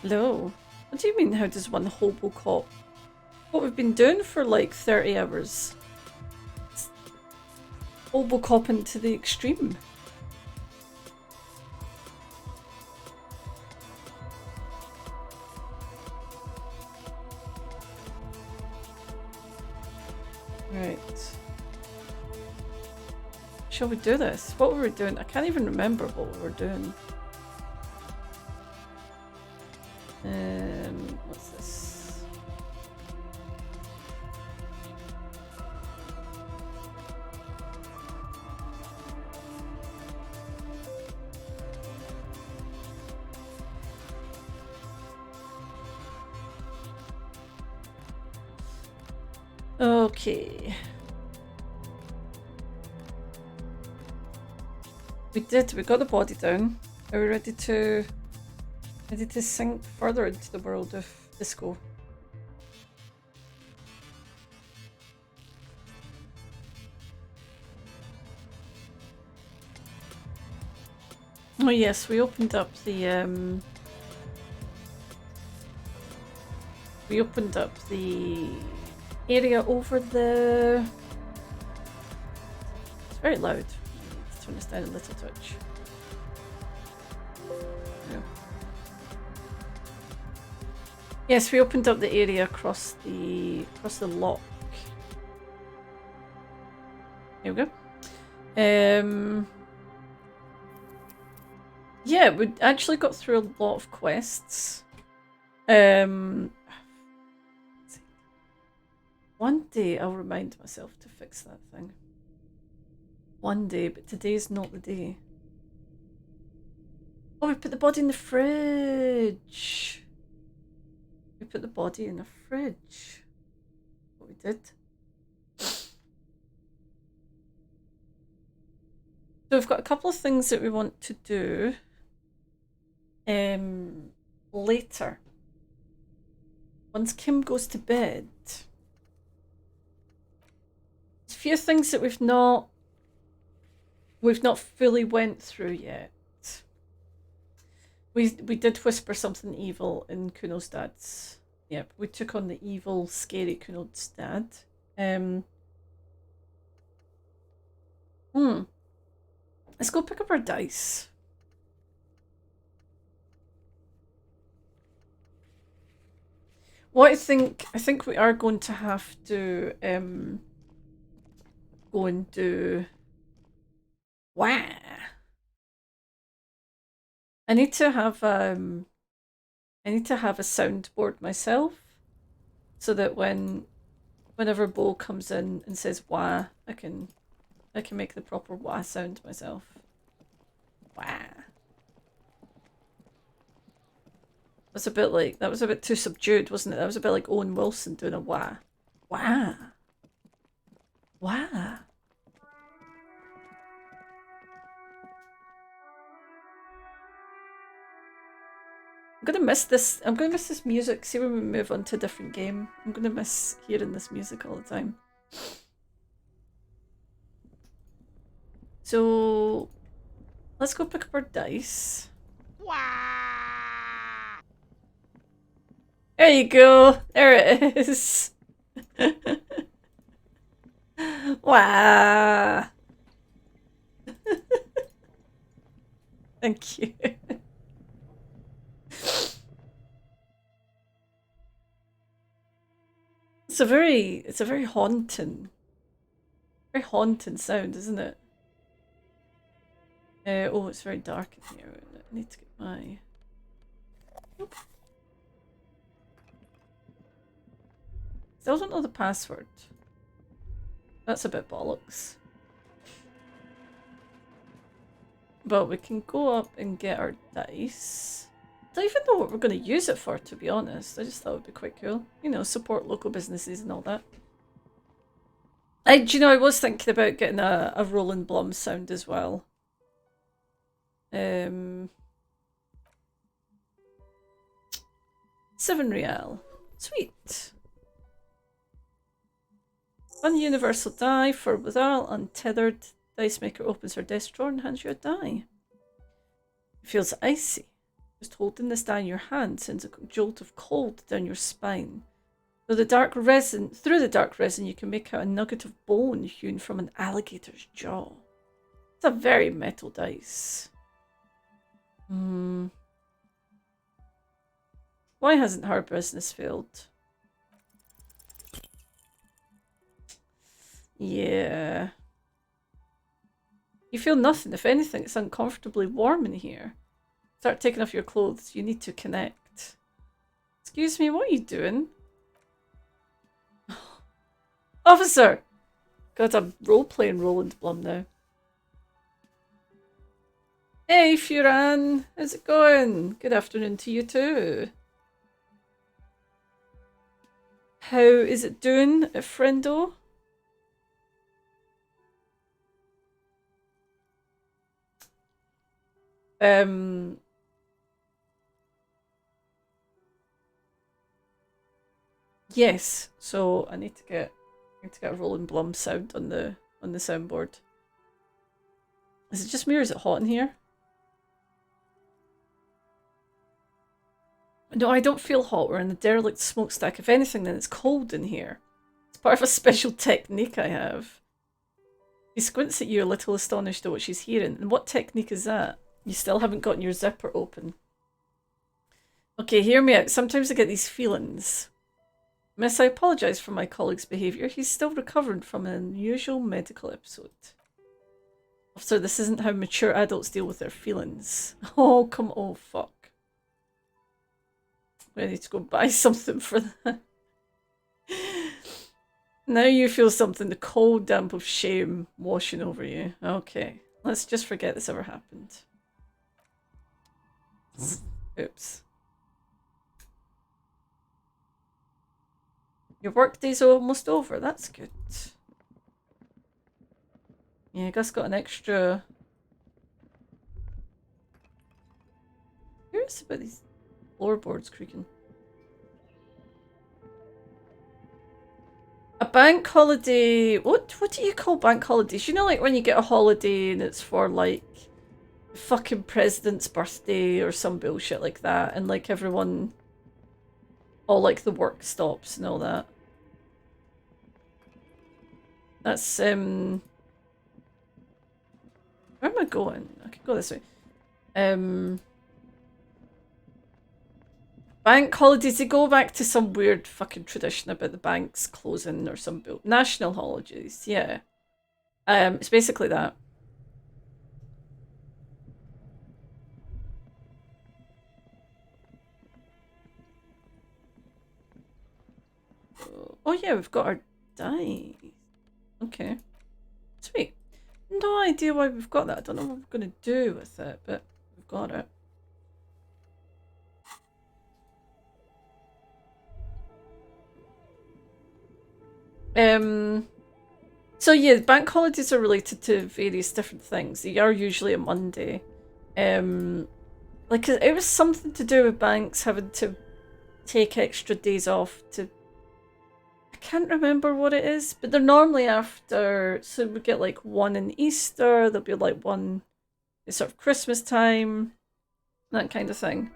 Hello. What do you mean, how does one hobo cop? What we've been doing for like 30 hours. It's hobo copping to the extreme. Right. Shall we do this? What were we doing? I can't even remember what we were doing. What's this? Okay. We got the body down. Are we ready to sink further into the world of disco? Oh yes, we opened up the area over the... It's very loud. Let's turn this down a little touch. Yeah. Yes, we opened up the area across the lock. Here we go. Yeah, we actually got through a lot of quests. One day I'll remind myself to fix that thing. One day, but today's not the day. Oh, we put the body in the fridge. We put the body in the fridge. What we did. So we've got a couple of things that we want to do later. Once Kim goes to bed. There's a few things that we've not fully went through yet. We did whisper something evil in Kuno's dad's. Yep, we took on the evil, scary Kuno's dad. Let's go pick up our dice. What I think we are going to have to go and do. Wow. I need to have a soundboard myself, so that whenever Bo comes in and says wah, I can make the proper wah sound myself. Wah. That was a bit too subdued, wasn't it? That was a bit like Owen Wilson doing a wah. Wah. Wah. I'm gonna miss this. I'm gonna miss this music. See when we move on to a different game. I'm gonna miss hearing this music all the time. So let's go pick up our dice. Wah! There you go. There it is. Wow. Thank you. It's a very haunting sound, isn't it? Oh, it's very dark in here. I need to get my... Nope. Still don't know the password. That's a bit bollocks. But we can go up and get our dice. I don't even know what we're going to use it for, to be honest. I just thought it would be quite cool. You know, support local businesses and all that. Do you know, I was thinking about getting a Roland Blum sound as well. 7 real. Sweet. One universal die for withdrawal untethered. Dice maker opens her desk drawer and hands you a die. It feels icy. Just holding this die in your hand sends a jolt of cold down your spine. Through the dark resin, you can make out a nugget of bone hewn from an alligator's jaw. It's a very metal dice. Why hasn't her business failed? Yeah. You feel nothing. If anything, it's uncomfortably warm in here. Start taking off your clothes. You need to connect. Excuse me, what are you doing? Officer! God, I'm role-playing Roland Blum now. Hey, Furan! How's it going? Good afternoon to you too. How is it doing, friendo? Yes, so I need to get a Roland Blum sound on the soundboard. Is it just me or is it hot in here? No, I don't feel hot. We're in the derelict smokestack. If anything, then it's cold in here. It's part of a special technique I have. He squints at you, a little astonished at what she's hearing. And what technique is that? You still haven't gotten your zipper open. Okay, hear me out. Sometimes I get these feelings. Miss, I apologise for my colleague's behaviour. He's still recovering from an unusual medical episode. Officer, this isn't how mature adults deal with their feelings. Oh, come on, fuck. I need to go buy something for that. Now you feel something, the cold damp of shame washing over you. Okay, let's just forget this ever happened. Oops. Your workday's almost over, that's good. Yeah, Gus got an extra... Curious about these floorboards creaking. A bank holiday... What do you call bank holidays? You know, like when you get a holiday and it's for like the fucking president's birthday or some bullshit like that, and like everyone, all like the work stops and all that. That's where am I going? I could go this way. Bank holidays, they go back to some weird fucking tradition about the banks closing or some national holidays, yeah. It's basically that. Oh yeah, we've got our die. Okay. Sweet. No idea why we've got that. I don't know what we're going to do with it, but we've got it. So yeah, bank holidays are related to various different things. They are usually a Monday. Like it was something to do with banks having to take extra days off to... I can't remember what it is, but they're normally after... So we get like one in Easter, there'll be like one in sort of Christmas time, that kind of thing.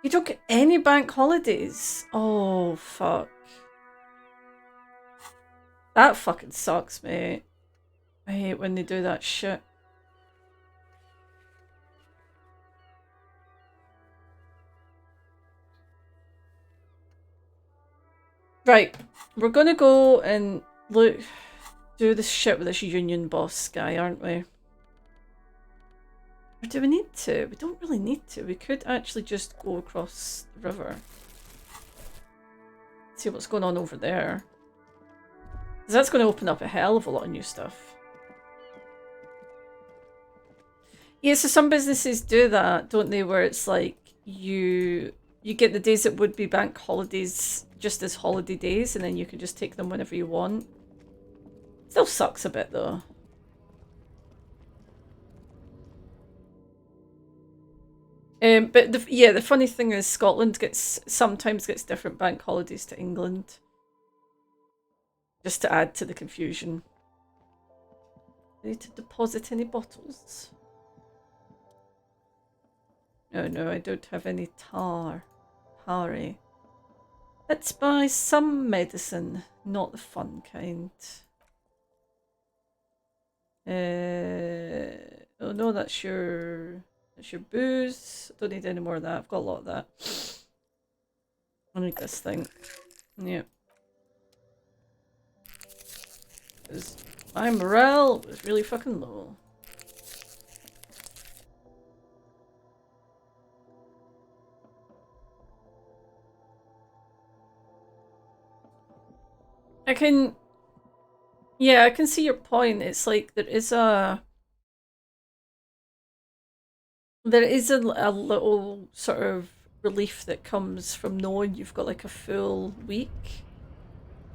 You don't get any bank holidays. Oh, fuck. That fucking sucks, mate. I hate when they do that shit. Right. We're gonna go and look, do this shit with this union boss guy, aren't we? Or do we need to? We don't really need to. We could actually just go across the river. See what's going on over there. Because that's going to open up a hell of a lot of new stuff. Yeah, so some businesses do that, don't they? Where it's like you get the days that would be bank holidays just as holiday days, and then you can just take them whenever you want. Still sucks a bit though. But the funny thing is Scotland sometimes gets different bank holidays to England. Just to add to the confusion. I need to deposit any bottles. Oh no, I don't have any tar. Harry. Let's buy some medicine, not the fun kind. Oh no, that's your booze. Don't need any more of that. I've got a lot of that. I need this thing. Yeah. Because my morale was really fucking low. Yeah, I can see your point. It's like there is a little sort of relief that comes from knowing you've got like a full week.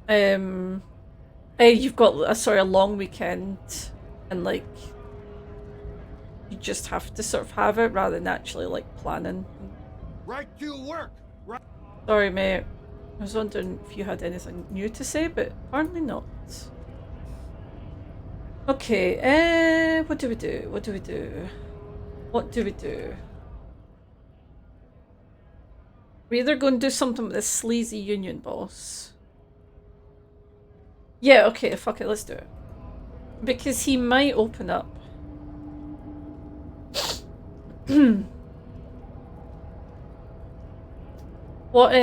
You've got a long weekend, and like you just have to sort of have it rather than actually like planning. Right to work. Right. Sorry, mate. I was wondering if you had anything new to say, but apparently not. Okay, what do we do? What do we do? What do we do? We're either going to do something with this sleazy union boss. Yeah, okay, fuck it, let's do it. Because he might open up. What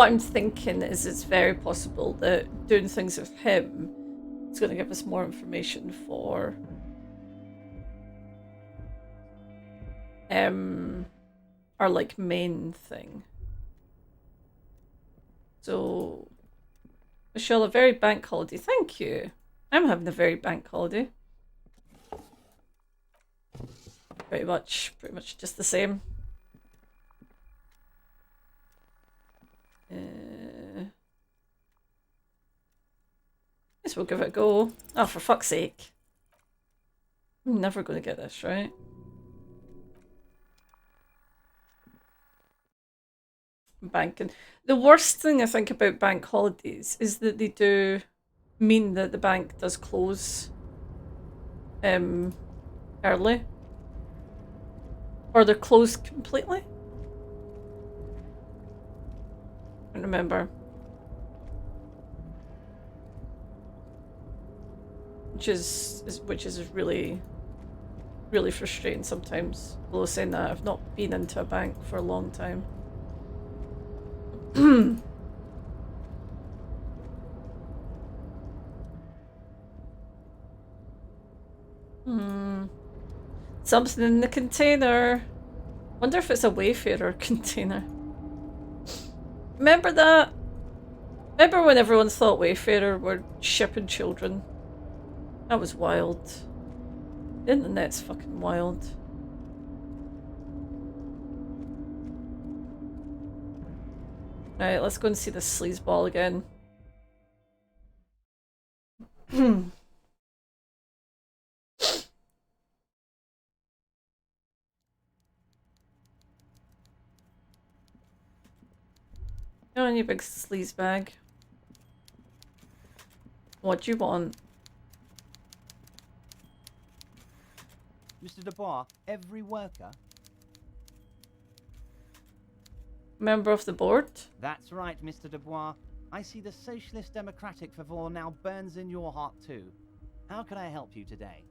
I'm thinking is it's very possible that doing things with him is going to give us more information for our like main thing. So Michelle, a very bank holiday. Thank you. I'm having a very bank holiday. Pretty much just the same. Guess we'll give it a go. Oh, for fuck's sake. I'm never going to get this right. Banking. The worst thing I think about bank holidays is that they do mean that the bank does close early. Or they're closed completely. I don't remember. Which is really frustrating sometimes. Although saying that, I've not been into a bank for a long time. Something in the container. Wonder if it's a Wayfarer container. Remember that? Remember when everyone thought Wayfarer were shipping children? That was wild. The internet's fucking wild. Alright, let's go and see this sleazeball again. Go on, you big sleaze bag. What do you want? Mr. Dubois, every worker? Member of the board? That's right, Mr. Dubois. I see the Socialist Democratic fervor now burns in your heart too. How can I help you today?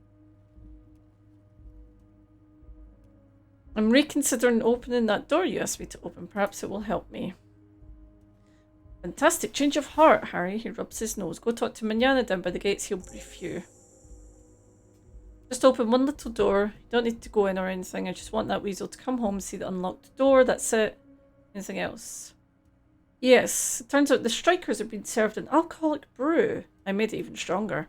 I'm reconsidering opening that door you asked me to open. Perhaps it will help me. Fantastic change of heart, Harry. He rubs his nose. Go talk to Manana down by the gates. He'll brief you. Just open one little door. You don't need to go in or anything. I just want that weasel to come home, see the unlocked door. That's it. Anything else? Yes. It turns out the strikers have been served an alcoholic brew. I made it even stronger.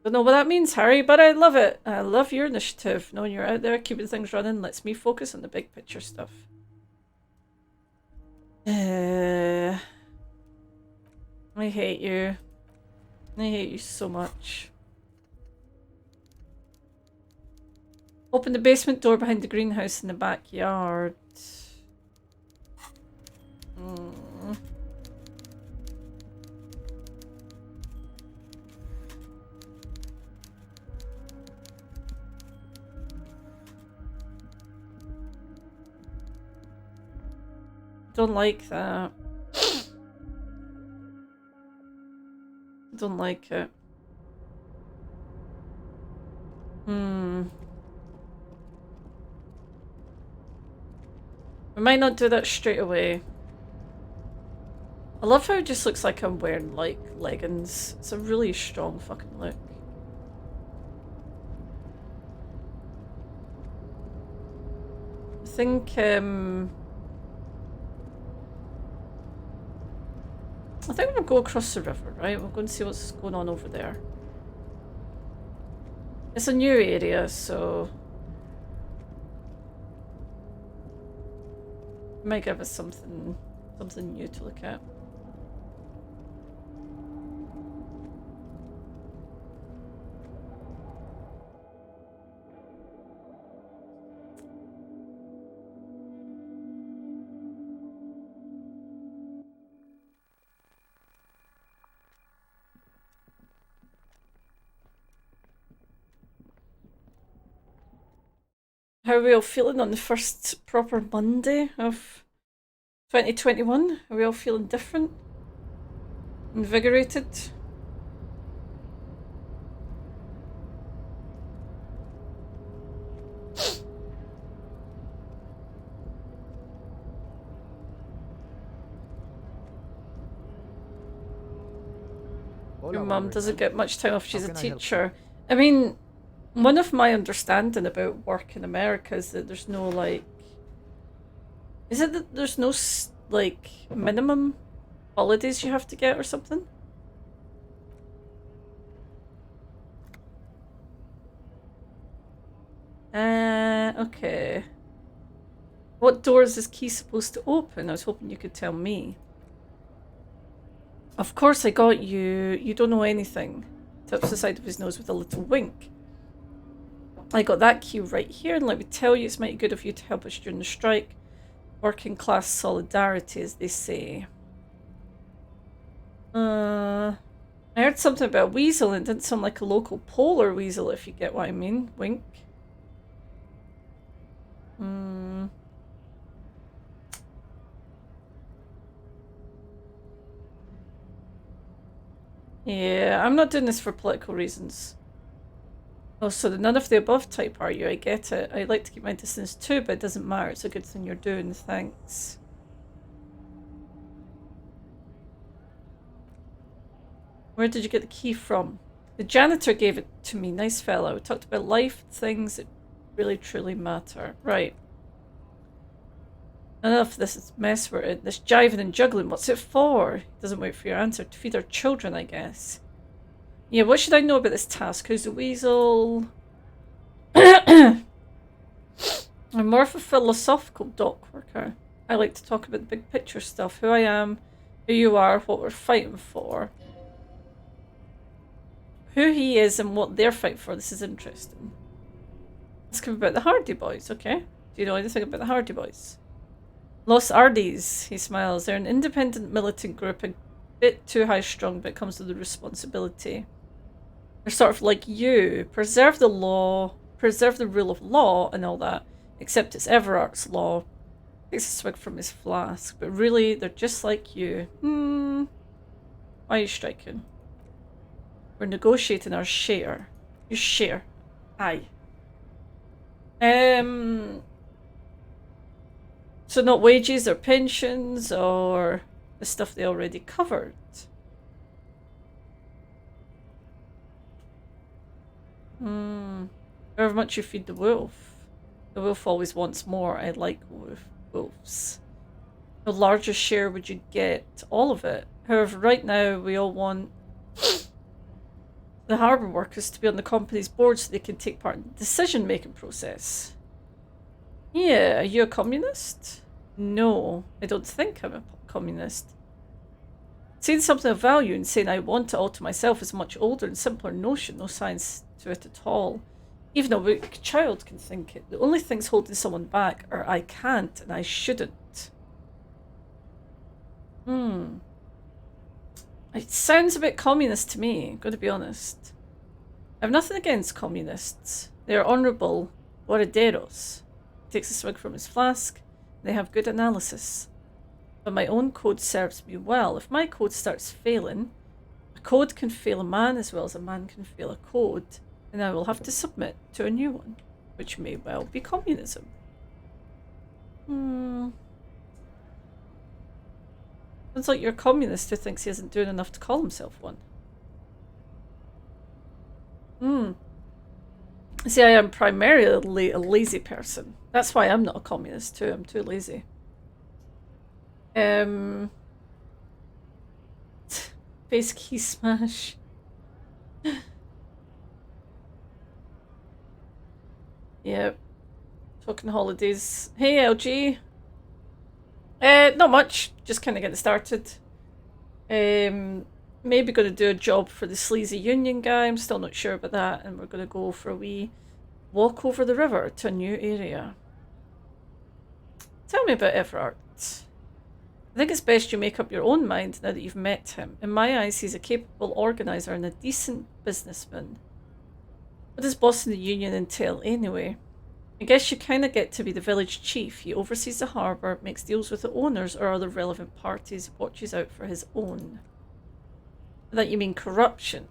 Don't know what that means, Harry, but I love it. I love your initiative. Knowing you're out there keeping things running lets me focus on the big picture stuff. I hate you. I hate you so much. Open the basement door behind the greenhouse in the backyard. Don't like that. Don't like it. Hmm. We might not do that straight away. I love how it just looks like I'm wearing, like, leggings. It's a really strong fucking look. I think we'll go across the river, right? We'll go and see what's going on over there. It's a new area, so it might give us something new to look at. How are we all feeling on the first proper Monday of 2021? Are we all feeling different? Invigorated? Your mum doesn't get much time off. She's a teacher. I mean, one of my understanding about work in America is that there's no, like... Is it that there's no, like, minimum holidays you have to get or something? Okay. What doors is Key supposed to open? I was hoping you could tell me. Of course I got you. You don't know anything. Taps the side of his nose with a little wink. I got that key right here, and let me tell you, it's mighty good of you to help us during the strike. Working class solidarity, as they say. I heard something about a weasel, and it didn't sound like a local polar weasel, if you get what I mean. Wink. Yeah, I'm not doing this for political reasons. Oh, so the none of the above type, are you? I get it. I'd like to keep my distance too, but it doesn't matter. It's a good thing you're doing. Thanks. Where did you get the key from? The janitor gave it to me. Nice fellow. We talked about life, things that really truly matter. Right. Enough of this mess we're in. This jiving and juggling. What's it for? He doesn't wait for your answer. To feed our children, I guess. Yeah, what should I know about this task? Who's the weasel? I'm more of a philosophical dock worker. I like to talk about the big picture stuff. Who I am, who you are, what we're fighting for. Who he is and what they're fighting for. This is interesting. Let's come about the Hardy Boys, okay? Do you know anything about the Hardy Boys? Los Ardis, he smiles. They're an independent militant group, a bit too high-strung, but it comes with the responsibility. They're sort of like you. Preserve the law, preserve the rule of law and all that, except it's Everart's law. Takes a swig from his flask, but really, they're just like you. Why are you striking? We're negotiating our share. Your share. Aye. So not wages or pensions or the stuff they already covered. However much you feed the wolf always wants more. I like wolves. The larger share would you get? All of it. However, right now we all want the harbour workers to be on the company's board so they can take part in the decision-making process. Yeah, are you a communist? No, I don't think I'm a communist. Saying something of value and saying I want it all to myself is a much older and simpler notion, no science to it at all. Even a weak child can think it. The only things holding someone back are I can't and I shouldn't. It sounds a bit communist to me, gotta be honest. I have nothing against communists. They are honourable guarderos. He takes a swig from his flask. They have good analysis. but my own code serves me well. If my code starts failing, a code can fail a man as well as a man can fail a code, and I will have to submit to a new one, which may well be communism. Sounds like you're a communist who thinks he isn't doing enough to call himself one. See, I am primarily a lazy person. That's why I'm not a communist too. I'm too lazy. Face key smash. Yep. Talking holidays. Hey, LG. Not much. Just kind of getting started. Maybe going to do a job for the sleazy union guy. I'm still not sure about that. And we're going to go for a wee walk over the river to a new area. Tell me about Everard. I think it's best you make up your own mind now that you've met him. In my eyes, he's a capable organiser and a decent businessman. What does bossing the union entail anyway? I guess you kind of get to be the village chief. He oversees the harbour, makes deals with the owners or other relevant parties, watches out for his own. That you mean corruption?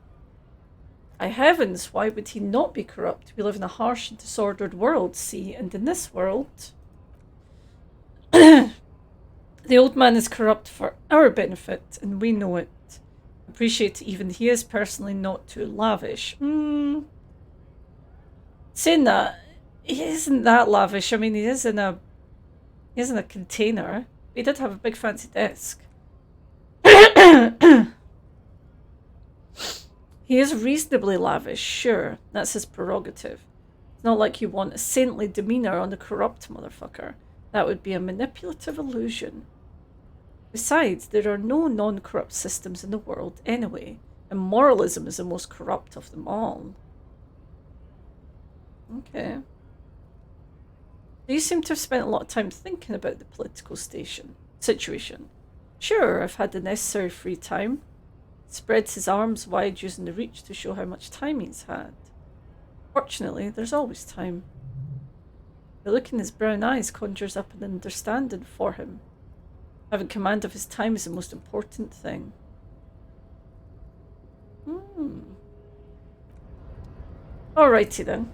By heavens, why would he not be corrupt? We live in a harsh and disordered world, see, and in this world... The old man is corrupt for our benefit, and we know it. Appreciate even he is personally not too lavish. Saying that, he isn't that lavish. I mean, he is in a container. He did have a big fancy desk. He is reasonably lavish, sure. That's his prerogative. It's not like you want a saintly demeanour on a corrupt motherfucker. That would be a manipulative illusion. Besides, there are no non-corrupt systems in the world anyway, and moralism is the most corrupt of them all. Okay. You seem to have spent a lot of time thinking about the political situation. Sure, I've had the necessary free time. Spreads his arms wide using the reach to show how much time he's had. Fortunately, there's always time. The look in his brown eyes conjures up an understanding for him. Having command of his time is the most important thing. Alrighty then.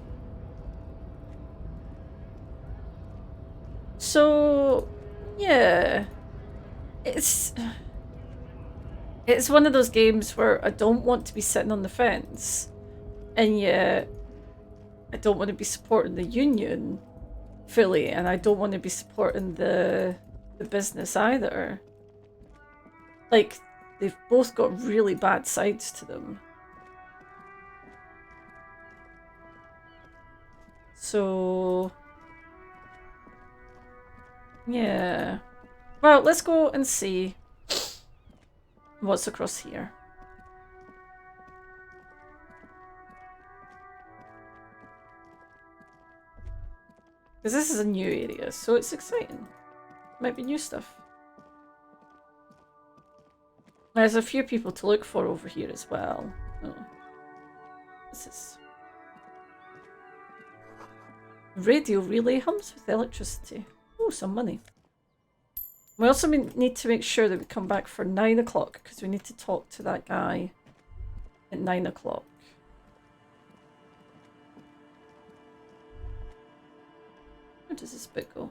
So, yeah. It's one of those games where I don't want to be sitting on the fence, and yet I don't want to be supporting the union fully, and I don't want to be supporting the business either. Like, they've both got really bad sides to them. So, yeah. Well, let's go and see what's across here. Because this is a new area, so it's exciting. Might be new stuff. There's a few people to look for over here as well. Oh. This is... Radio relay hums with electricity. Oh, some money. We also need to make sure that we come back for 9 o'clock, because we need to talk to that guy at 9 o'clock. Where does this bit go?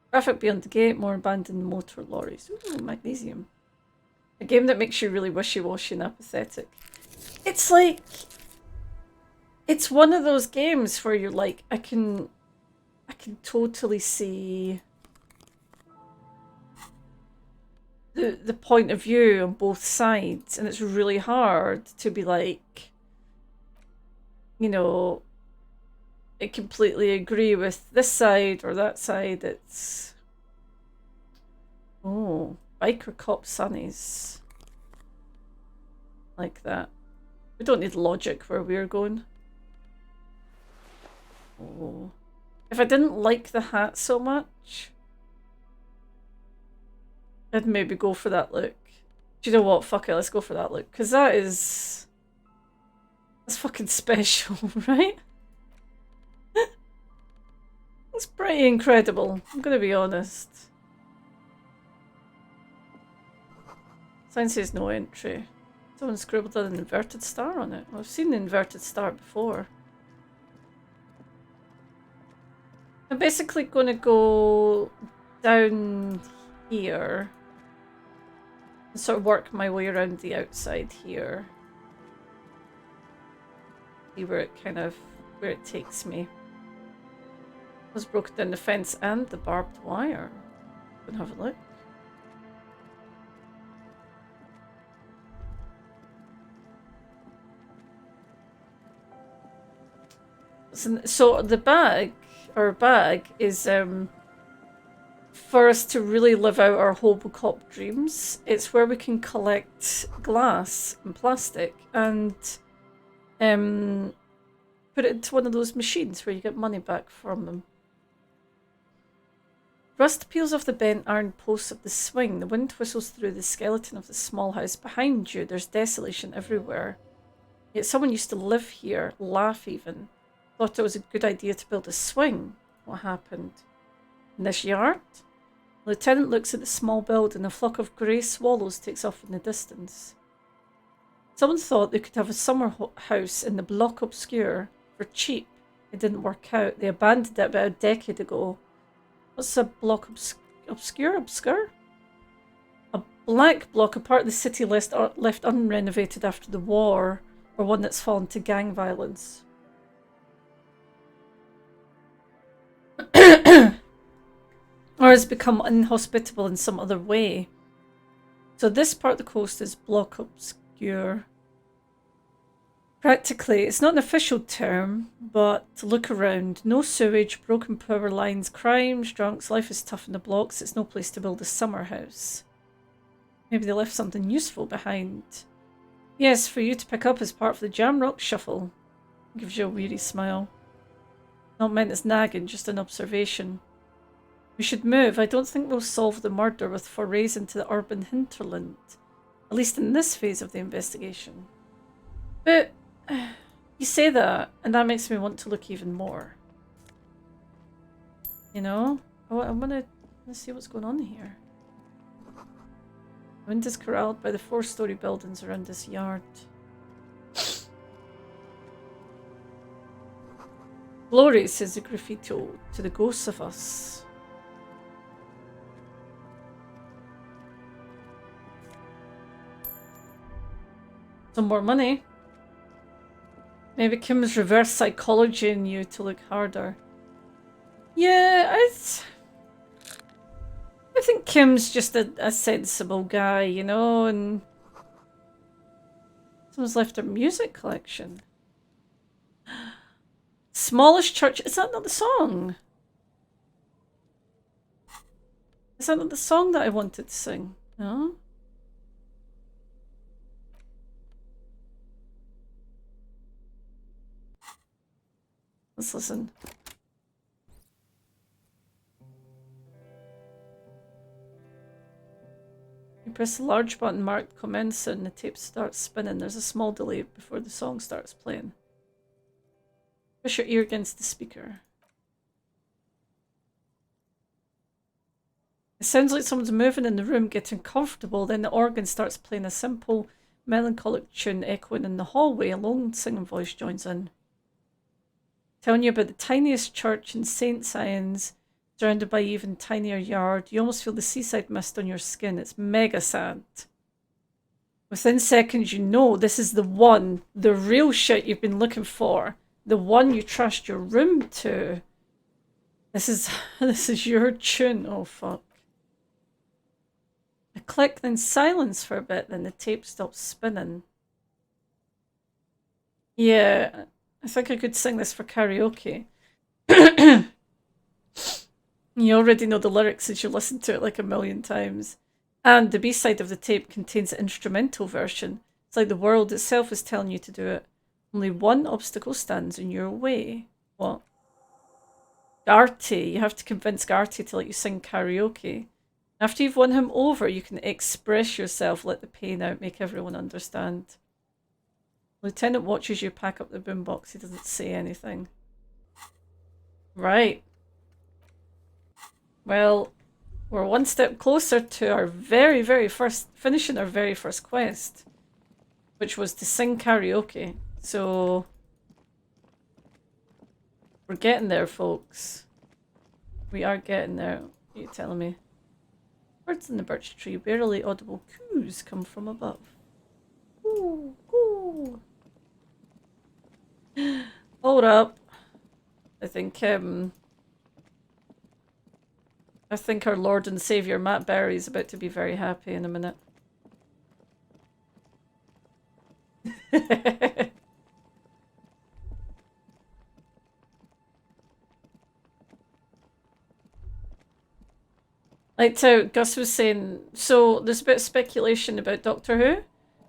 Traffic beyond the gate, more abandoned motor lorries. Ooh, magnesium. A game that makes you really wishy-washy and apathetic. It's like... It's one of those games where you're like, I can totally see the point of view on both sides, and it's really hard to be like, you know, I completely agree with this side or that side. It's... Oh, biker cop sunnies. Like that. We don't need logic where we're going. Oh. If I didn't like the hat so much, I'd maybe go for that look. Do you know what? Fuck it, let's go for that look. Because that is... That's fucking special, right? It's pretty incredible, I'm gonna be honest. Sign says no entry. Someone scribbled an inverted star on it. Well, I've seen the inverted star before. I'm basically gonna go down here and sort of work my way around the outside here. See where it takes me. I was broken down the fence and the barbed wire. Go and have a look. So the bag, our bag, is for us to really live out our Hobocop dreams. It's where we can collect glass and plastic and put it into one of those machines where you get money back from them. Rust peels off the bent iron posts of the swing. The wind whistles through the skeleton of the small house behind you. There's desolation everywhere. Yet someone used to live here, laugh even. Thought it was a good idea to build a swing. What happened? In this yard? The lieutenant looks at the small building. A flock of grey swallows takes off in the distance. Someone thought they could have a summer house in the Bloc Obscur for cheap. It didn't work out. They abandoned it about a decade ago. What's a Bloc Obscur? Obscur? A black block, a part of the city left unrenovated after the war, or one that's fallen to gang violence. Or has become inhospitable in some other way. So this part of the coast is Bloc Obscur. Practically, it's not an official term, but look around. No sewage, broken power lines, crimes, drunks, life is tough in the blocks. It's no place to build a summer house. Maybe they left something useful behind. Yes, for you to pick up as part of the Jamrock Shuffle. Gives you a weary smile. Not meant as nagging, just an observation. We should move. I don't think we'll solve the murder with forays into the urban hinterland. At least in this phase of the investigation. But you say that, and that makes me want to look even more. You know? I want to see what's going on here. The wind is corralled by the 4-story buildings around this yard. Glory, says the graffito, to the ghosts of us. Some more money. Maybe Kim's reverse psychology in you to look harder. Yeah, I think Kim's just a sensible guy, you know, and someone's left their music collection. Smallest church. Is that not the song? Is that not the song that I wanted to sing? No? Let's listen. You press the large button marked commence and the tape starts spinning. There's a small delay before the song starts playing. Push your ear against the speaker. It sounds like someone's moving in the room, getting comfortable. Then the organ starts playing a simple, melancholic tune echoing in the hallway. A lone singing voice joins in. Telling you about the tiniest church in St. Sion's, surrounded by even tinier yard. You almost feel the seaside mist on your skin. It's mega sad. Within seconds, you know this is the one, the real shit you've been looking for. The one you trust your room to. This is your tune. Oh, fuck. A click, then silence for a bit, then the tape stops spinning. Yeah, I think I could sing this for karaoke. You already know the lyrics since you listened to it like a million times. And the B-side of the tape contains an instrumental version. It's like the world itself is telling you to do it. Only one obstacle stands in your way. What? Garty. You have to convince Garty to let you sing karaoke. After you've won him over, you can express yourself, let the pain out, make everyone understand. Lieutenant watches you pack up the boombox. He doesn't say anything. Right. Well, we're one step closer to our finishing our very first quest, which was to sing karaoke. So we're getting there, folks. We are getting there. What are you telling me? Birds in the birch tree, barely audible coos come from above. Ooh, ooh. Hold up. I think our Lord and Savior Matt Berry is about to be very happy in a minute. Like how Gus was saying, so there's a bit of speculation about Doctor Who,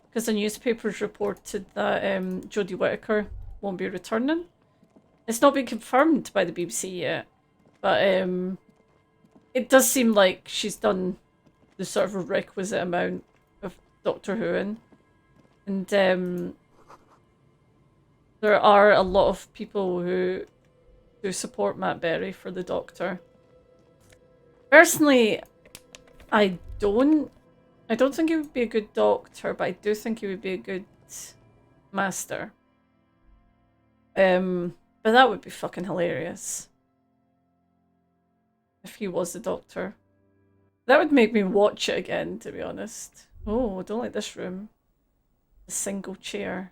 because the newspapers reported that Jodie Whittaker won't be returning. It's not been confirmed by the BBC yet, but it does seem like she's done the sort of requisite amount of Doctor Who, and there are a lot of people who support Matt Berry for the Doctor. Personally, I don't think he would be a good Doctor, but I do think he would be a good Master. But that would be fucking hilarious if he was the Doctor. That would make me watch it again, to be honest. Oh, I don't like this room. The single chair.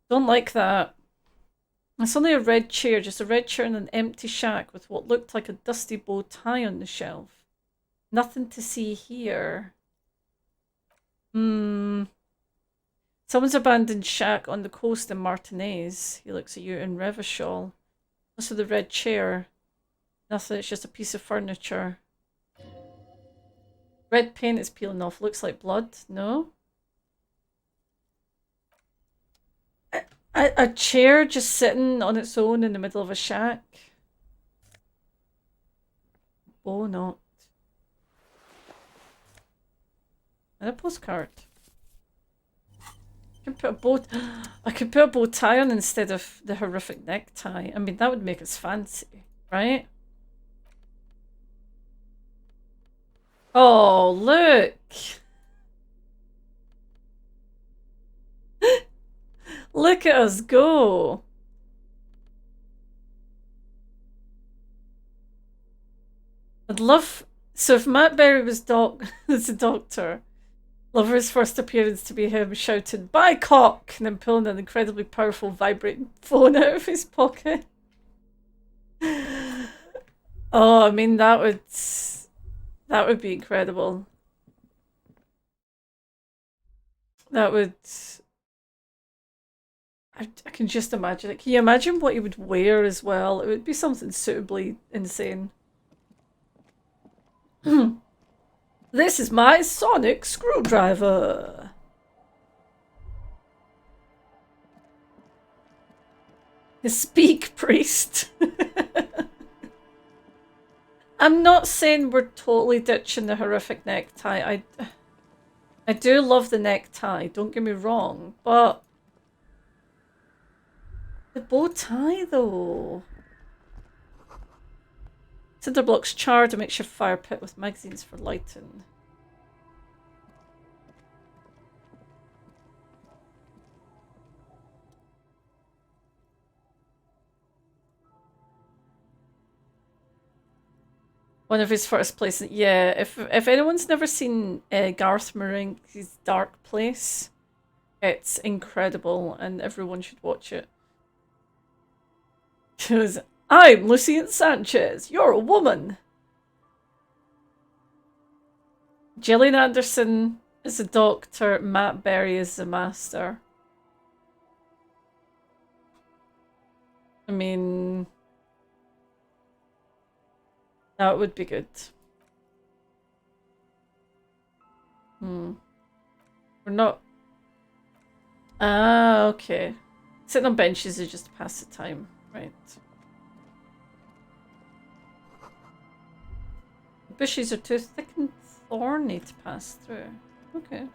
Don't like that. It's only a red chair, just a red chair in an empty shack with what looked like a dusty bow tie on the shelf. Nothing to see here. Someone's abandoned shack on the coast in Martinez. He looks at you in Revachol. What's with the red chair? Nothing, it's just a piece of furniture. Red paint is peeling off. Looks like blood. No? A chair just sitting on its own in the middle of a shack. Oh, not. And a postcard. I could put a bow tie on instead of the horrific necktie. I mean, that would make us fancy, right? Oh, look! Look at us go! I'd love... So if Matt Berry was as a Doctor, love his first appearance to be him shouting, "By cock!" and then pulling an incredibly powerful vibrating phone out of his pocket. Oh, I mean, that would be incredible. That would... I can just imagine it. Can you imagine what he would wear as well? It would be something suitably insane. This is my sonic screwdriver. Speak, priest. I'm not saying we're totally ditching the horrific necktie. I do love the necktie, don't get me wrong, but the bow tie though. Cinder blocks charred, a makeshift fire pit with magazines for lighting. One of his first places. Yeah, if anyone's never seen Garth Marenghi's Dark Place, it's incredible and everyone should watch it. She was, "I'm Lucien Sanchez. You're a woman." Gillian Anderson is a Doctor. Matt Berry is the Master. I mean, that would be good. We're not... Ah, okay. Sitting on benches is just to pass the time. Right. bushes are too thick and thorny to pass through. Okay.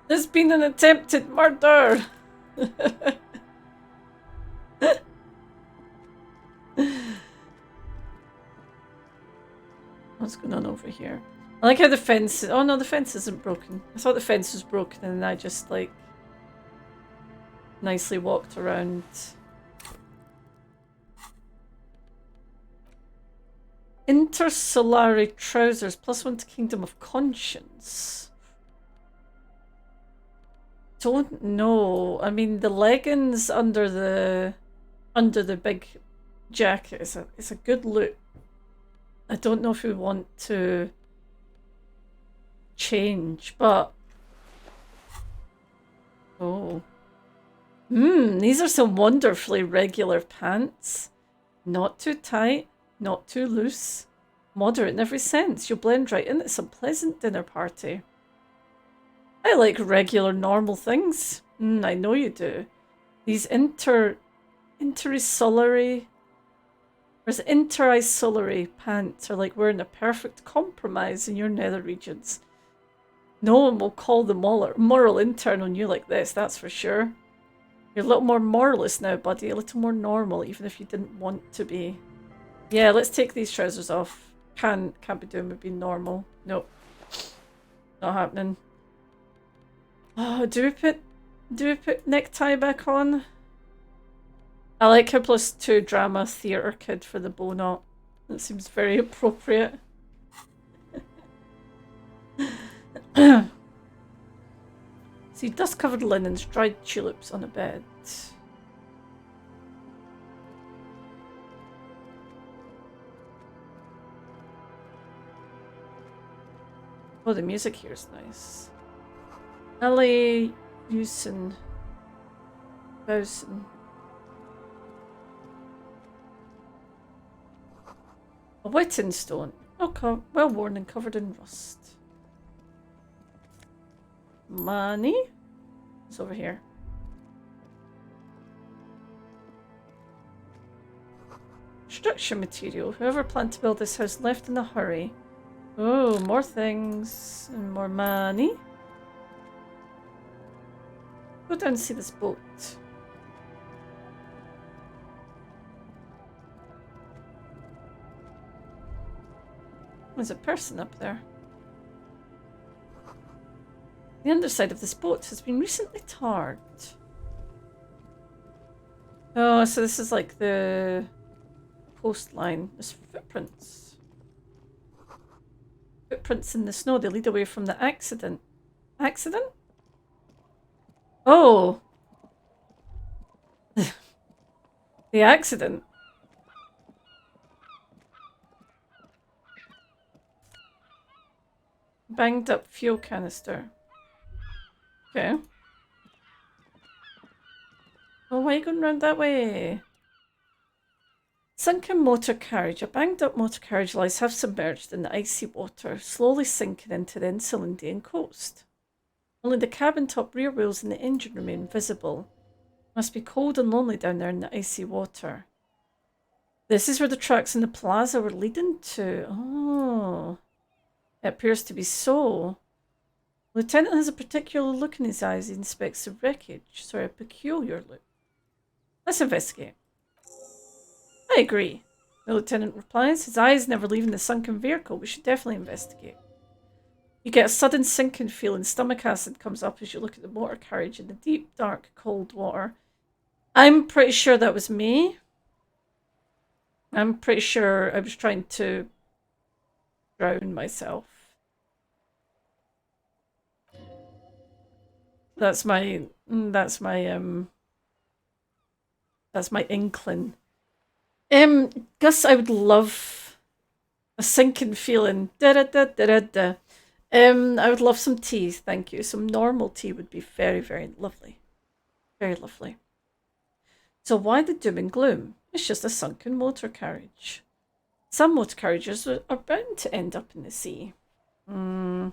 There's been an attempted murder! What's going on over here? I like how the fence... Oh no, the fence isn't broken. I thought the fence was broken and I just like... nicely walked around. Intersolari trousers, +1 to Kingdom of Conscience. Don't know. I mean, the leggings under the big jacket is a good look. I don't know if we want to change, but oh. These are some wonderfully regular pants. Not too tight, not too loose. Moderate in every sense. You'll blend right in at some pleasant dinner party. I like regular, normal things. I know you do. These interisolary pants are like wearing a perfect compromise in your nether regions. No one will call the moral intern on you like this, that's for sure. You're a little more moralist now, buddy. A little more normal, even if you didn't want to be. Yeah, let's take these trousers off. Can't be doing with being normal. Nope. Not happening. Oh, do we put necktie back on? I like her +2 drama theatre kid for the bow knot. That seems very appropriate. See, dust-covered linens, dried tulips on a bed. Oh, the music here is nice. Elysium. Bowson. A whitened stone. Okay, well worn and covered in rust. Money? It's over here. Construction material. Whoever planned to build this house left in a hurry. Oh, more things and more money. Go down and see this boat. There's a person up there. The underside of this boat has been recently tarred. Oh, so this is like the coastline. There's footprints. Footprints in the snow. They lead away from the accident. Accident? Oh! The accident. Banged up fuel canister. Okay. Oh, why are you going round that way? Sunken motor carriage. A banged up motor carriage lies half submerged in the icy water, slowly sinking into the Insulindian coast. Only the cabin top rear wheels and the engine remain visible. Must be cold and lonely down there in the icy water. This is where the tracks in the plaza were leading to. Oh. It appears to be so. Lieutenant has a particular look in his eyes as he inspects the wreckage. Sorry, a peculiar look. Let's investigate. I agree. The lieutenant replies, his eyes never leaving the sunken vehicle. We should definitely investigate. You get a sudden sinking feeling. Stomach acid comes up as you look at the motor carriage in the deep, dark, cold water. I'm pretty sure that was me. I'm pretty sure I was trying to drown myself. That's my inkling. Gus, I would love a sinking feeling. Da da da da da da. I would love some tea, thank you. Some normal tea would be very, very lovely. Very lovely. So why the doom and gloom? It's just a sunken motor carriage. Some motor carriages are bound to end up in the sea. Run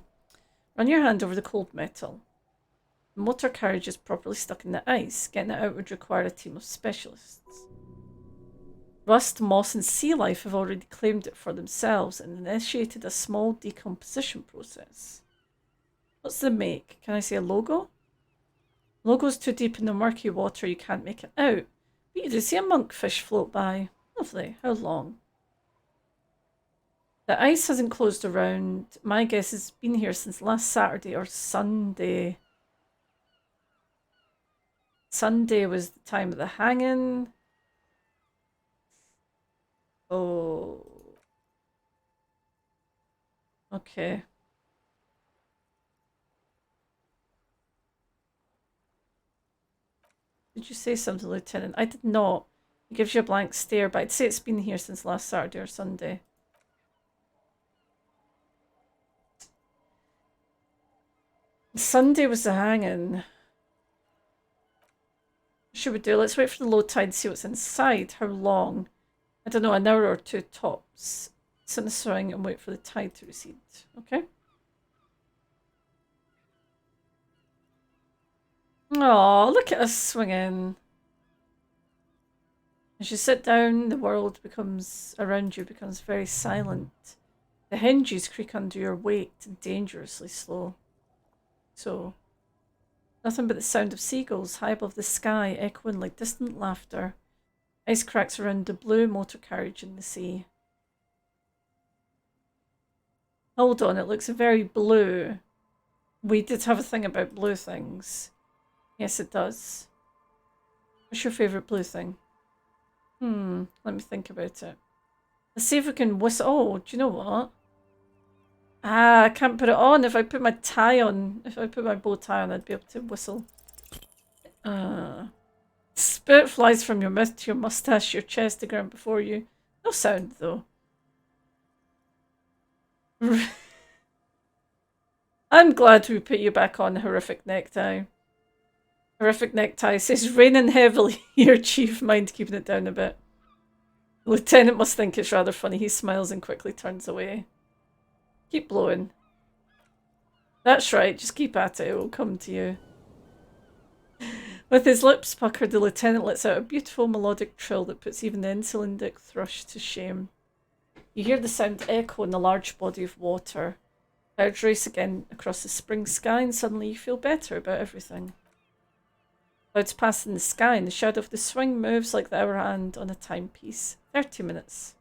your hand over the cold metal. The motor carriage is properly stuck in the ice. Getting it out would require a team of specialists. Rust, moss, and sea life have already claimed it for themselves and initiated a small decomposition process. What's the make? Can I see a logo? Logo's too deep in the murky water, you can't make it out. But you do see a monkfish float by. Lovely. How long? The ice hasn't closed around. My guess has been here since last Saturday or Sunday. Sunday was the time of the hanging. Oh. Okay. Did you say something, Lieutenant? I did not. It gives you a blank stare, but I'd say it's been here since last Saturday or Sunday. Sunday was the hanging. What should we do? Let's wait for the low tide and see what's inside. How long? I don't know, an hour or two tops. Sit in the swing and wait for the tide to recede. Okay? Oh, look at us swinging. As you sit down, the world around you becomes very silent. The hinges creak under your weight, dangerously slow. So, nothing but the sound of seagulls high above the sky, echoing like distant laughter. Ice cracks around the blue motor carriage in the sea. Hold on, it looks very blue. We did have a thing about blue things. Yes, it does. What's your favourite blue thing? Let me think about it. Let's see if we can whistle. Oh, do you know what? Ah, I can't put it on. If I put my tie on, if I put my bow tie on, I'd be able to whistle. Spit flies from your mouth to your mustache, your chest, the ground before you. No sound, though. I'm glad we put you back on, horrific necktie. Horrific necktie says, raining heavily here, Chief. Mind keeping it down a bit. The lieutenant must think it's rather funny. He smiles and quickly turns away. Keep blowing. That's right, just keep at it. It will come to you. With his lips puckered, the lieutenant lets out a beautiful melodic trill that puts even the insulindic thrush to shame. You hear the sound echo in the large body of water. Clouds race again across the spring sky, and suddenly you feel better about everything. Clouds pass in the sky, and the shadow of the swing moves like the hour hand on a timepiece. 30 minutes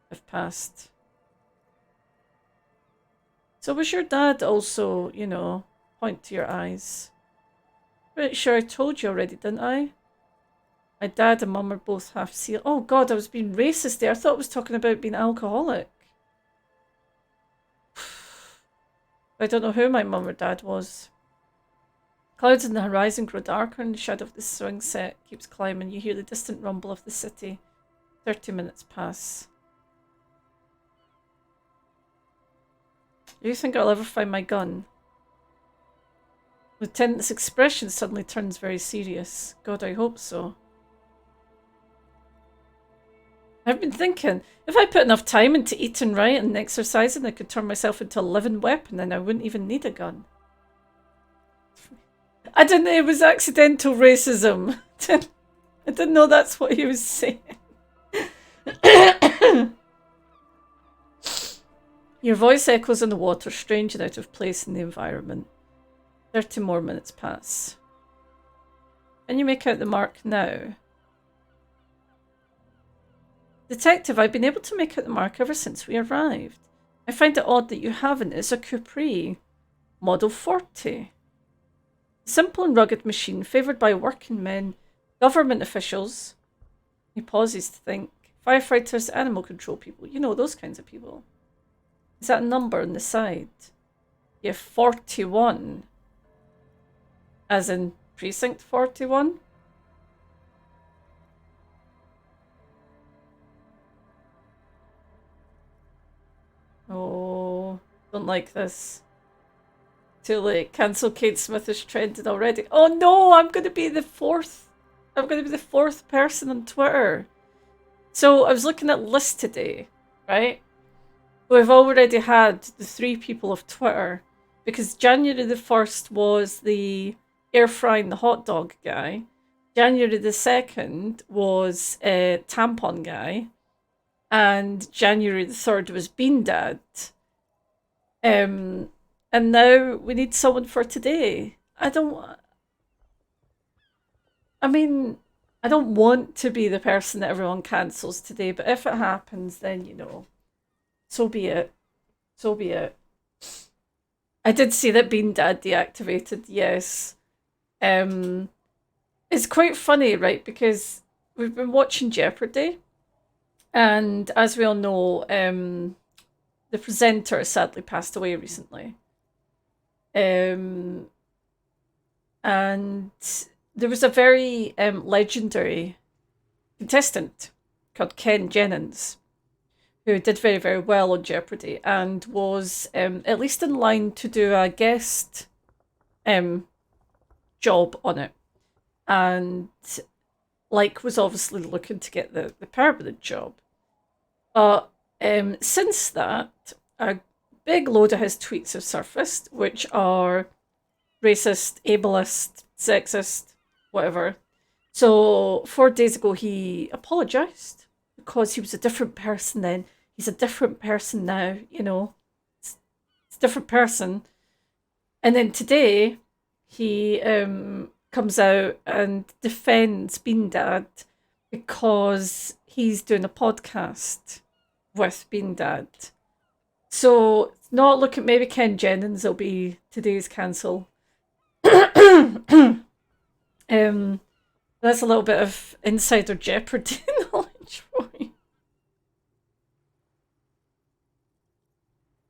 have passed. So was your dad also, you know, point to your eyes? Pretty sure I told you already, didn't I? My dad and mum are both half seal. Oh god, I was being racist there. I thought I was talking about being alcoholic. I don't know who my mum or dad was. Clouds in the horizon grow darker and the shadow of the swing set keeps climbing. You hear the distant rumble of the city. 30 minutes pass. Do you think I'll ever find my gun? Lieutenant's expression suddenly turns very serious. God, I hope so. I've been thinking, if I put enough time into eating right and exercising, I could turn myself into a living weapon and I wouldn't even need a gun. I didn't know it was accidental racism. I didn't know that's what he was saying. Your voice echoes in the water, strange and out of place in the environment. 30 more minutes pass. Can you make out the mark now? Detective, I've been able to make out the mark ever since we arrived. I find it odd that you haven't. It's a Capri. Model 40. Simple and rugged machine, favoured by working men, government officials. He pauses to think. Firefighters, animal control people. You know, those kinds of people. Is that a number on the side? Yeah, 41. As in precinct 41? Oh, don't like this. Too late. Cancel Kate Smith is trending already. Oh no, I'm going to be the fourth. I'm going to be the fourth person on Twitter. So I was looking at lists today, right? We've already had the 3 people of Twitter because January the 1st was the air frying the hot dog guy. January the 2nd was tampon guy. And January the 3rd was bean dad. And now we need someone for today. I don't want to be the person that everyone cancels today, but if it happens, then, you know, so be it. So be it. I did see that Bean Dad deactivated, yes. It's quite funny, right? Because we've been watching Jeopardy, and as we all know, the presenter sadly passed away recently. And there was a very legendary contestant called Ken Jennings, who did very, very well on Jeopardy and was at least in line to do a guest job on it. And was obviously looking to get the permanent job. But since that, a big load of his tweets have surfaced, which are racist, ableist, sexist, whatever. So 4 days ago, he apologised because he was a different person then. He's a different person now, you know. It's a different person. And then today, he comes out and defends Bean Dad because he's doing a podcast with Bean Dad. So it's not looking, maybe Ken Jennings will be today's cancel. That's a little bit of insider Jeopardy knowledge for you.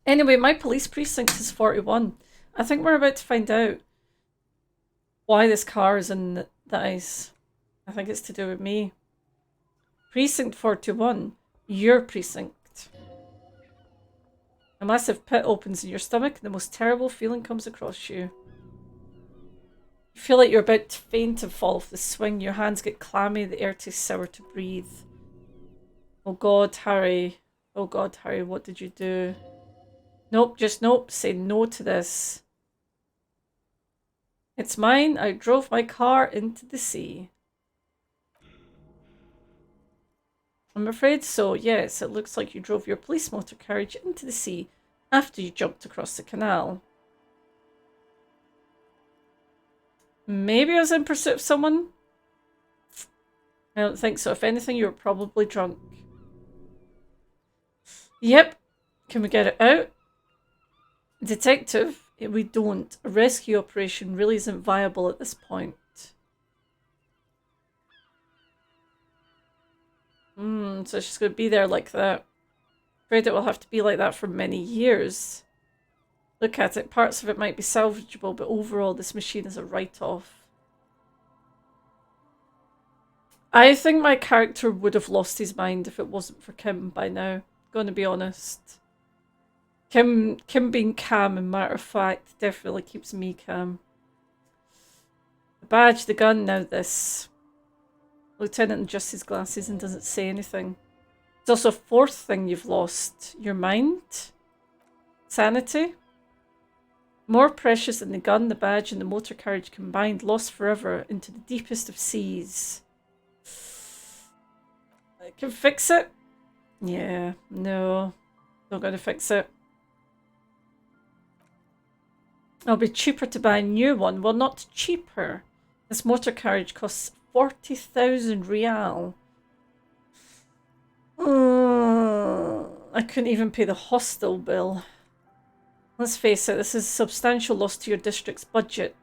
Anyway, my police precinct is 41. I think we're about to find out why this car is in the ice. I think it's to do with me. Precinct 41, your precinct. A massive pit opens in your stomach and the most terrible feeling comes across you. You feel like you're about to faint and fall off the swing. Your hands get clammy, the air tastes sour to breathe. Oh God, Harry. Oh God, Harry, what did you do? Nope, just nope. Say no to this. It's mine. I drove my car into the sea. I'm afraid so, yes. It looks like you drove your police motor carriage into the sea after you jumped across the canal. Maybe I was in pursuit of someone? I don't think so. If anything, you were probably drunk. Yep. Can we get it out? Detective, we don't. A rescue operation really isn't viable at this point. So she's going to be there like that. Afraid it will have to be like that for many years. Look at it. Parts of it might be salvageable, but overall this machine is a write-off. I think my character would have lost his mind if it wasn't for Kim by now. Gonna be honest. Kim being calm and matter of fact definitely keeps me calm. The badge, the gun, now this. Lieutenant adjusts his glasses and doesn't say anything. There's also a 4th thing you've lost. Your mind? Sanity? More precious than the gun, the badge, and the motor carriage combined, lost forever into the deepest of seas. I can fix it? Yeah, no. Not gonna fix it. It'll be cheaper to buy a new one. Well, not cheaper. This motor carriage costs 40,000 real. I couldn't even pay the hostel bill. Let's face it, this is a substantial loss to your district's budget.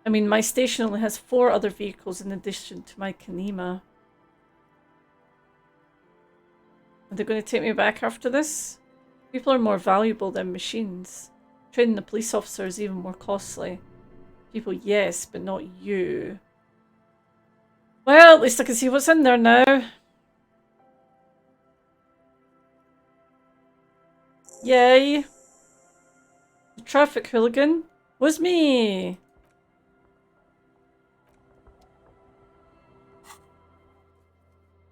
I mean, my station only has 4 other vehicles in addition to my Kanema. Are they going to take me back after this? People are more valuable than machines. Training the police officer is even more costly. People, yes, but not you. Well, at least I can see what's in there now. Yay! The traffic hooligan was me!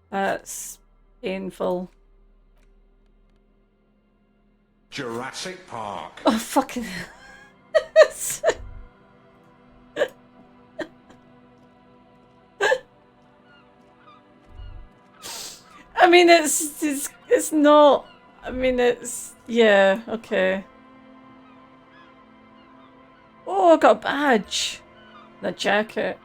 That's painful. Jurassic Park. Oh, fucking... mean, it's not. I mean, it's yeah. Okay. Oh, I got a badge. And a jacket.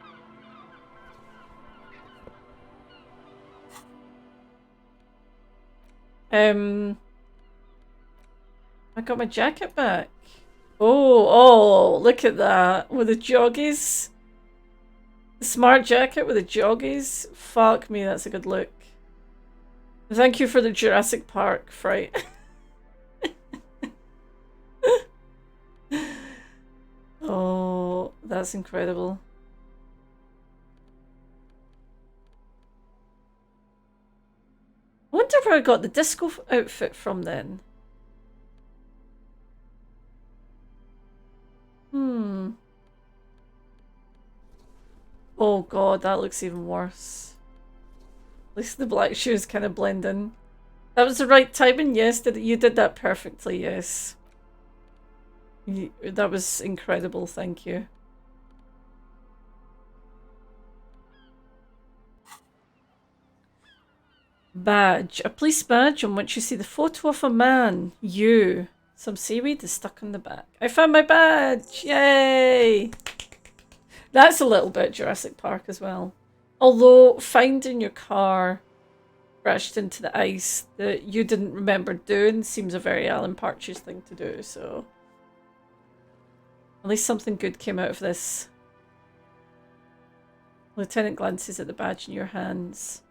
I got my jacket back. Oh, look at that. With the joggies. The smart jacket with the joggies. Fuck me, that's a good look. Thank you for the Jurassic Park fright. Oh, that's incredible. I wonder where I got the disco outfit from then. Oh god, that looks even worse. At least the black shoes kind of blend in. That was the right timing, yes. You did that perfectly, yes. That was incredible, thank you. Badge. A police badge on which you see the photo of a man. You. Some seaweed is stuck on the back. I found my badge! Yay! That's a little bit Jurassic Park as well. Although finding your car crashed into the ice that you didn't remember doing seems a very Alan Partridge thing to do, so at least something good came out of this. Lieutenant glances at the badge in your hands.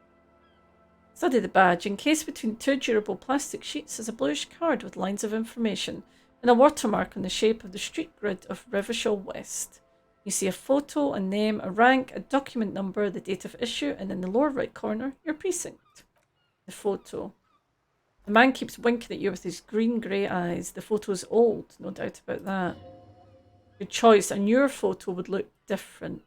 Study the badge. Encased between two durable plastic sheets is a bluish card with lines of information and a watermark on the shape of the street grid of Rivershaw West. You see a photo, a name, a rank, a document number, the date of issue, and in the lower right corner, your precinct. The photo. The man keeps winking at you with his green-grey eyes. The photo's old, no doubt about that. Good choice, and your photo would look different.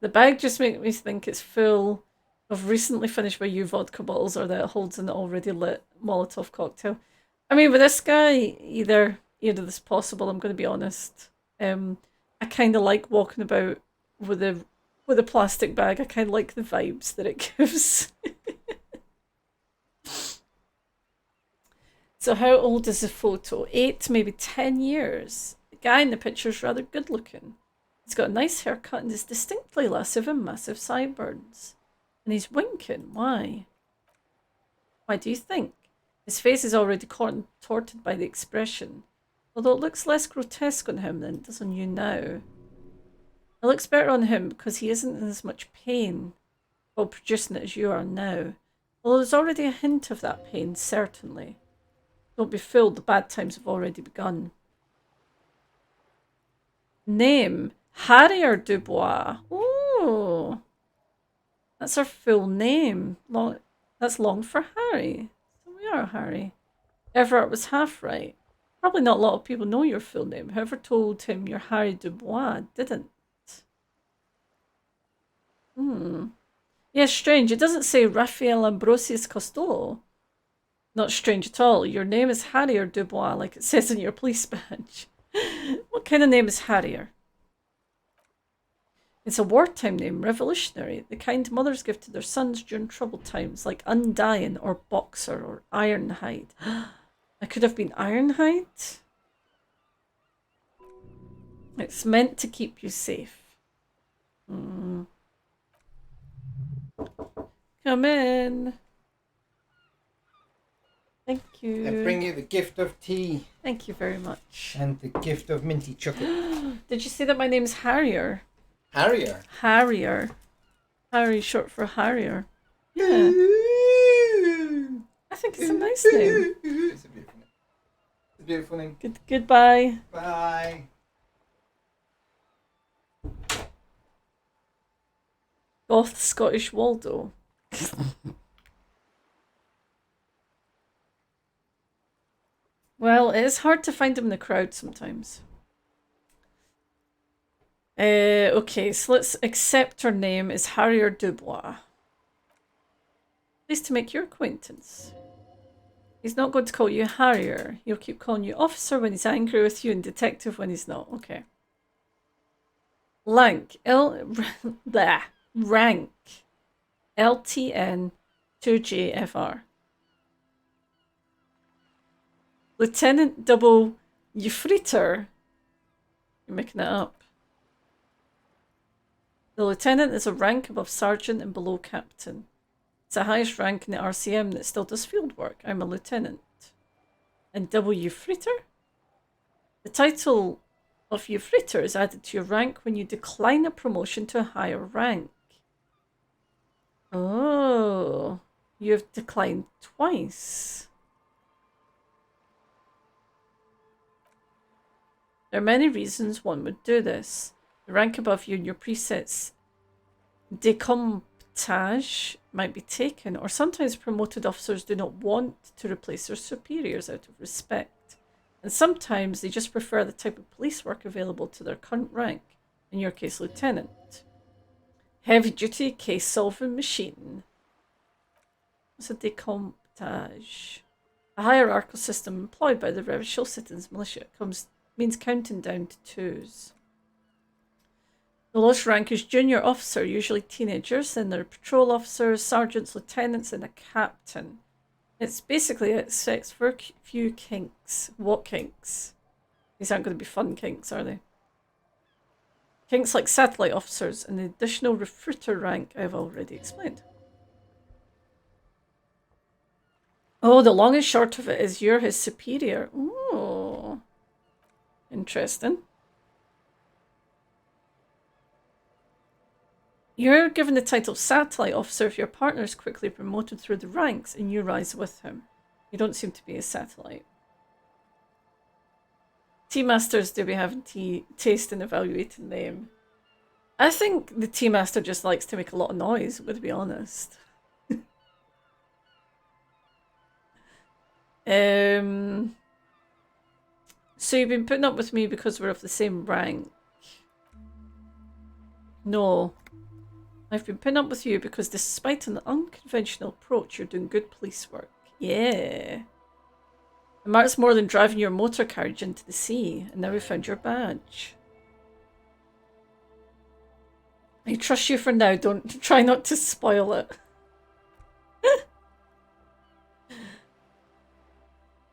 The bag just makes me think it's full of recently finished by you vodka bottles or that it holds an already lit Molotov cocktail. I mean, with this guy, either is possible, I'm going to be honest. I kind of like walking about with a plastic bag. I kind of like the vibes that it gives. So how old is the photo? 8, maybe 10 years. The guy in the picture is rather good looking. He's got a nice haircut and is distinctly lascive and massive sideburns. And he's winking. Why? Why do you think? His face is already contorted by the expression, although it looks less grotesque on him than it does on you now. It looks better on him because he isn't in as much pain while producing it as you are now. Although there's already a hint of that pain, certainly. Don't be fooled, the bad times have already begun. Name, Harrier Dubois. Ooh. That's our full name. That's long for Harry. So we are Harry. Everett was half right. Probably not a lot of people know your full name. Whoever told him you're Harry Dubois didn't. Yeah, strange. It doesn't say Raphael Ambrosius Costello. Not strange at all. Your name is Harrier Dubois, like it says in your police badge. What kind of name is Harrier? It's a wartime name, revolutionary, the kind mothers give to their sons during troubled times, like Undying or Boxer or Ironhide. I could have been Ironhide? It's meant to keep you safe. Come in. Thank you. I bring you the gift of tea. Thank you very much. And the gift of minty chocolate. Did you say that my name's Harrier? Harrier. Harrier. Harry, short for Harrier. Yeah. I think it's a nice name. It's a beautiful name. It's a beautiful name. Goodbye. Bye. Goth Scottish Waldo. Well, it is hard to find him in the crowd sometimes. Okay, so let's accept her name is Harrier Dubois. Pleased to make your acquaintance. He's not going to call you Harrier. He'll keep calling you officer when he's angry with you and detective when he's not. Okay. Rank rank LTN 2JFR. Lieutenant Double Euphrator. You're making it up. The lieutenant is a rank above sergeant and below captain. It's the highest rank in the RCM that still does field work. I'm a lieutenant. And Double Euphrator? The title of Euphrator is added to your rank when you decline a promotion to a higher rank. Oh, you have declined twice. There are many reasons one would do this. The rank above you in your presets decomptage might be taken, or sometimes promoted officers do not want to replace their superiors out of respect. And sometimes they just prefer the type of police work available to their current rank, in your case, lieutenant. Heavy duty case solving machine. What's a decomptage? A hierarchical system employed by the Revachol Citizens Militia means counting down to twos. The lowest rank is junior officer, usually teenagers, then there are patrol officers, sergeants, lieutenants, and a captain. It's basically expects for few kinks. What kinks? These aren't going to be fun kinks, are they? Kinks like satellite officers and the additional recruiter rank I've already explained. Oh, the long and short of it is you're his superior. Ooh. Interesting. You're given the title satellite officer if your partner is quickly promoted through the ranks and you rise with him. You don't seem to be a satellite. Tea-masters do be having taste in evaluating them. I think the tea-master just likes to make a lot of noise, to be honest. So you've been putting up with me because we're of the same rank. No. I've been putting up with you because despite an unconventional approach, you're doing good police work. Yeah. It matters more than driving your motor carriage into the sea, and now we found your badge. I trust you for now, don't try not to spoil it.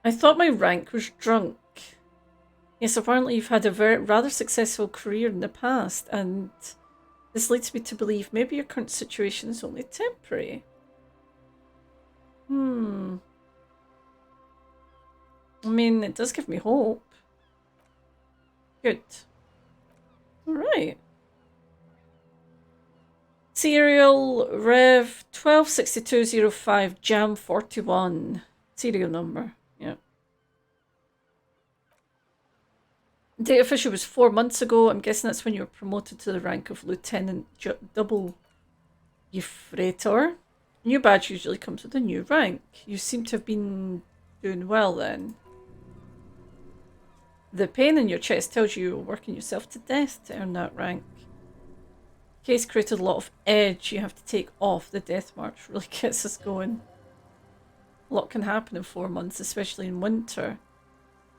I thought my rank was drunk. Yes, apparently you've had a rather successful career in the past, and this leads me to believe maybe your current situation is only temporary. I mean, it does give me hope. Good. Alright. Serial Rev 126205 Jam 41. Serial number. Yeah. Date official was 4 months ago. I'm guessing that's when you were promoted to the rank of Lieutenant Double Euphrator. New badge usually comes with a new rank. You seem to have been doing well then. The pain in your chest tells you you're working yourself to death to earn that rank. Case created a lot of edge you have to take off. The death march really gets us going. A lot can happen in 4 months, especially in winter.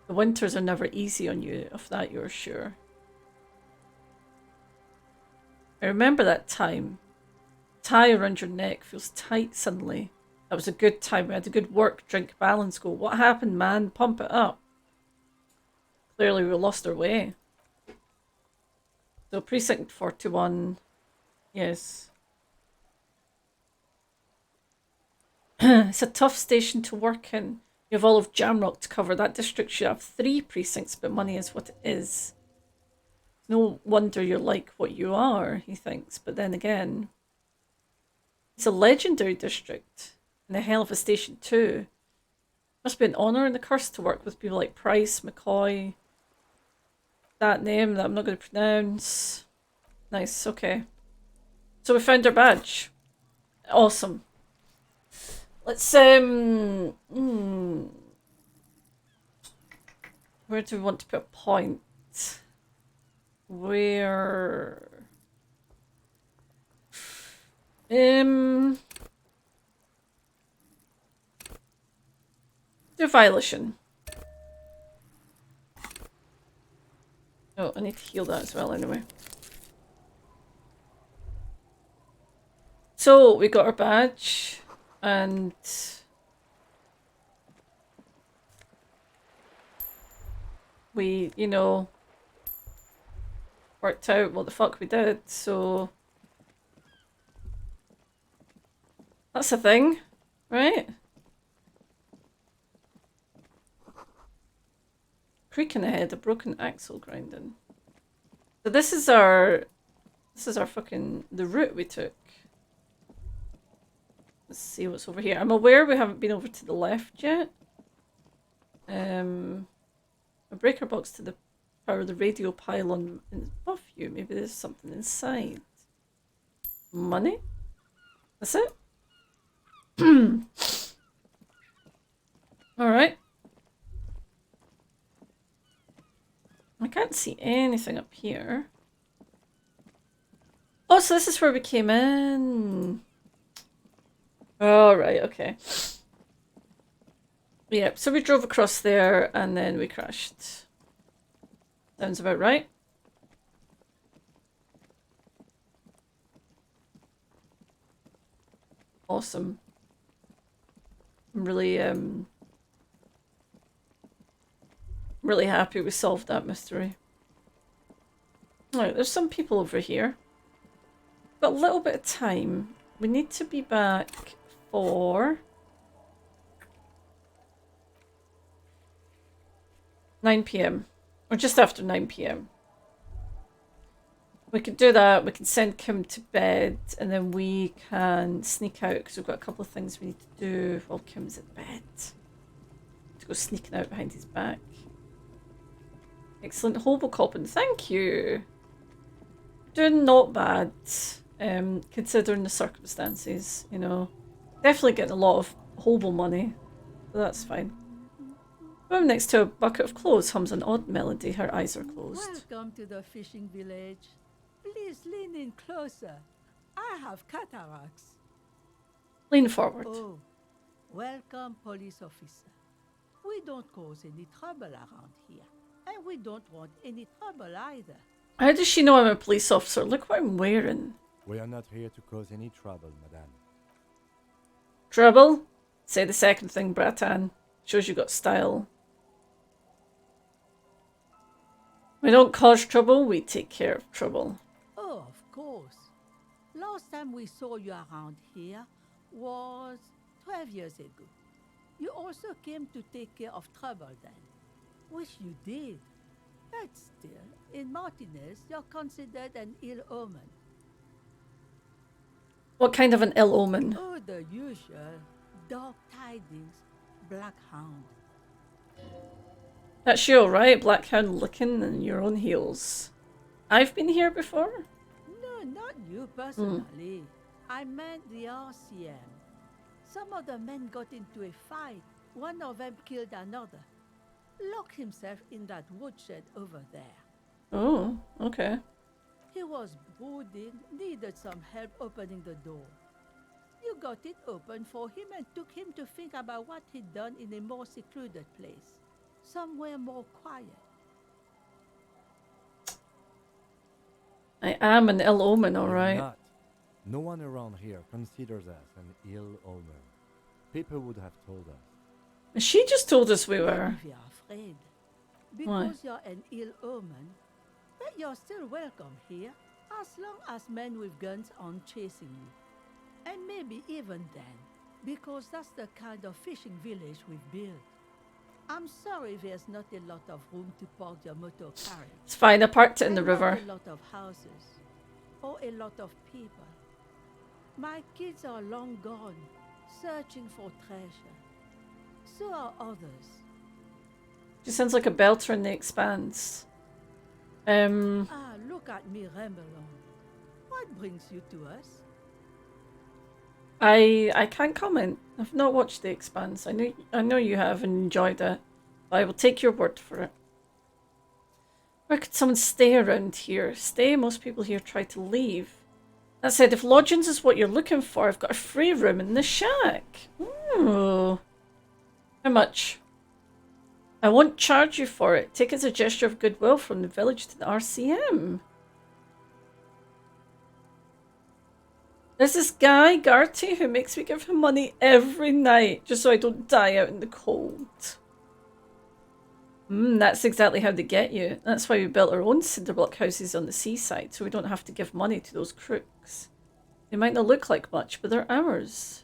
The winters are never easy on you, of that you're sure. I remember that time. Tie around your neck feels tight suddenly. That was a good time. We had a good work, drink, balance go. What happened, man? Pump it up. Clearly we lost our way. So precinct 41. Yes. It's a tough station to work in. You have all of Jamrock to cover. That district should have 3 precincts, but money is what it is. No wonder you're like what you are, he thinks. But then again, it's a legendary district and a hell of a station too. Must be an honour and a curse to work with people like Price, McCoy. That name that I'm not going to pronounce. Nice, okay. So we found our badge. Awesome. Let's, where do we want to put a point? Where... do violation. Oh, I need to heal that as well anyway. So we got our badge and we, you know, worked out what the fuck we did, so that's a thing, right? Creaking ahead, a broken axle grinding. So this is our fucking, the route we took. Let's see what's over here. I'm aware we haven't been over to the left yet. A breaker box to the power the radio pylon above you. Maybe there's something inside. Money? That's it? Alright. I can't see anything up here. Oh, so this is where we came in. Oh, right, okay. Yeah, so we drove across there and then we crashed. Sounds about right. Awesome. I'm really happy we solved that mystery. Alright, there's some people over here. Got a little bit of time. We need to be back for 9 PM. Or just after 9 PM. We could do that. We can send Kim to bed and then we can sneak out because we've got a couple of things we need to do while Kim's at bed. To go sneaking out behind his back. Excellent hobo-copping. Thank you. Doing not bad. Considering the circumstances, you know. Definitely getting a lot of hobo money. So that's fine. Woman next to a bucket of clothes hums an odd melody. Her eyes are closed. Welcome to the fishing village. Please lean in closer. I have cataracts. Lean forward. Oh, welcome, police officer. We don't cause any trouble around here. And we don't want any trouble either. How does she know I'm a police officer? Look what I'm wearing. We are not here to cause any trouble, madame. Trouble? Say the second thing, Bratan. Shows you got style. We don't cause trouble, we take care of trouble. Oh, of course. Last time we saw you around here was 12 years ago. You also came to take care of trouble then. Which you did. But still, in Martinez, you're considered an ill omen. What kind of an ill omen? Oh, the usual. Dark tidings, black hound. That's you, alright? Black hound licking in your own heels. I've been here before? No, not you personally. I meant the RCM. Some of the men got into a fight. One of them killed another. Locked himself in that woodshed over there. Oh, okay. He was brooding, needed some help opening the door. You got it open for him and took him to think about what he'd done in a more secluded place. Somewhere more quiet. I am an ill omen, You're alright. not. No one around here considers us an ill omen. People would have told us. She just told us we were. If you're afraid. Why? Because you're an ill omen, but you're still welcome here, as long as men with guns aren't chasing you. And maybe even then, because that's the kind of fishing village we've built. I'm sorry there's not a lot of room to park your motor carriage. It's fine, I parked it in the And river. not a lot of houses, or a lot of people. My kids are long gone, searching for treasure. So are others. She sounds like a belter in The Expanse. Ah, look at me ramble on. What brings you to us? I can't comment. I've not watched The Expanse. I know you have and enjoyed it. But I will take your word for it. Where could someone stay around here? Stay? Most people here try to leave. That said, if lodgings is what you're looking for, I've got a free room in the shack. Ooh. How much? I won't charge you for it. Take it as a gesture of goodwill from the village to the RCM. There's this guy, Garty, who makes me give him money every night just so I don't die out in the cold. That's exactly how they get you. That's why we built our own cinderblock houses on the seaside, so we don't have to give money to those crooks. They might not look like much, but they're ours.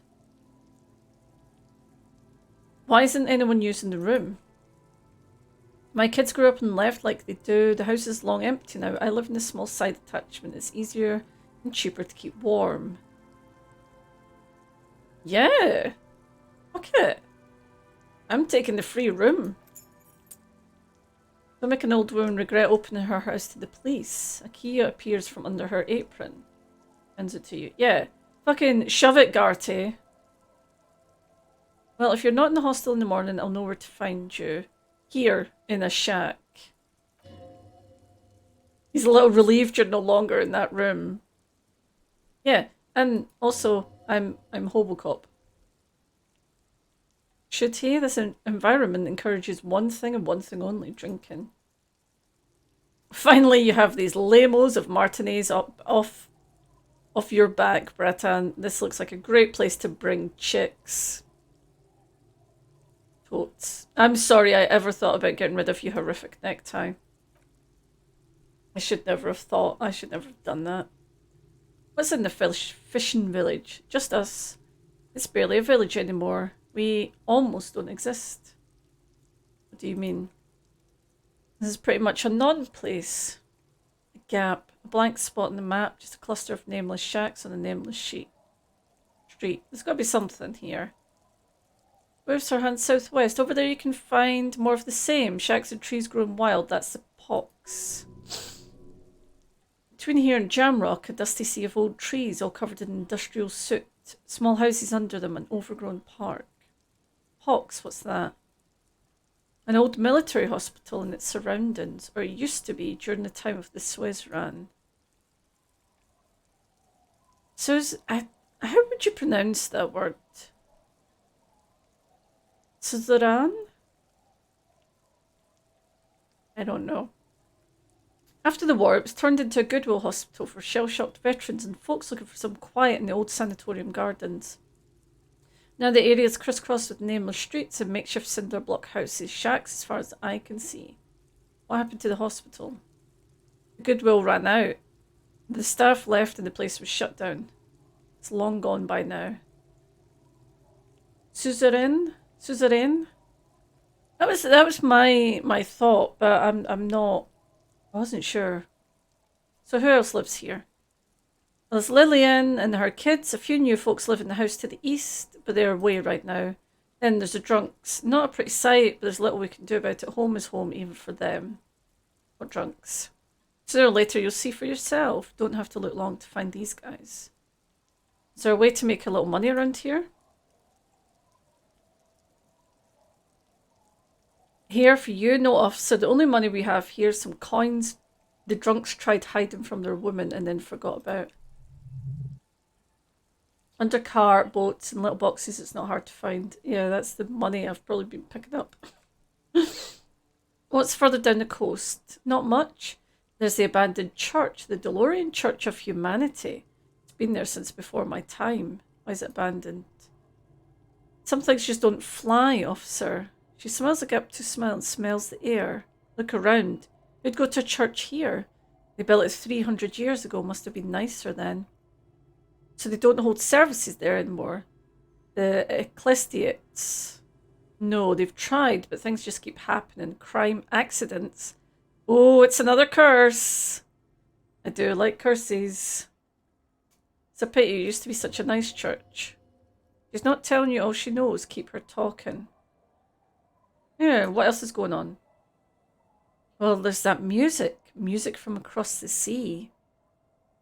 Why isn't anyone using the room? My kids grew up and left like they do. The house is long empty now. I live in a small side attachment. It's easier and cheaper to keep warm. Yeah. Fuck it. I'm taking the free room. Don't make an old woman regret opening her house to the police. A key appears from under her apron. Hands it to you. Yeah. Fucking shove it, Garty. Well, if you're not in the hostel in the morning, I'll know where to find you. Here, in a shack. He's a little relieved you're no longer in that room. Yeah, and also, I'm Hobocop. Should he? This environment encourages one thing and one thing only, drinking. Finally, you have these lamos of martinis off your back, Breton. This looks like a great place to bring chicks. Totes. I'm sorry I ever thought about getting rid of your horrific necktie. I should never have thought. I should never have done that. What's in the fishing village? Just us. It's barely a village anymore. We almost don't exist. What do you mean? This is pretty much a non-place. A gap. A blank spot on the map. Just a cluster of nameless shacks on a nameless street. There's got to be something here. Moves her hand southwest. Over there you can find more of the same. Shacks and trees growing wild. That's the pox. Between here and Jamrock, a dusty sea of old trees all covered in industrial soot. Small houses under them, an overgrown park. Pox, what's that? An old military hospital and its surroundings, or it used to be during the time of the Suez Ran. How would you pronounce that word? Suzerain? I don't know. After the war, it was turned into a goodwill hospital for shell-shocked veterans and folks looking for some quiet in the old sanatorium gardens. Now the area is crisscrossed with nameless streets and makeshift cinder block houses, shacks as far as the eye can see. What happened to the hospital? The goodwill ran out. The staff left and the place was shut down. It's long gone by now. Suzerain? That was my thought, but I wasn't sure. So who else lives here? Well, there's Lillian and her kids. A few new folks live in the house to the east, but they're away right now. Then there's the drunks. Not a pretty sight, but there's little we can do about it. Home is home, even for them. Or drunks. Sooner or later, you'll see for yourself. Don't have to look long to find these guys. Is there a way to make a little money around here? Here for you, no officer. The only money we have here is some coins the drunks tried hiding from their women and then forgot about. Under cart, boats, and little boxes, it's not hard to find. Yeah, that's the money I've probably been picking up. What's further down the coast? Not much. There's the abandoned church, the DeLorean Church of Humanity. It's been there since before my time. Why is it abandoned? Some things just don't fly, officer. She smells like up to smell and smells the air. Look around. Who'd go to a church here? They built it 300 years ago. Must have been nicer then. So they don't hold services there anymore. The ecclesiates. No, they've tried, but things just keep happening. Crime, accidents. Oh, it's another curse. I do like curses. It's a pity. It used to be such a nice church. She's not telling you all she knows. Keep her talking. Yeah, what else is going on? Well, there's that music. Music from across the sea.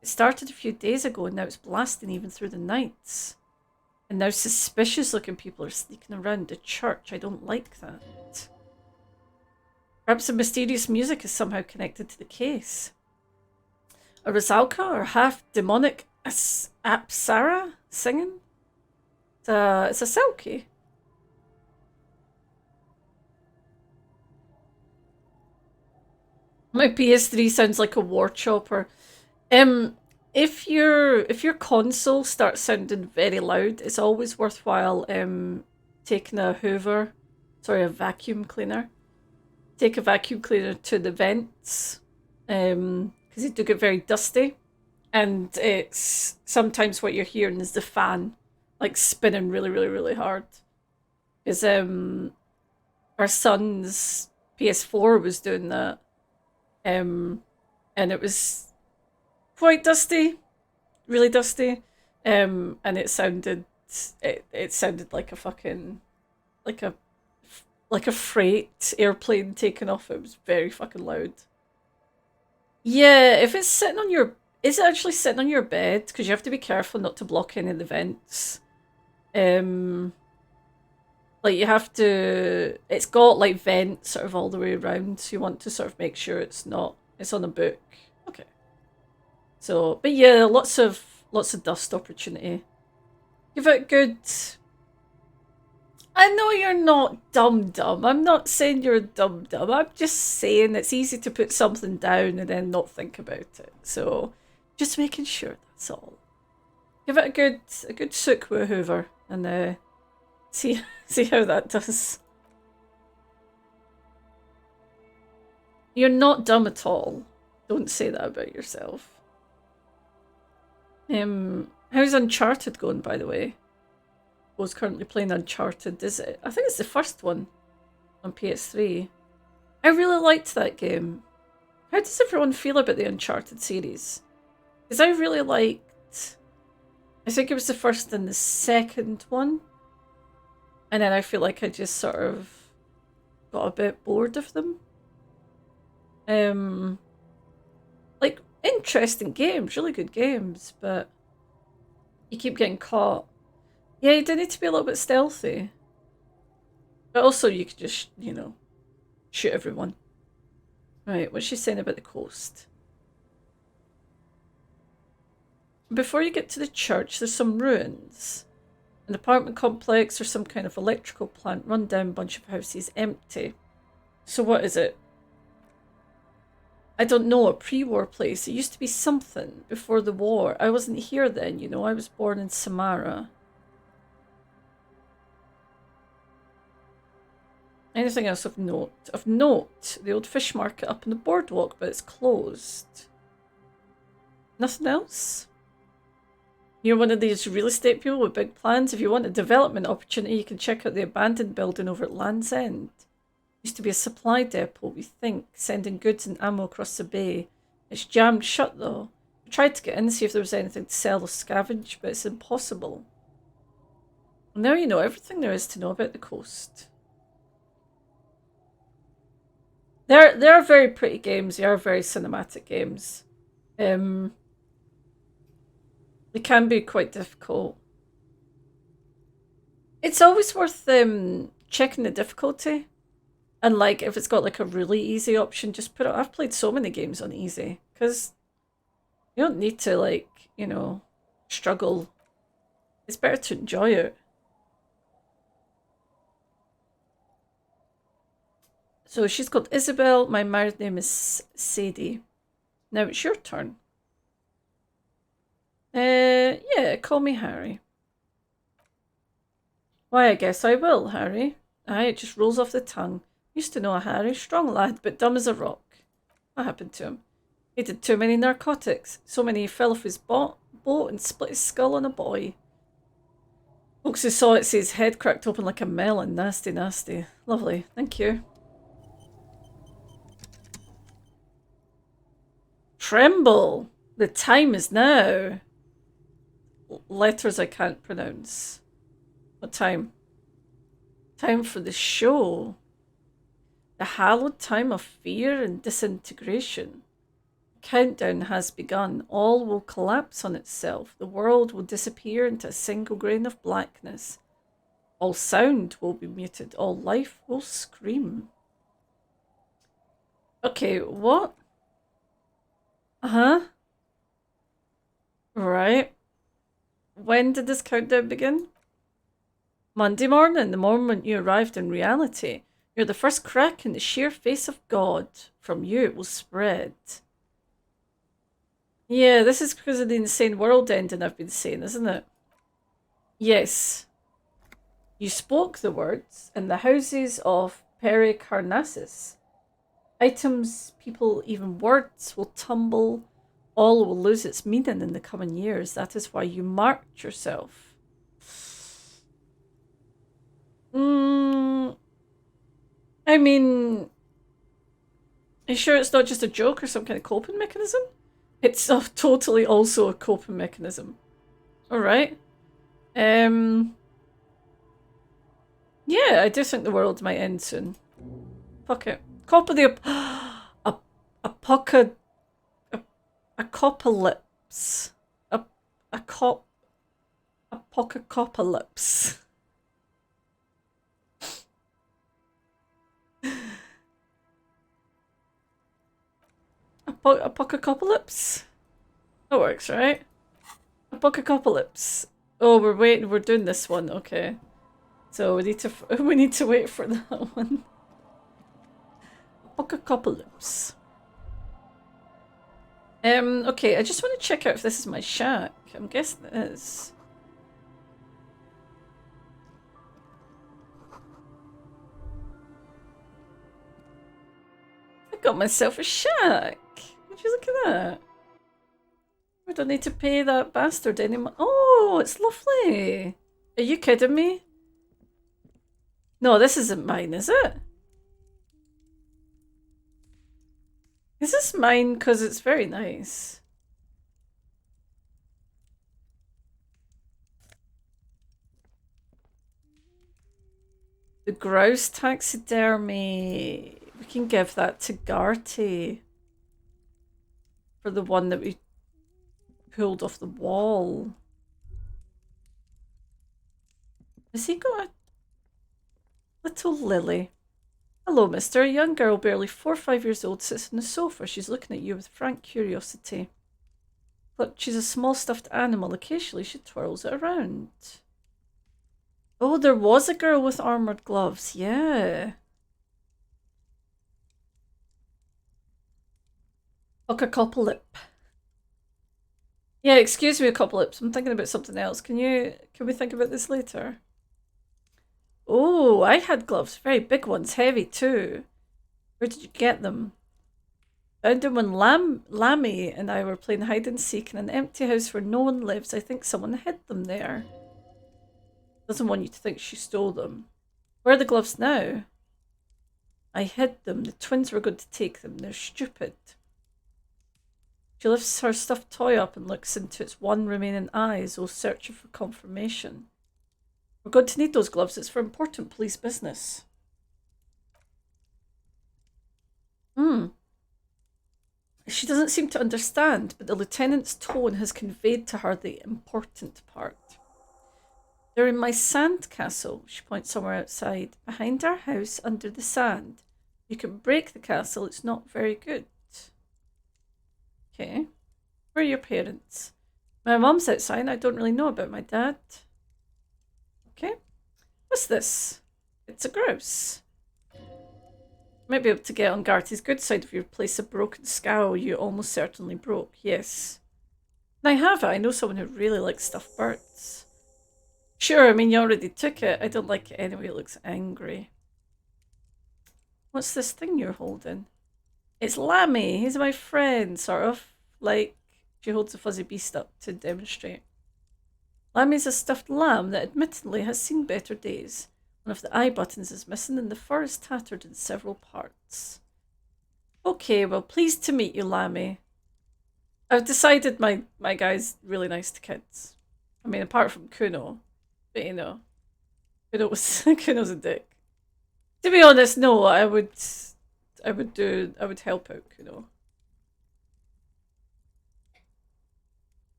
It started a few days ago and now it's blasting even through the nights. And now suspicious looking people are sneaking around the church. I don't like that. Perhaps the mysterious music is somehow connected to the case. A Rizalka or half demonic Apsara singing? It's a Selkie. My PS3 sounds like a war chopper. if your console starts sounding very loud, it's always worthwhile taking a vacuum cleaner. Take a vacuum cleaner to the vents, because they do get very dusty, and it's sometimes what you're hearing is the fan like spinning really, really, really hard. Because our son's PS4 was doing that, and it was quite dusty, really dusty, and it sounded like a fucking like a freight airplane taking off. It was very fucking loud. Yeah, if it's sitting on your, is it actually sitting on your bed? Because you have to be careful not to block any of the vents. Like you have to, it's got like vents sort of all the way around, so you want to sort of make sure it's on a book. Okay. So, but yeah, lots of dust opportunity. Give it good. I know you're not dumb. I'm not saying you're dumb. I'm just saying it's easy to put something down and then not think about it. So, just making sure, that's all. Give it a good sook with a hoover and see how that does. You're not dumb at all. Don't say that about yourself. How's Uncharted going, by the way? I was currently playing Uncharted. Is it? I think it's the first one on PS3. I really liked that game. How does everyone feel about the Uncharted series? Because I really liked, I think it was the first and the second one. And then I feel like I just sort of got a bit bored of them. Like, interesting games, really good games, but you keep getting caught. Yeah, you do need to be a little bit stealthy. But also you could just, shoot everyone. Right, what's she saying about the coast? Before you get to the church, there's some ruins. An apartment complex or some kind of electrical plant, run down, bunch of houses, empty. So what is it? I don't know, a pre-war place. It used to be something before the war. I wasn't here then, I was born in Samara. Anything else of note? Of note, the old fish market up on the boardwalk, but it's closed. Nothing else? You're one of these real estate people with big plans. If you want a development opportunity, you can check out the abandoned building over at Land's End. Used to be a supply depot, we think, sending goods and ammo across the bay. It's jammed shut though. We tried to get in and see if there was anything to sell or scavenge, but it's impossible. Well, now you know everything there is to know about the coast. They are very pretty games. They are very cinematic games. They can be quite difficult. It's always worth checking the difficulty. And like, if it's got like a really easy option, just put it. I've played so many games on easy because you don't need to like, struggle. It's better to enjoy it. So she's called Isabel. My married name is Sadie. Now it's your turn. Yeah, call me Harry. Why, I guess I will, Harry. Aye, it just rolls off the tongue. Used to know a Harry, strong lad, but dumb as a rock. What happened to him? He did too many narcotics. So many he fell off his boat and split his skull on a boy. Folks who saw it say his head cracked open like a melon. Nasty, nasty. Lovely, thank you. Tremble! The time is now. Letters I can't pronounce. What time? Time for the show. The hallowed time of fear and disintegration. Countdown has begun. All will collapse on itself. The world will disappear into a single grain of blackness. All sound will be muted. All life will scream. Okay, what? Uh-huh. Right. When did this countdown begin? Monday morning, the moment you arrived in reality. You're the first crack in the sheer face of God. From you it will spread. Yeah, this is because of the insane world ending I've been saying, isn't it? Yes. You spoke the words in the houses of Pericarnassus. Items, people, even words will tumble. All will lose its meaning in the coming years. That is why you marked yourself. I mean, are you sure it's not just a joke or some kind of coping mechanism? It's totally also a coping mechanism. Alright. Yeah, I do think the world might end soon. Fuck it. Cop of the apoca apocalypse. A cop apocalypse. Apocalypse? That works, right? Apocalypse. Oh, we're waiting. We're doing this one. Okay. So we need to wait for that one. Apocalypse. Okay, I just want to check out if this is my shack. I'm guessing it is. I got myself a shack. Would you look at that? I don't need to pay that bastard anymore. Oh, it's lovely. Are you kidding me? No, this isn't mine, is it? Is this mine? Because it's very nice. The grouse taxidermy. We can give that to Garty. For the one that we pulled off the wall. Has he got a little lily? Hello, mister. A young girl, barely 4 or 5 years old, sits on the sofa. She's looking at you with frank curiosity. Look, she's a small stuffed animal. Occasionally she twirls it around. Oh, there was a girl with armoured gloves. Yeah. Like a couple lip. Yeah, excuse me, a couple lips. I'm thinking about something else. Can we think about this later? Oh, I had gloves. Very big ones. Heavy too. Where did you get them? Found them when Lammy and I were playing hide and seek in an empty house where no one lives. I think someone hid them there. Doesn't want you to think she stole them. Where are the gloves now? I hid them. The twins were going to take them. They're stupid. She lifts her stuffed toy up and looks into its one remaining eye as though searching for confirmation. We're going to need those gloves. It's for important police business. She doesn't seem to understand, but the lieutenant's tone has conveyed to her the important part. They're in my sand castle. She points somewhere outside. Behind our house, under the sand. You can break the castle. It's not very good. Okay. Where are your parents? My mum's outside. I don't really know about my dad. Okay. What's this? It's a grouse. Might be able to get on Garty's good side if you replace a broken scowl you almost certainly broke. Yes. And I have it. I know someone who really likes stuffed birds. Sure, I mean, you already took it. I don't like it anyway. It looks angry. What's this thing you're holding? It's Lammy. He's my friend, sort of. Like, she holds a fuzzy beast up to demonstrate. Lammy's a stuffed lamb that admittedly has seen better days. One of the eye buttons is missing and the fur is tattered in several parts. Okay, well, pleased to meet you, Lammy. I've decided my guy's really nice to kids. I mean, apart from Kuno. But, you know, Kuno's a dick. To be honest, no, I would help out Kuno.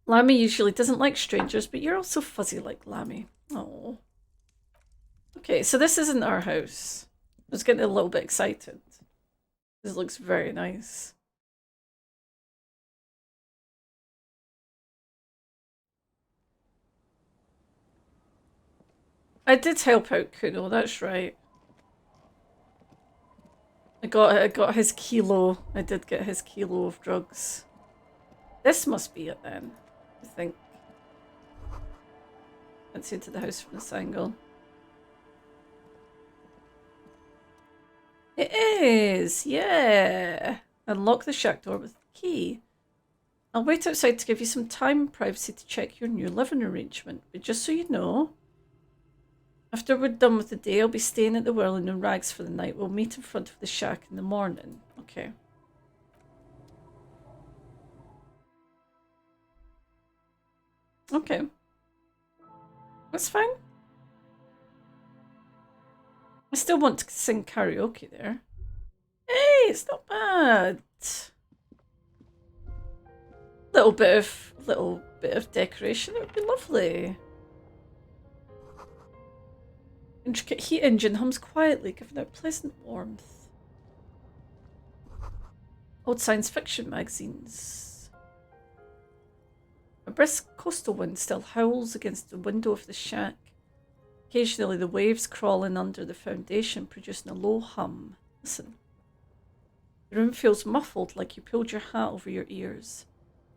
Lammy usually doesn't like strangers, but you're also fuzzy like Lammy. Oh. Okay, so this isn't our house. I was getting a little bit excited. This looks very nice. I did help out Kuno, that's right. I got his kilo. I did get his kilo of drugs. This must be it then, I think. Let's into the house from this angle. It is! Yeah! Unlock the shack door with the key. I'll wait outside to give you some time and privacy to check your new living arrangement. But just so you know, after we're done with the day, I'll be staying at the Whirling in Rags for the night. We'll meet in front of the shack in the morning. Okay. Okay. That's fine. I still want to sing karaoke there. Hey, it's not bad. Little bit of decoration. It would be lovely. Intricate heat engine hums quietly, giving out pleasant warmth. Old science fiction magazines. A brisk coastal wind still howls against the window of the shack. Occasionally the waves crawling under the foundation, producing a low hum. Listen. The room feels muffled, like you pulled your hat over your ears.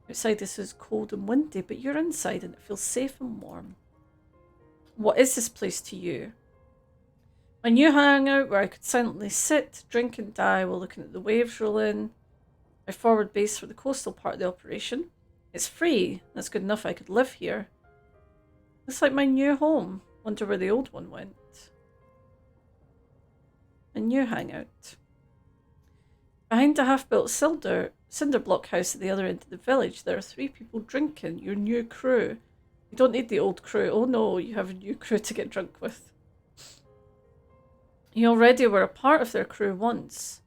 Outside this is cold and windy, but you're inside and it feels safe and warm. What is this place to you? My new hangout where I could silently sit, drink and die while looking at the waves roll in. My forward base for the coastal part of the operation. It's free. That's good enough I could live here. Looks like my new home. Wonder where the old one went. A new hangout. Behind a half-built cinder block house at the other end of the village, there are 3 people drinking. Your new crew. You don't need the old crew. Oh no, you have a new crew to get drunk with. You already were a part of their crew once.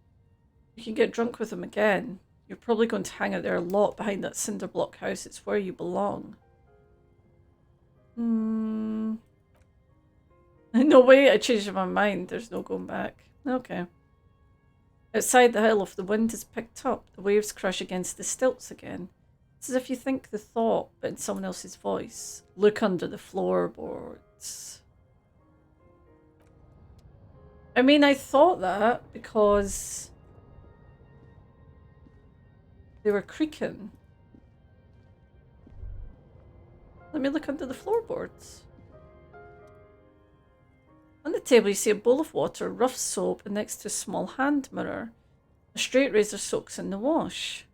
You can get drunk with them again. You're probably going to hang out there a lot behind that cinder block house. It's where you belong. No way, I changed my mind. There's no going back. Okay. Outside the hill of the wind is picked up. The waves crash against the stilts again. It's as if you think the thought, but in someone else's voice. Look under the floorboards. I mean, I thought that because they were creaking. Let me look under the floorboards. On the table you see a bowl of water, rough soap, and next to a small hand mirror. A straight razor soaks in the wash.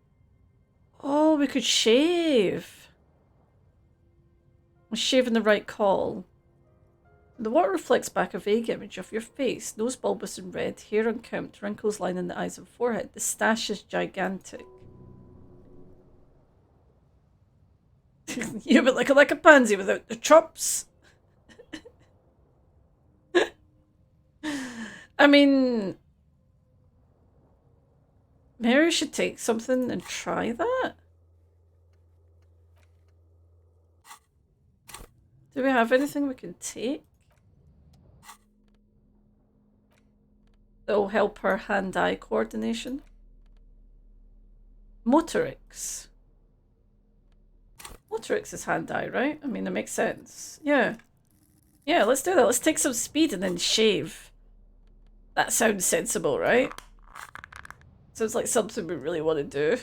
Oh, we could shave. Was shaving the right call? The water reflects back a vague image of your face. Nose bulbous and red, hair unkempt, wrinkles lining the eyes and forehead. The stash is gigantic. You look like a pansy without the chops. I mean, maybe we should take something and try that. Do we have anything we can take that'll help our hand-eye coordination? Motorix. Motorix is hand-eye, right? I mean, it makes sense. Yeah. Yeah, let's do that. Let's take some speed and then shave. That sounds sensible, right? Sounds like something we really want to do.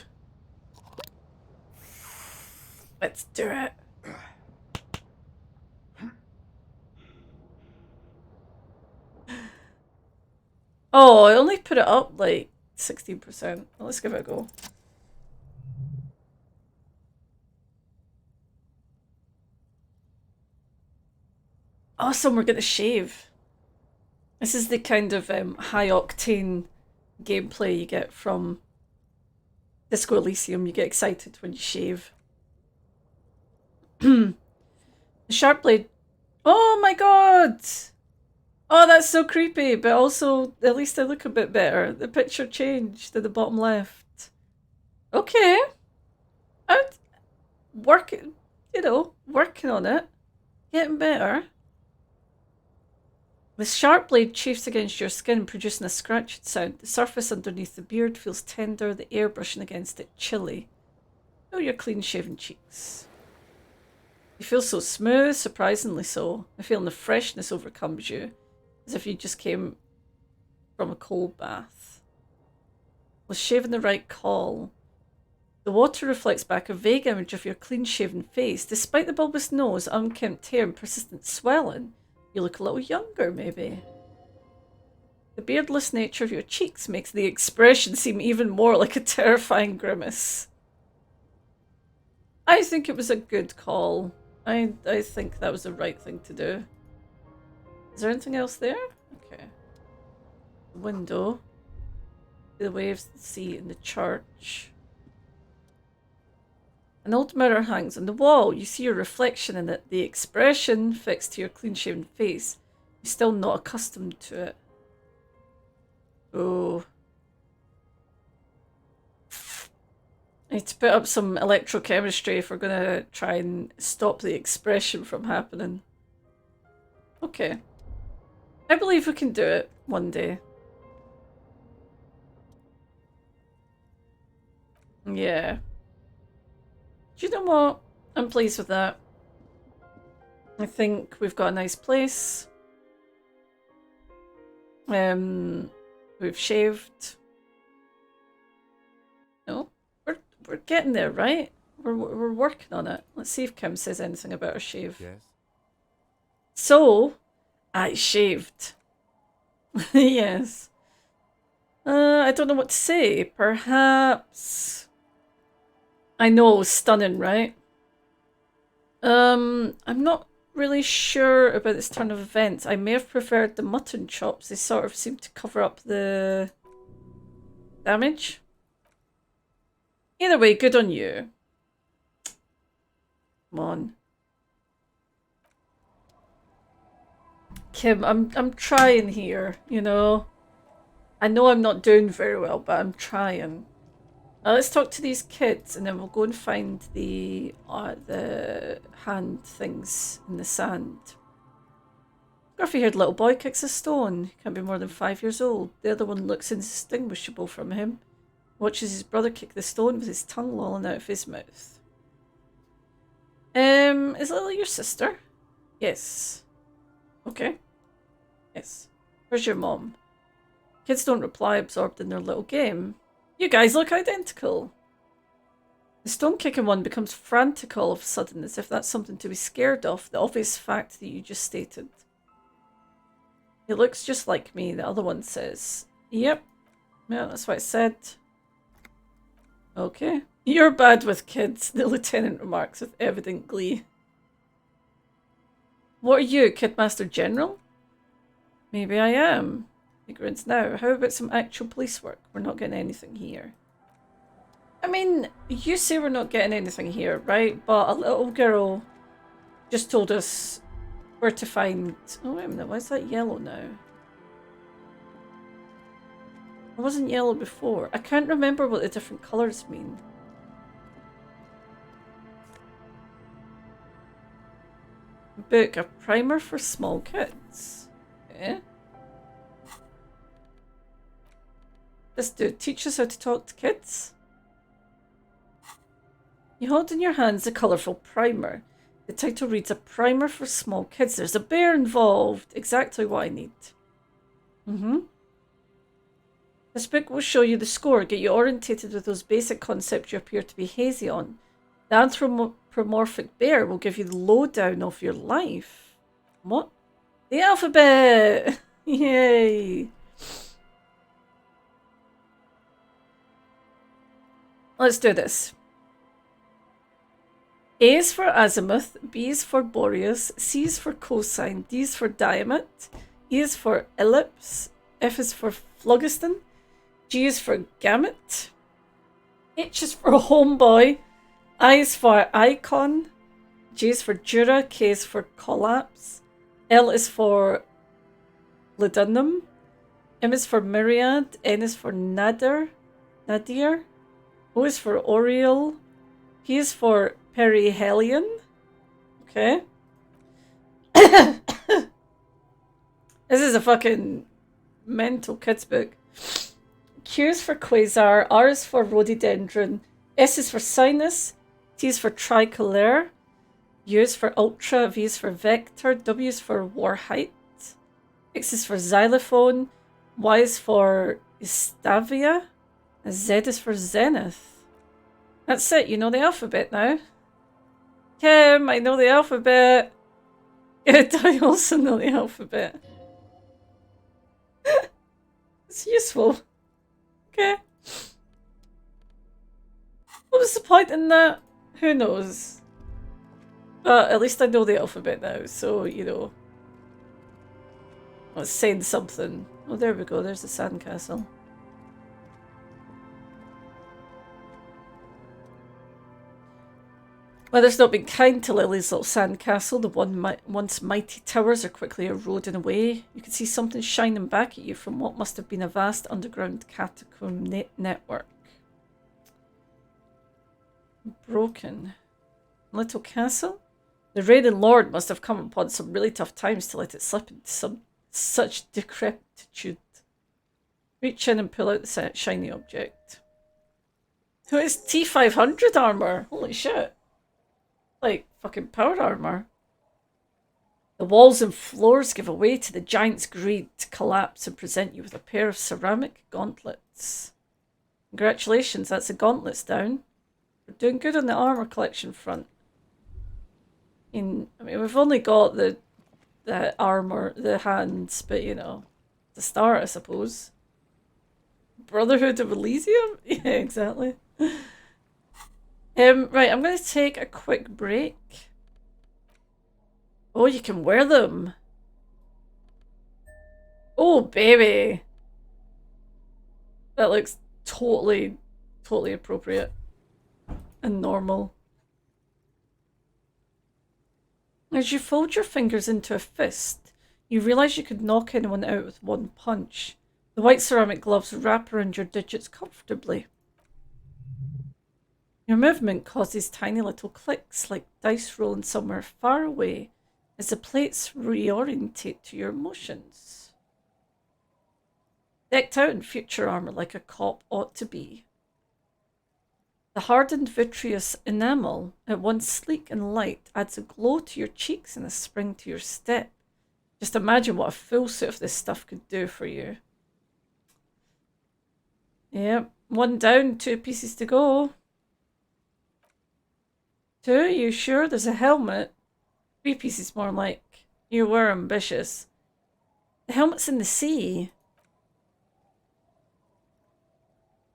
Let's do it. Oh, I only put it up like 16%. Well, let's give it a go. Awesome, we're gonna shave. This is the kind of high-octane gameplay you get from Disco Elysium. You get excited when you shave. The sharp blade. Oh my god! Oh, that's so creepy, but also, at least I look a bit better. The picture changed to the bottom left. Okay. I'm working, working on it. Getting better. The sharp blade chafes against your skin, producing a scratched sound. The surface underneath the beard feels tender, the air brushing against it chilly. Oh, your clean-shaven cheeks. You feel so smooth, surprisingly so. The feeling of freshness overcomes you, as if you just came from a cold bath. Was shaving the right call? The water reflects back a vague image of your clean-shaven face. Despite the bulbous nose, unkempt hair, and persistent swelling, you look a little younger, maybe. The beardless nature of your cheeks makes the expression seem even more like a terrifying grimace. I think it was a good call. I think that was the right thing to do. Is there anything else there? Okay. Window. The waves the sea in the church. An old mirror hangs on the wall. You see your reflection in it. The expression fixed to your clean-shaven face. You're still not accustomed to it. Oh. I need to put up some electrochemistry if we're going to try and stop the expression from happening. Okay. I believe we can do it one day. Yeah. Do you know what? I'm pleased with that. I think we've got a nice place. We've shaved. No, we're getting there, right? We're working on it. Let's see if Kim says anything about her shave. Yes. So, I shaved. Yes. I don't know what to say. Perhaps. I know, stunning, right? I'm not really sure about this turn of events. I may have preferred the mutton chops. They sort of seem to cover up the damage. Either way, good on you. Come on. Kim, I'm trying here, you know. I know I'm not doing very well, but I'm trying. Let's talk to these kids, and then we'll go and find the hand things in the sand. Scruffy-haired little boy kicks a stone. He can't be more than 5 years old. The other one looks indistinguishable from him. Watches his brother kick the stone with his tongue lolling out of his mouth. Is Lily your sister? Yes. Okay. Yes. Where's your mom? Kids don't reply, absorbed in their little game. You guys look identical. The stone-kicking one becomes frantic all of a sudden, as if that's something to be scared of, the obvious fact that you just stated. He looks just like me, the other one says. Yep. Yeah, that's what I said. Okay. You're bad with kids, the lieutenant remarks with evident glee. What are you, Kidmaster General? Maybe I am. He grins now. How about some actual police work? We're not getting anything here. I mean, you say we're not getting anything here, right? But a little girl just told us where to find... Oh, wait a minute. Why is that yellow now? It wasn't yellow before. I can't remember what the different colours mean. Book, a primer for small kids. Okay. This dude teaches how to talk to kids. You hold in your hands a colourful primer. The title reads, a primer for small kids. There's a bear involved. Exactly what I need. This book will show you the score, get you orientated with those basic concepts you appear to be hazy on. The anthropomorphic bear will give you the lowdown of your life. What? The alphabet! Yay! Let's do this. A is for azimuth, B is for Boreas, C is for cosine, D is for diamet, E is for ellipse, F is for phlogiston, G is for gamut, H is for homeboy, I is for icon, J is for Jura, K is for collapse, L is for ladunum, M is for myriad, N is for nadir, O is for Oriole. P is for perihelion. Okay. This is a fucking mental kids book. Q is for quasar. R is for rhododendron. S is for sinus. T is for tricolor. U is for ultra. V is for vector. W is for warhite. X is for xylophone. Y is for Estavia. Z is for zenith. That's it, you know the alphabet now. Kim, I know the alphabet. Good, I also know the alphabet. It's useful. Okay. What was the point in that? Who knows? But at least I know the alphabet now, so, you know. Let's send something. Oh, there we go, there's the sandcastle. Weather's not been kind to Lily's little sandcastle. The once mighty towers are quickly eroding away. You can see something shining back at you from what must have been a vast underground catacomb network. Broken. Little castle? The reigning lord must have come upon some really tough times to let it slip into such decrepitude. Reach in and pull out the shiny object. Who is T500 armor? Holy shit. Like fucking power armor. The walls and floors give way to the giant's greed to collapse and present you with a pair of ceramic gauntlets. Congratulations, that's the gauntlets down. We're doing good on the armor collection front. I mean, we've only got the armor, the hands, but you know, to start, I suppose. Brotherhood of Elysium? Yeah, exactly. Right, I'm going to take a quick break. Oh, you can wear them. Oh, baby. That looks totally appropriate and normal. As you fold your fingers into a fist, you realize you could knock anyone out with one punch. The white ceramic gloves wrap around your digits comfortably. Your movement causes tiny little clicks like dice rolling somewhere far away as the plates reorientate to your motions. Decked out in future armor like a cop ought to be. The hardened vitreous enamel, at once sleek and light, adds a glow to your cheeks and a spring to your step. Just imagine what a full suit of this stuff could do for you. Yep, one down, 2 pieces to go. 2, you sure? There's a helmet. 3 pieces more like. You were ambitious. The helmet's in the sea.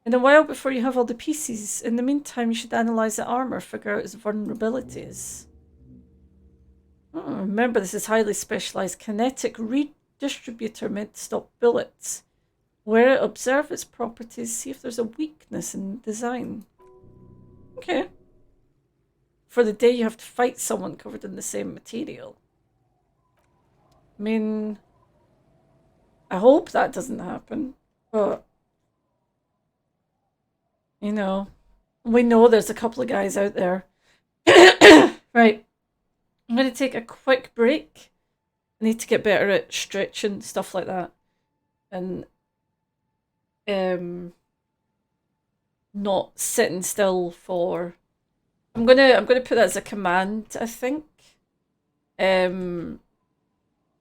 In a while before you have all the pieces. In the meantime, you should analyze the armor, figure out its vulnerabilities. Oh, remember, this is highly specialized kinetic redistributor meant to stop bullets. Wear it, observe its properties, see if there's a weakness in design. Okay. For the day you have to fight someone covered in the same material. I mean, I hope that doesn't happen, but you know, we know there's a couple of guys out there. Right, I'm going to take a quick break. I need to get better at stretching, stuff like that, and not sitting still for. I'm gonna put that as a command, I think, on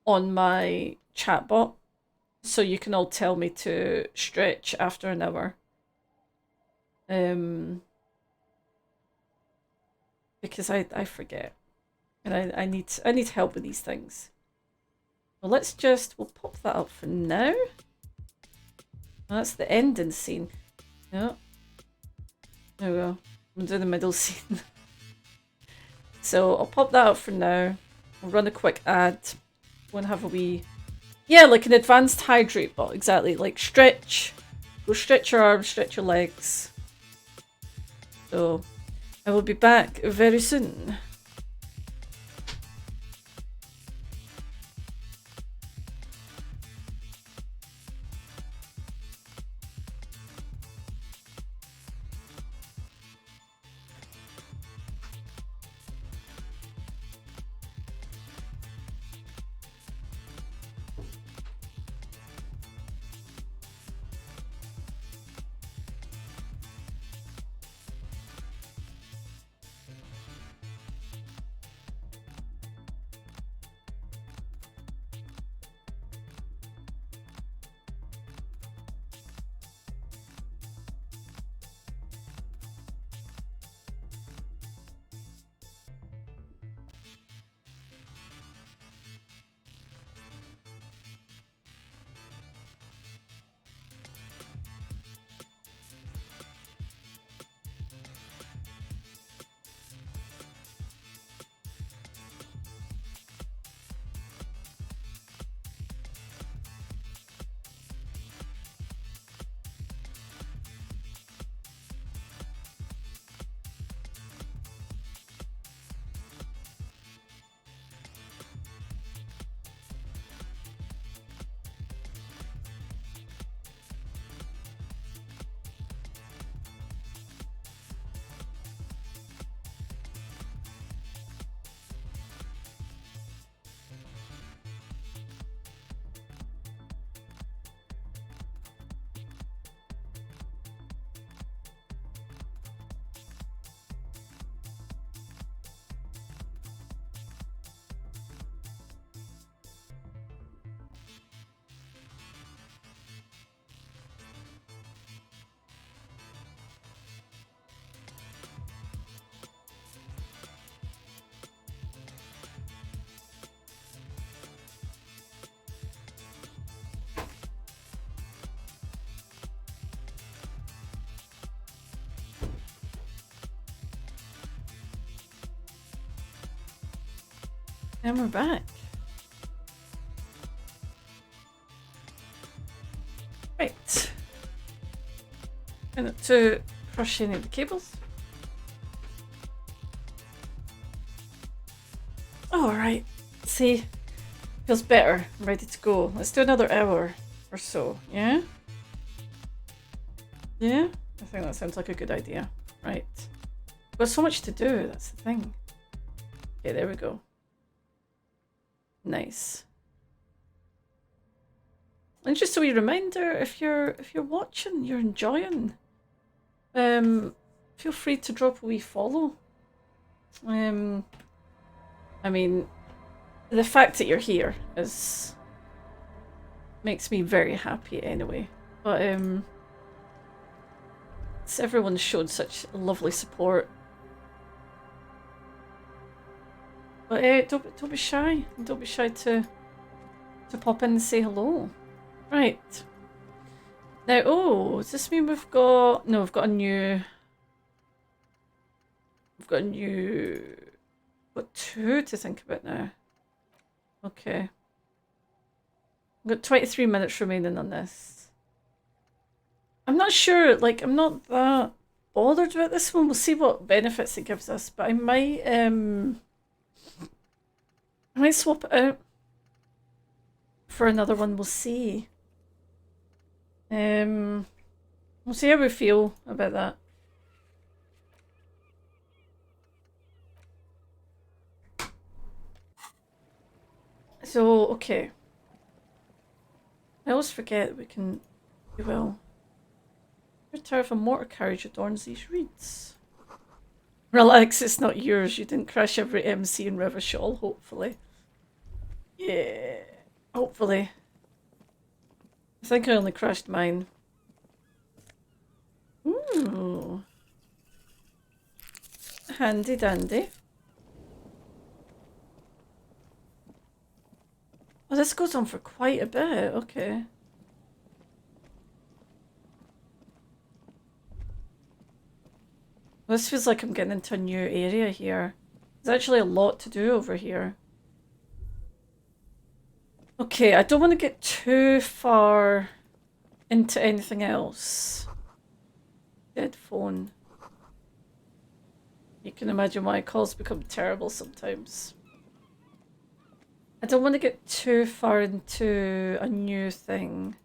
my chatbot, so you can all tell me to stretch after an hour. Because I forget, and I need help with these things. Well, we'll pop that up for now. That's the ending scene. Yeah. There we go. We'll do the middle scene. So I'll pop that up for now. We'll run a quick ad. Go and have a wee... Yeah, like an advanced hydrate bot. Exactly. Like stretch. Go stretch your arms, stretch your legs. So I will be back very soon. And we're back. Right. And to crush any of the cables. Alright. See, feels better. I'm ready to go. Let's do another hour or so, yeah? Yeah? I think that sounds like a good idea. Right. We've got so much to do, that's the thing. Okay, there we go. Nice. And just a wee reminder, if you're watching, you're enjoying, feel free to drop a wee follow. I mean, the fact that you're here makes me very happy anyway. But everyone's shown such lovely support. But don't be shy. Don't be shy to pop in and say hello. Right. Now, oh, does this mean we've got... No, we've got a new... We've got a new... Got two to think about now. Okay. We've got 23 minutes remaining on this. I'm not sure, like, I'm not that bothered about this one. We'll see what benefits it gives us, but I might swap it out for another one. We'll see. We'll see how we feel about that. So, okay. I always forget that we can do well. Your tower of a mortar carriage adorns these reeds. Relax, it's not yours. You didn't crash every MC in Rivershaw, hopefully. Yeah, hopefully. I think I only crashed mine. Ooh. Handy dandy. Oh, this goes on for quite a bit. Okay. This feels like I'm getting into a new area here. There's actually a lot to do over here. Okay, I don't want to get too far into anything else. Dead phone. You can imagine why calls become terrible sometimes. I don't want to get too far into a new thing.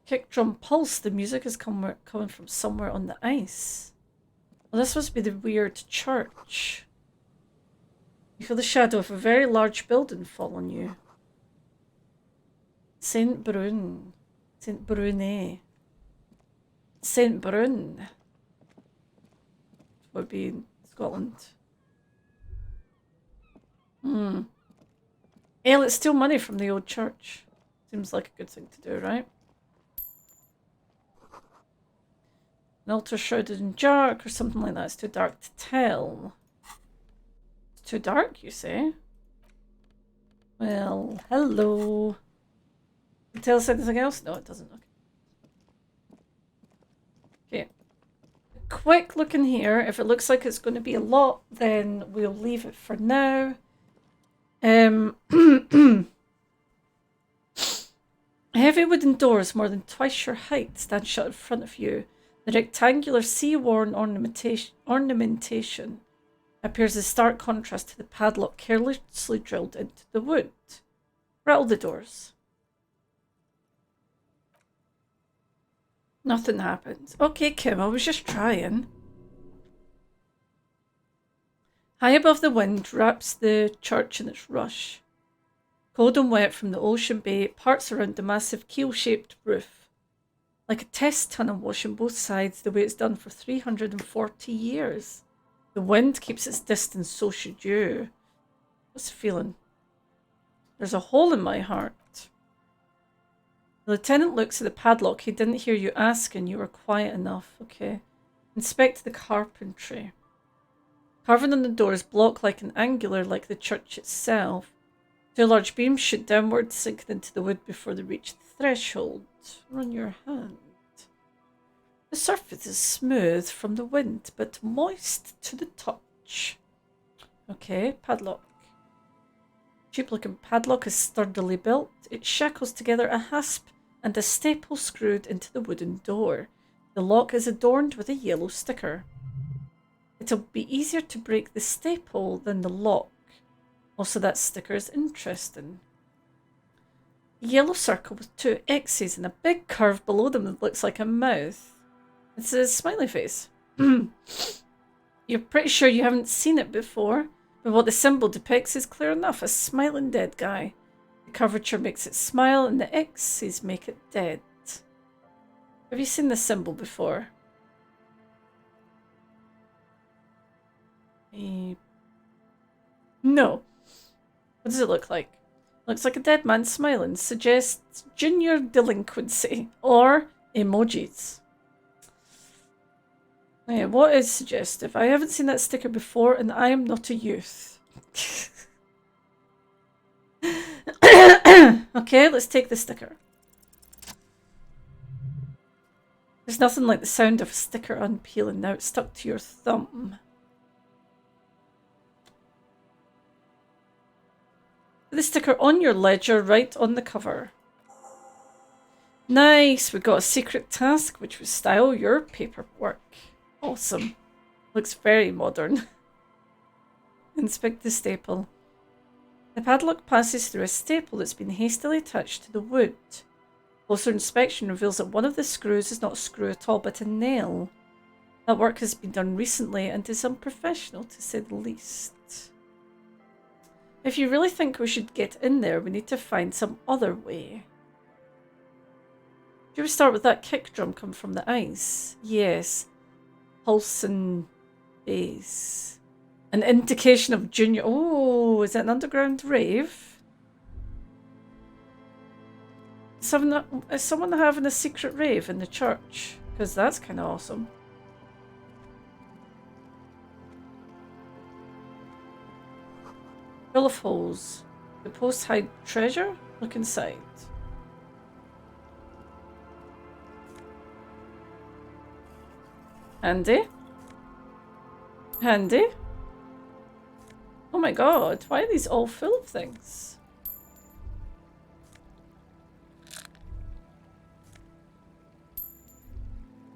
Kick drum pulse. The music is coming from somewhere on the ice. Well, this must be the weird church. You feel the shadow of a very large building fall on you. Saint Brun. Saint Brunet. Saint Brun. Would be in Scotland. Hey, let's steal money from the old church. Seems like a good thing to do, right? An altar shrouded in dark or something like that. It's too dark to tell. It's too dark, you say? Well, hello. Can it tell us anything else? No, it doesn't. Okay. Quick look in here. If it looks like it's going to be a lot, then we'll leave it for now. Heavy wooden doors more than twice your height stand shut in front of you. The rectangular sea-worn ornamentation appears in stark contrast to the padlock carelessly drilled into the wood. Rattle the doors. Nothing happens. Okay, Kim, I was just trying. High above the wind wraps the church in its rush. Cold and wet from the ocean bay, parts around the massive keel-shaped roof. Like a test tunnel washing both sides the way it's done for 340 years. The wind keeps its distance, so should you. What's the feeling? There's a hole in my heart. The lieutenant looks at the padlock. He didn't hear you ask and you were quiet enough. Okay. Inspect the carpentry. Carving on the doors block like an angular like the church itself. Two large beams shoot downward, sinking into the wood before they reach the threshold. Run your hand. The surface is smooth from the wind, but moist to the touch. Okay, padlock. Cheap-looking padlock is sturdily built. It shackles together a hasp and a staple screwed into the wooden door. The lock is adorned with a yellow sticker. It'll be easier to break the staple than the lock. Also, that sticker is interesting. A yellow circle with 2 X's and a big curve below them that looks like a mouth. It's a smiley face. You're pretty sure you haven't seen it before, but what the symbol depicts is clear enough. A smiling dead guy. The curvature makes it smile and the X's make it dead. Have you seen this symbol before? No. What does it look like? Looks like a dead man smiling. Suggests junior delinquency or emojis. Yeah, what is suggestive? I haven't seen that sticker before and I am not a youth. Okay, let's take the sticker. There's nothing like the sound of a sticker unpeeling. Now it's stuck to your thumb. Put the sticker on your ledger right on the cover. Nice, we got a secret task which would style your paperwork. Awesome. Looks very modern. Inspect the staple. The padlock passes through a staple that's been hastily attached to the wood. Closer inspection reveals that one of the screws is not a screw at all, but a nail. That work has been done recently and is unprofessional, to say the least. If you really think we should get in there, we need to find some other way. Should we start with that kick drum come from the ice? Yes. Pulsing bass. An indication of junior... Oh, is that an underground rave? Is someone having a secret rave in the church? Because that's kind of awesome. Full of holes. The posts hide treasure? Look inside. Handy. Handy. Oh my god, why are these all full of things?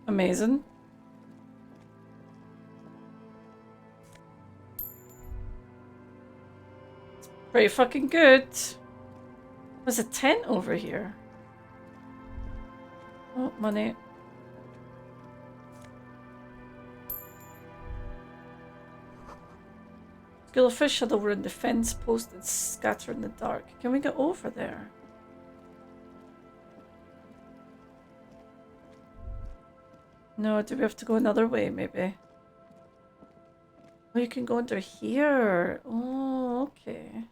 Amazing. It's pretty fucking good. There's a tent over here. Oh, money. School of fish huddle around the fence post and scatter in the dark. Can we get over there? No, do we have to go another way, maybe? Oh, you can go under here. Oh, okay.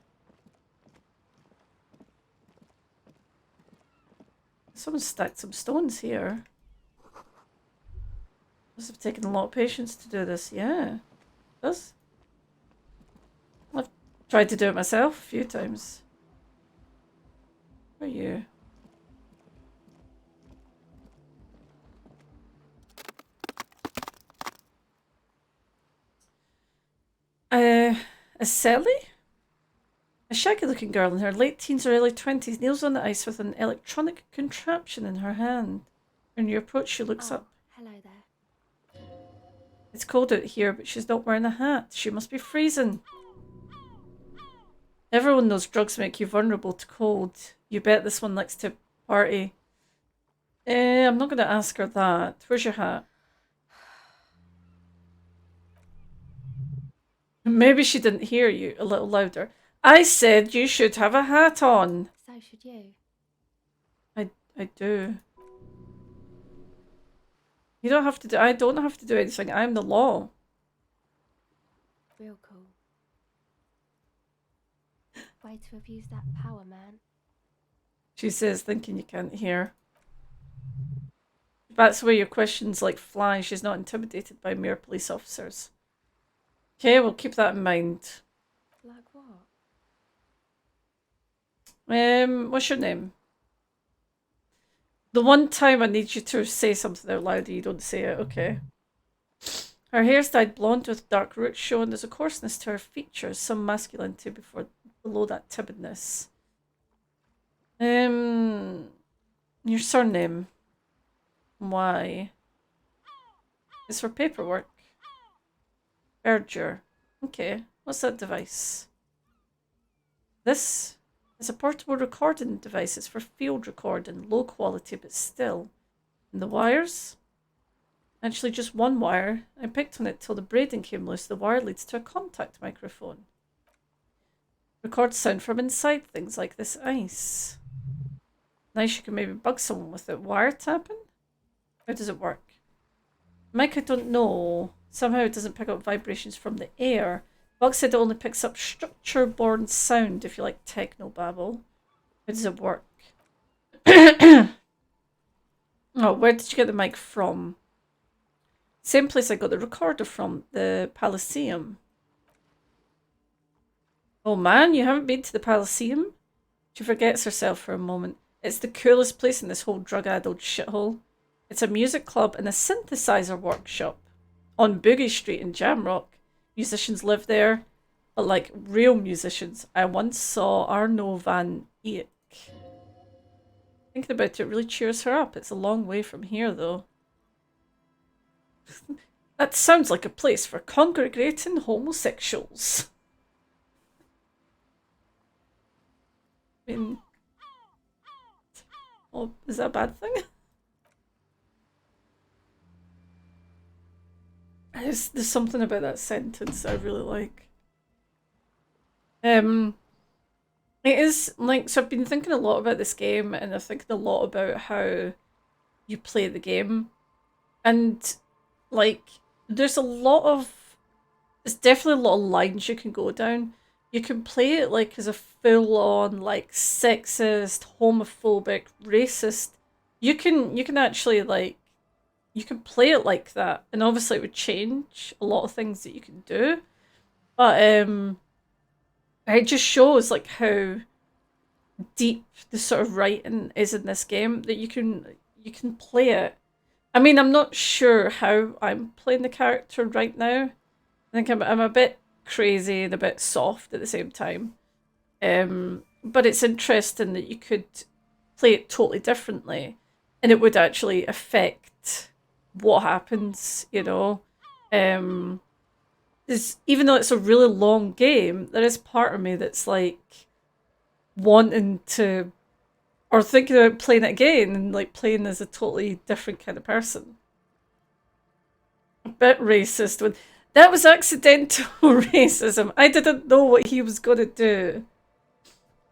Someone stacked some stones here. Must have taken a lot of patience to do this. Yeah, it does. I've tried to do it myself a few times. Where are you? A Sally? A shaggy-looking girl in her late teens or early 20s kneels on the ice with an electronic contraption in her hand. When you approach, she looks up. Hello there. It's cold out here, but she's not wearing a hat. She must be freezing. Everyone knows drugs make you vulnerable to cold. You bet this one likes to party. I'm not going to ask her that. Where's your hat? Maybe she didn't hear you. A little louder. I said you should have a hat on. So should you. I do. You don't have to do... I don't have to do anything. I'm the law. Real cool. Way to abuse that power, man. She says, thinking you can't hear. That's where your questions like fly. She's not intimidated by mere police officers. Okay, we'll keep that in mind. Like what? What's your name? The one time I need you to say something out loud and you don't say it, okay. Her hair's dyed blonde with dark roots showing there's a coarseness to her features, some masculinity below that timidness. Your surname. Why? It's for paperwork. Berger. Okay, what's that device? This is a portable recording device. It's for field recording, low quality but still. And the wires? Actually, just one wire. I picked on it till the braiding came loose. The wire leads to a contact microphone. Records sound from inside things like this ice. Nice, you can maybe bug someone with it. Wiretapping? How does it work? Mike, I don't know. Somehow it doesn't pick up vibrations from the air. Buck said it only picks up structure-born sound, if you like technobabble. How does it work? Oh, where did you get the mic from? Same place I got the recorder from, the Elysium. Oh man, you haven't been to the Elysium? She forgets herself for a moment. It's the coolest place in this whole drug-addled shithole. It's a music club and a synthesizer workshop on Boogie Street in Jamrock. Musicians live there, but like real musicians. I once saw Arno van Eyck. Thinking about it really cheers her up. It's a long way from here though. That sounds like a place for congregating homosexuals. I mean, oh, is that a bad thing? There's something about that sentence I really like. It is like, so I've been thinking a lot about this game, and I'm thinking a lot about how you play the game, and like there's definitely a lot of lines you can go down. You can play it like as a full-on like sexist, homophobic, racist. You can actually like, you can play it like that, and obviously it would change a lot of things that you can do. But it just shows like how deep the sort of writing is in this game, that you can play it. I mean, I'm not sure how I'm playing the character right now. I think I'm a bit crazy and a bit soft at the same time. But it's interesting that you could play it totally differently, and it would actually affect what happens, you know. Even though it's a really long game, there is part of me that's like wanting to, or thinking about playing it again and like playing as a totally different kind of person. A bit racist. When that was accidental racism. I didn't know what he was going to do.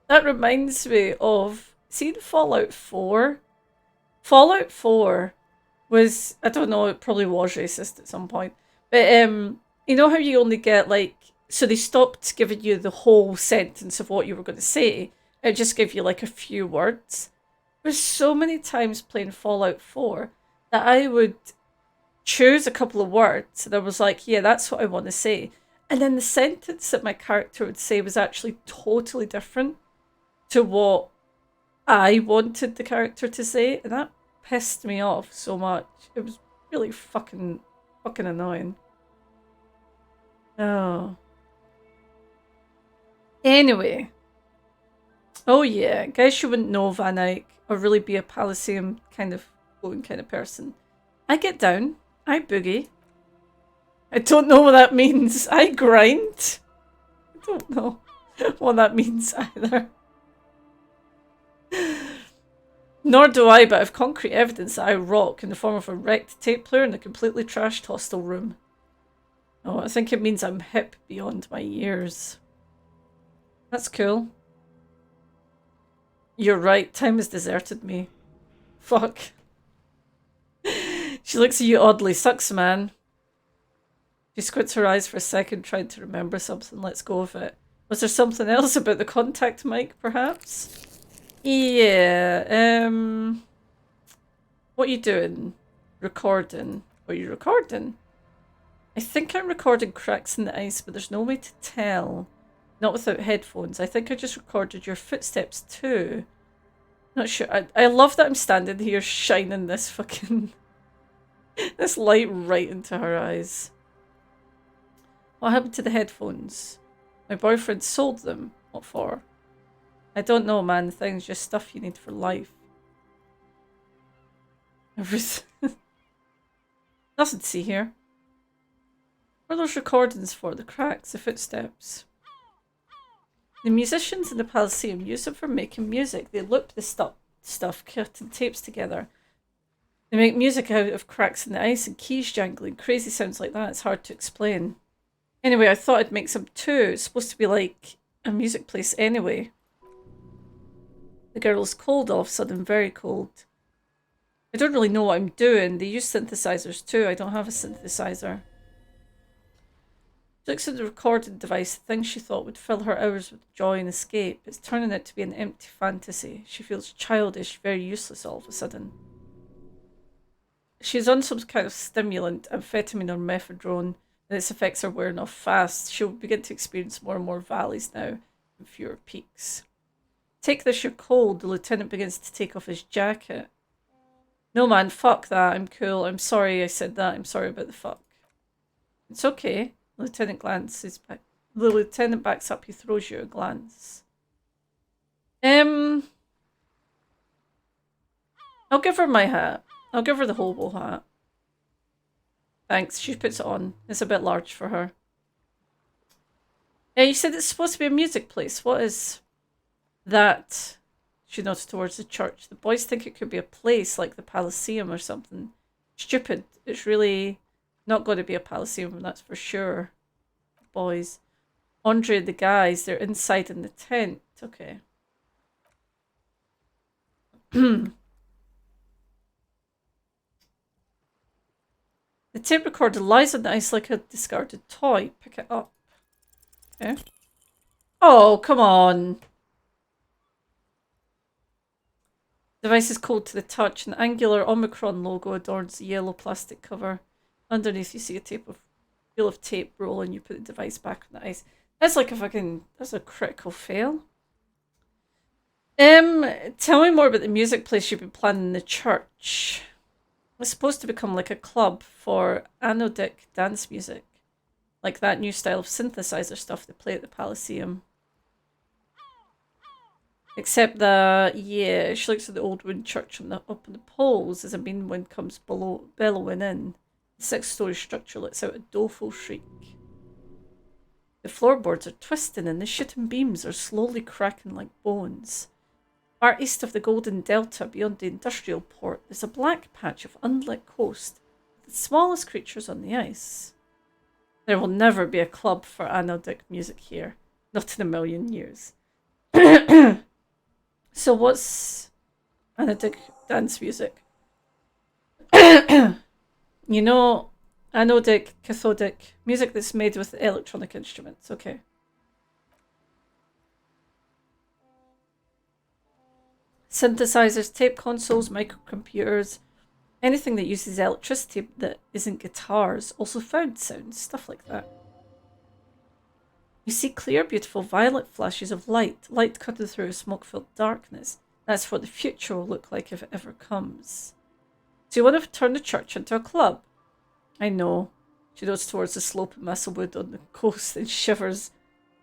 That reminds me of, seeing Fallout 4. Fallout 4 was, I don't know, it probably was racist at some point. But you know how you only get like, so they stopped giving you the whole sentence of what you were going to say. It just gave you like a few words. There's so many times playing Fallout 4 that I would choose a couple of words and I was like, yeah, that's what I want to say. And then the sentence that my character would say was actually totally different to what I wanted the character to say. And that pissed me off so much. It was really fucking annoying. Oh. Anyway. Oh yeah, guess you wouldn't know Van Eyck or really be a Palaceum kind of going kind of person. I get down. I boogie. I don't know what that means. I grind. I don't know what that means either. Nor do I, but I have concrete evidence that I rock in the form of a wrecked tape player in a completely trashed hostel room. Oh, I think it means I'm hip beyond my years. That's cool. You're right, time has deserted me. Fuck. She looks at you oddly. Sucks, man. She squints her eyes for a second, trying to remember something. Let's go with it. Was there something else about the contact mic, perhaps? Yeah, what are you doing? Recording. Are you recording? I think I'm recording cracks in the ice, but there's no way to tell. Not without headphones. I think I just recorded your footsteps too. Not sure. I love that I'm standing here shining this fucking this light right into her eyes. What happened to the headphones? My boyfriend sold them. What for? I don't know, man. Things just stuff you need for life. Everything. Nothing to see here. What are those recordings for? The cracks, the footsteps. The musicians in the Palaceum use them for making music. They loop the stuff, cutting tapes together. They make music out of cracks in the ice and keys jangling. Crazy sounds like that. It's hard to explain. Anyway, I thought I'd make some too. It's supposed to be like a music place anyway. The girl's cold all of a sudden, very cold. I don't really know what I'm doing. They use synthesizers too. I don't have a synthesizer. She looks at the recording device, the thing she thought would fill her hours with joy and escape. It's turning out to be an empty fantasy. She feels childish, very useless all of a sudden. She's on some kind of stimulant, amphetamine or methadone, and its effects are wearing off fast. She'll begin to experience more and more valleys now, and fewer peaks. Take this, you're cold. The lieutenant begins to take off his jacket. No man, fuck that. I'm cool. I'm sorry I said that. I'm sorry about the fuck. It's okay. The lieutenant glances back. The lieutenant backs up. He throws you a glance. I'll give her my hat. I'll give her the hobo hat. Thanks. She puts it on. It's a bit large for her. Yeah, you said it's supposed to be a music place. What is that? She nods towards the church. The boys think it could be a place like the Palaceum or something. Stupid. It's really not going to be a Palaceum, that's for sure. Boys. Andre and the guys, they're inside in the tent. Okay. The tape recorder lies on the ice like a discarded toy. Pick it up. Okay. Oh, come on. The device is cold to the touch. An angular Omicron logo adorns the yellow plastic cover. Underneath you see a reel of tape roll and you put the device back on the ice. That's like that's a critical fail. Tell me more about the music place you've been planning in the church. It's supposed to become like a club for anodic dance music. Like that new style of synthesizer stuff they play at the Palaceum. Except that, yeah, she looks at the old wooden church up on the poles as a mean wind comes bellowing in. The 6-story structure lets out a doleful shriek. The floorboards are twisting and the shooting beams are slowly cracking like bones. Far east of the Golden Delta, beyond the industrial port, there's a black patch of unlit coast with the smallest creatures on the ice. There will never be a club for anodic music here. Not in a million years. So what's anodic dance music? You know, anodic, cathodic, music that's made with electronic instruments. Okay. Synthesizers, tape consoles, microcomputers, anything that uses electricity that isn't guitars, also found sounds, stuff like that. You see clear, beautiful violet flashes of light cutting through a smoke-filled darkness. That's what the future will look like if it ever comes. So you want to turn the church into a club? I know. She nods towards the slope of Massawood on the coast and shivers.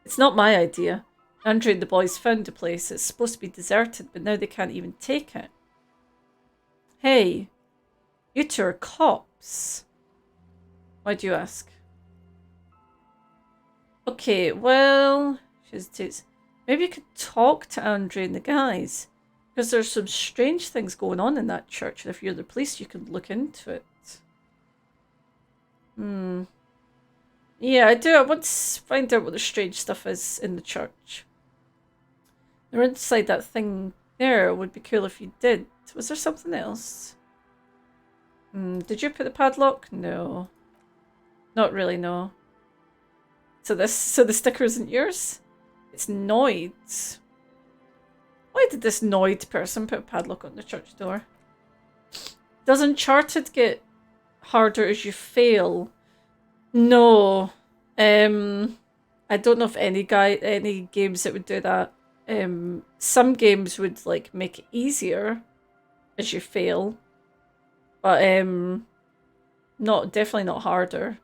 It's not my idea. Andre and the boys found a place. It's supposed to be deserted, but now they can't even take it. Hey, you two are cops. Why do you ask? Okay, well, she hesitates. Maybe you could talk to Andre and the guys. Because there's some strange things going on in that church, and if you're the police, you can look into it. Yeah, I do. I want to find out what the strange stuff is in the church. They're inside that thing there. It would be cool if you did. Was there something else? Did you put the padlock? No. Not really, no. So the sticker isn't yours? It's Noid's. Why did this Noid person put a padlock on the church door? Does Uncharted get harder as you fail? No. I don't know if any games that would do that. Some games would like make it easier as you fail. But definitely not harder.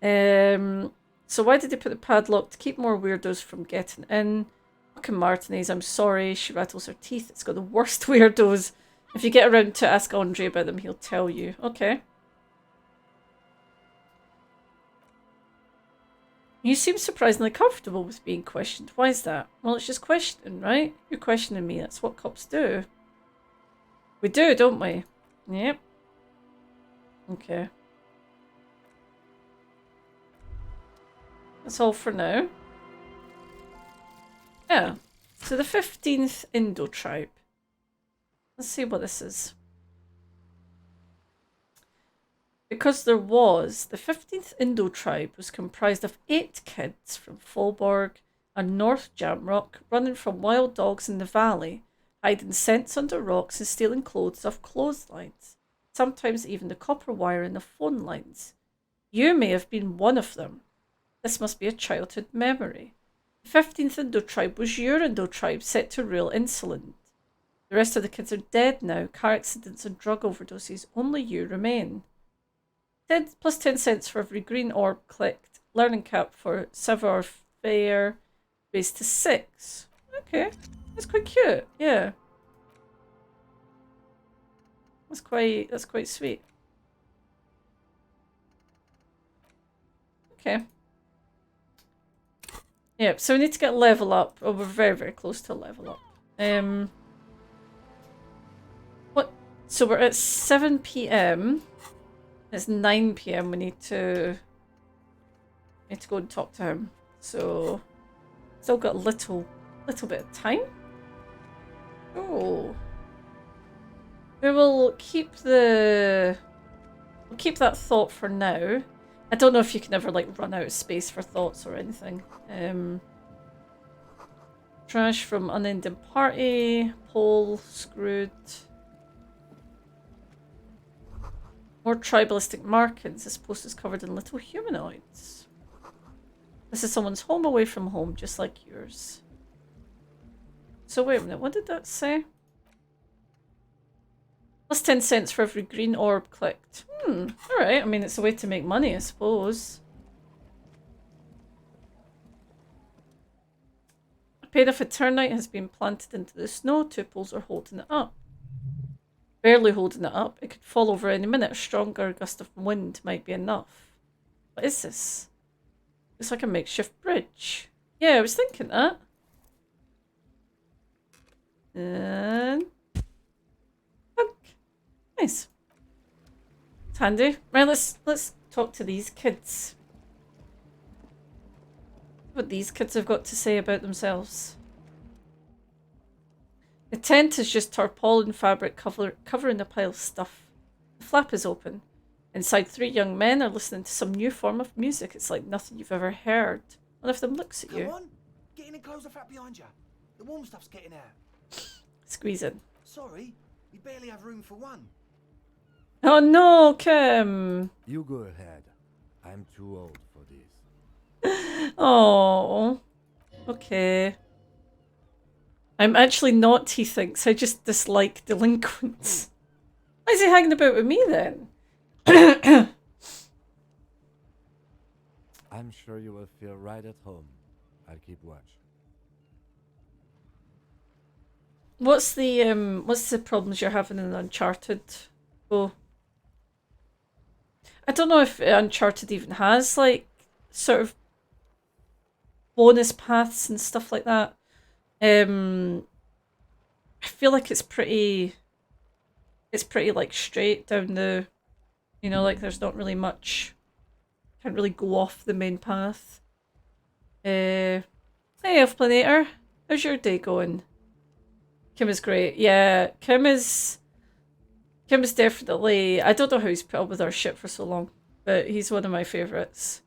So why did they put the padlock? To keep more weirdos from getting in. Fucking Martinez, I'm sorry. She rattles her teeth. It's got the worst weirdos. If you get around to ask Andre about them, he'll tell you. Okay. You seem surprisingly comfortable with being questioned. Why is that? Well, it's just questioning, right? You're questioning me. That's what cops do. We do, don't we? Yep. Okay. That's all for now. Yeah. So the 15th Indo tribe. Let's see what this is. Because the 15th Indo tribe was comprised of 8 kids from Fallborg and North Jamrock, running from wild dogs in the valley, hiding scents under rocks and stealing clothes off clotheslines, sometimes even the copper wire in the phone lines. You may have been one of them. This must be a childhood memory. The 15th Indo tribe was your Indo tribe set to rule insolent. The rest of the kids are dead now, car accidents and drug overdoses. Only you remain. 10 plus 10 cents for every green orb clicked. Learning cap for Savoir Faire raised to 6. Okay, that's quite cute. Yeah, that's quite sweet. Okay. Yep. So we need to get level up. Oh, we're very, very close to level up. What? So we're at 7 p.m. It's 9 p.m. We need to go and talk to him. So still got a little bit of time. Oh. We will keep that thought for now. I don't know if you can ever like run out of space for thoughts or anything. Trash from unending party, pole screwed. More tribalistic markings. This post is covered in little humanoids. This is someone's home away from home, just like yours. So wait a minute, what did that say? Plus 10 cents for every green orb clicked. Alright, I mean it's a way to make money, I suppose. A pair of eternite has been planted into the snow. 2 poles are holding it up. Barely holding it up. It could fall over any minute. A stronger gust of wind might be enough. What is this? It's like a makeshift bridge. Yeah, I was thinking that. And... nice. It's handy. Right, let's talk to these kids. What these kids have got to say about themselves. The tent is just tarpaulin fabric covering a pile of stuff. The flap is open. Inside, 3 young men are listening to some new form of music. It's like nothing you've ever heard. One of them looks at you. Come on, get in and close the flap behind you. The warm stuff's getting out. Squeeze in. Sorry, we barely have room for one. Oh no, Kim! You go ahead. I'm too old for this. Oh, okay. I'm actually not, he thinks. I just dislike delinquents. Why is he hanging about with me then? I'm sure you will feel right at home. I'll keep watch. What's the problems you're having in Uncharted? Oh. I don't know if Uncharted even has like sort of bonus paths and stuff like that. I feel like it's pretty like straight down the, you know, like there's not really much, can't really go off the main path. Hey Elfplanator, how's your day going? Kim is great. Yeah, Kim is definitely, I don't know how he's put up with our shit for so long, but he's one of my favourites.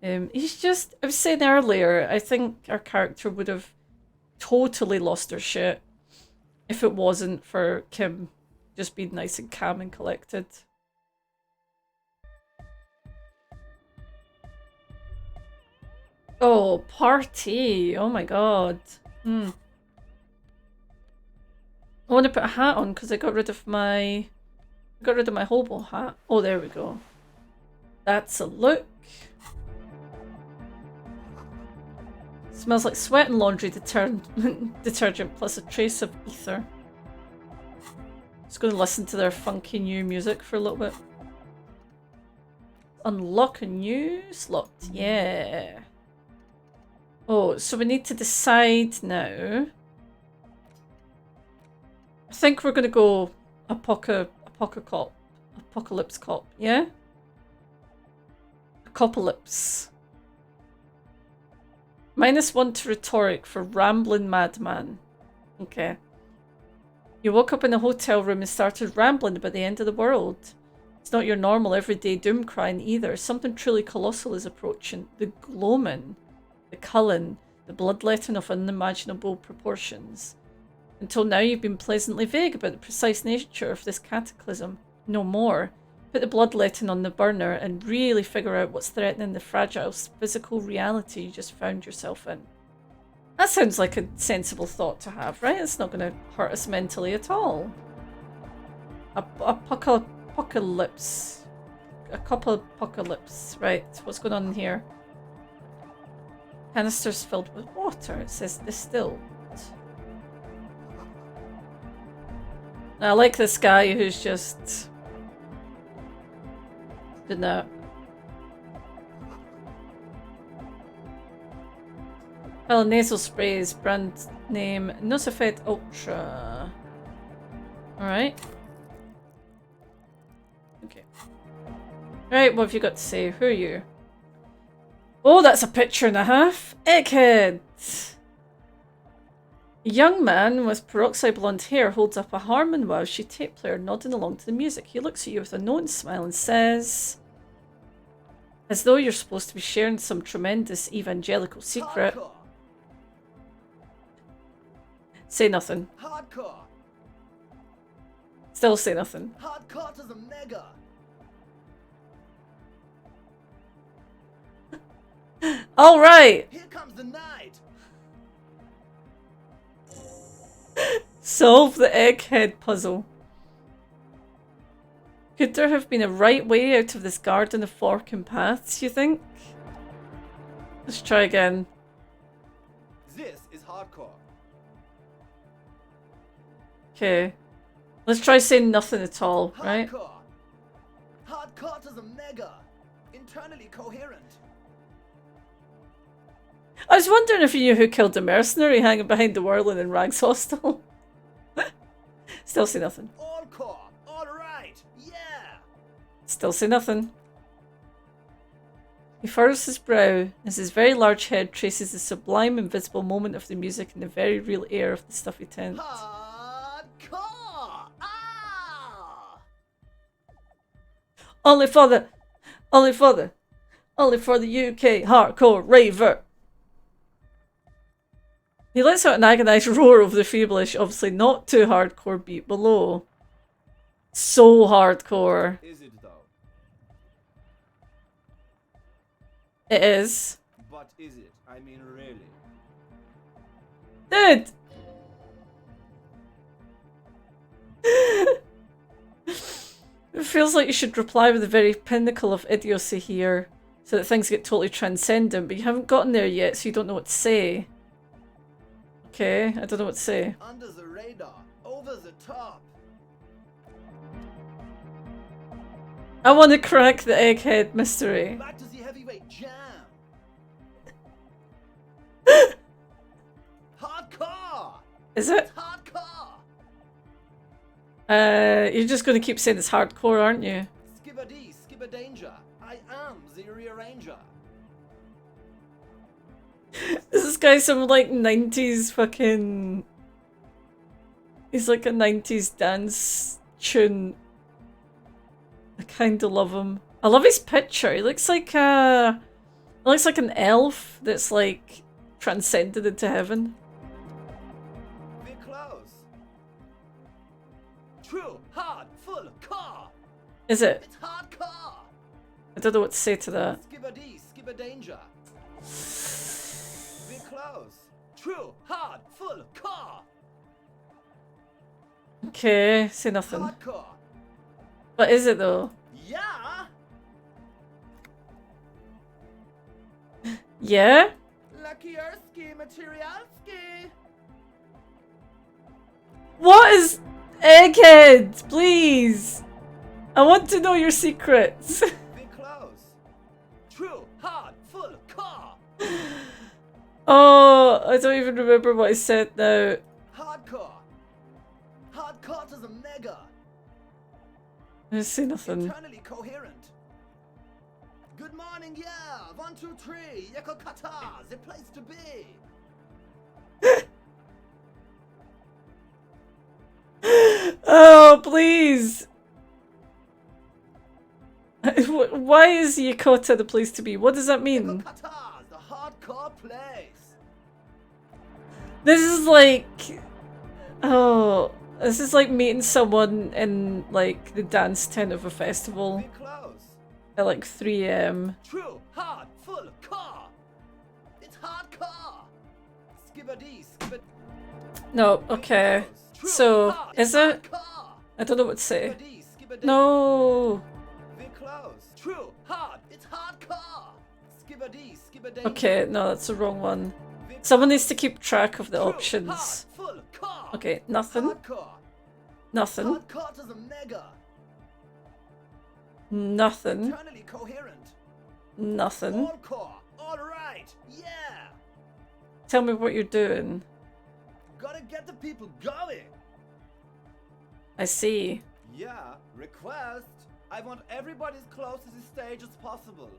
He's just, I was saying earlier, I think our character would have totally lost her shit if it wasn't for Kim just being nice and calm and collected. Oh, party! Oh my god. I want to put a hat on because I got rid of my hobo hat. Oh, there we go. That's a look. Smells like sweat and laundry detergent plus a trace of ether. Just going to listen to their funky new music for a little bit. Unlock a new slot. Yeah. Oh, so we need to decide now. I think we're going to go Apocalypse Cop, yeah? Apocalypse. -1 to rhetoric for rambling madman. Okay. You woke up in a hotel room and started rambling about the end of the world. It's not your normal everyday doom crying either. Something truly colossal is approaching. The gloaming, the culling, the bloodletting of unimaginable proportions. Until now you've been pleasantly vague about the precise nature of this cataclysm. No more. Put the bloodletting on the burner and really figure out what's threatening the fragile physical reality you just found yourself in. That sounds like a sensible thought to have, right? It's not going to hurt us mentally at all. Apocalypse. A couple apocalypse. Right, what's going on in here? Canisters filled with water. It says distilled. I like this guy who's just doing that. Well, nasal sprays, brand name Nosifed Ultra. Alright. Okay. Alright, what have you got to say? Who are you? Oh, that's a picture and a half. Egghead! A young man with peroxide blonde hair holds up a Harman Wowshi tape player, nodding along to the music. He looks at you with a knowing smile and says, as though you're supposed to be sharing some tremendous evangelical secret. Hardcore. Say nothing. Hardcore. Still say nothing. Hardcore to the mega. Alright! Here comes the night. Solve the egghead puzzle. Could there have been a right way out of this garden of forking paths, you think? Let's try again. This is hardcore. Okay. Let's try saying nothing at all, right? Hardcore. Hardcore to the mega. Internally coherent. I was wondering if you knew who killed the mercenary hanging behind the whirling in Rags Hostel. Still say nothing. All core. All right. Yeah. Still say nothing. He furrows his brow as his very large head traces the sublime invisible moment of the music in the very real air of the stuffy tent. Hardcore. Ah. Only for the UK hardcore raver. He lets out an agonised roar over the feverish, obviously not too hardcore beat below. So hardcore. Is it though? It is. But is it? I mean, really? Dude! It feels like you should reply with the very pinnacle of idiocy here, so that things get totally transcendent, but you haven't gotten there yet, so you don't know what to say. Okay, I don't know what to say. Under the radar, over the top. I want to crack the egghead mystery. Back to the heavyweight jam. Hardcore. Is it? It's hardcore. You're just going to keep saying it's hardcore, aren't you? Skibber D, skibber danger. I am the rearranger. Is this guy some like 90s fucking... He's like a 90s dance tune. I kinda love him. I love his picture. He looks like an elf that's like transcended into heaven. We're close. True, hard, full, car. Is it? It's hardcore. I don't know what to say to that. Skibber D, skibber danger. We're close. True, hard, full, car. Okay, say nothing. Hardcore. What is it though? Yeah. Yeah? Like Okierski Materialski. What is Egghead? Please. I want to know your secrets. Be close. True, hard, full, car. Oh, I don't even remember what I said now. Hardcore. Hardcore to the mega. I see nothing. Internally coherent. Good morning, yeah. 1, 2, 3. Yeko kata. The place to be. Oh, please. Why is Yokota the place to be? What does that mean? Yeko kata, the hardcore place. This is like... Oh, this is like meeting someone in like the dance tent of a festival Be close. at like 3 AM. True, hard, full, car. It's hardcore. Skibbity, skibbity. No, okay. So, is it? I don't know what to say. No! Be close. True, hard, it's hardcore. Skibbity, skibbity. Okay, no, that's the wrong one. Someone needs to keep track of the options. Full, car. Okay, nothing. Hardcore. Nothing. Hardcore to the mega. Nothing. Internally coherent. Nothing. All core. All right. Yeah. Tell me what you're doing. Gotta get the people going. I see. Yeah. Request. I want everybody as close to the stage as possible.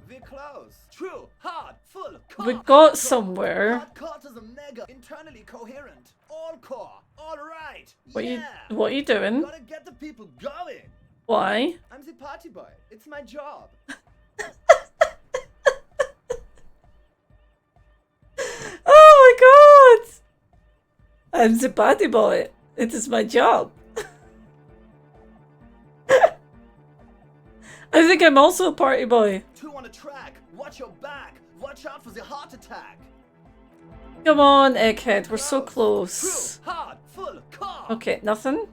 Be close. True. Hard. Full. Core. We got Hardcore. somewhere. Hardcore to the mega. Internally coherent. All core. All right. What yeah. are you doing? Gotta get the people going. Why? I'm the party boy. It's my job. Oh my god! I'm the party boy. It is my job. I think I'm also a party boy. 2 on the track. Watch your back. Watch out for the heart attack. Come on, Egghead. We're so True, close. hard, full, car. Okay, nothing.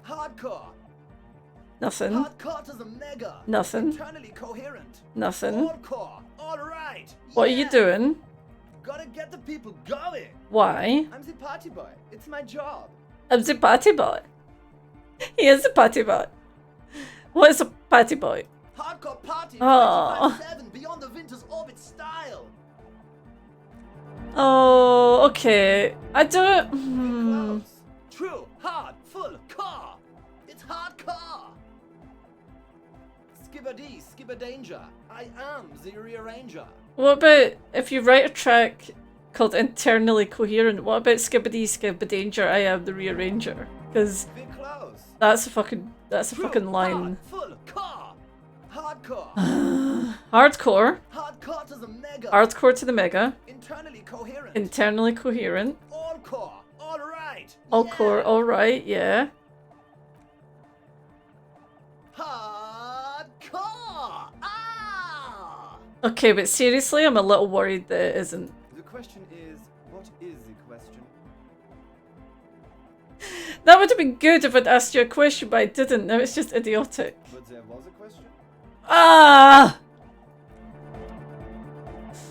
Hardcore. Nothing. Hardcore to the mega. Nothing. Internally coherent. Nothing. All core. All right. What are you doing? Gotta get the people going. Why? I'm the party boy. It's my job. I'm the party boy. He is a party boy. What is a party boy? Hardcore party. Oh. 7 beyond the winter's orbit style. Oh, okay. I don't... Be Hmm. close. True. Hard. Full. Car. It's hardcore. Skibbity. Skibberdanger. I am the rearranger. What about if you write a track called Internally Coherent? What about Skibbity Skibberdanger? I am the rearranger. Because Be close. that's a fucking True, line. Hard, full, car. Hardcore. Hardcore. Hardcore to the mega. Hardcore to the mega. Internally coherent. Internally coherent. All core. All right. All yeah. core, alright, yeah. Hardcore. Ah. Okay, but seriously, I'm a little worried that it isn't. The question is, what is the question? That would have been good if I'd asked you a question, but I didn't. Now it's just idiotic. But there was a question. Ah!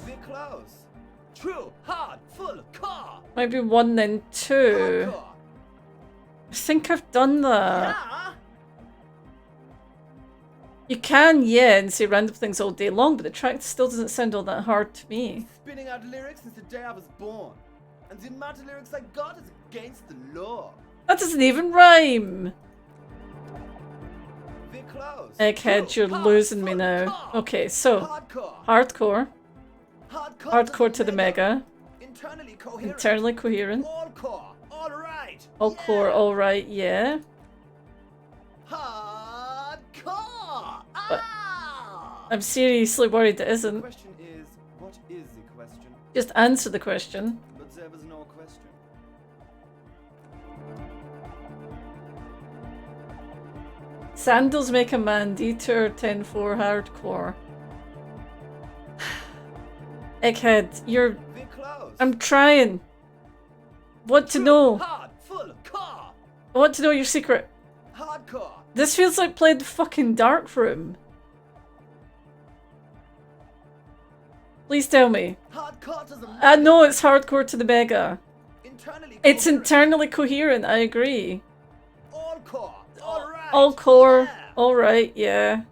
Be close. True. Hard. Full. Car. Might be 1 then 2. Hardcore. I think I've done that. Yeah. You can, yeah, and say random things all day long, but the track still doesn't sound all that hard to me. Spinning out lyrics since the day I was born. And the amount of lyrics I got is against the law. That doesn't even rhyme! Be close. Egghead, True. you're Hard, losing me full, now. car. Okay, so, Hardcore. hardcore. Hardcore Hardcore to the mega. Internally coherent. Internally coherent. All core. All right. All yeah. core, alright, yeah. Hardcore. But- Ah. I'm seriously worried it The isn't. question is, what is the question? Just answer the question. But there was no question. Sandals make a man, detour 10-4 hardcore. Egghead, you're... Be close. I'm trying. Want to True. know. Hard. Full. Car. I want to know your secret. Hardcore. This feels like playing the fucking dark room. Please tell me. Hardcore to the I know it's hardcore to the mega. internally It's coherent. internally coherent, I agree. All core. All right. All core. Yeah. Alright, yeah.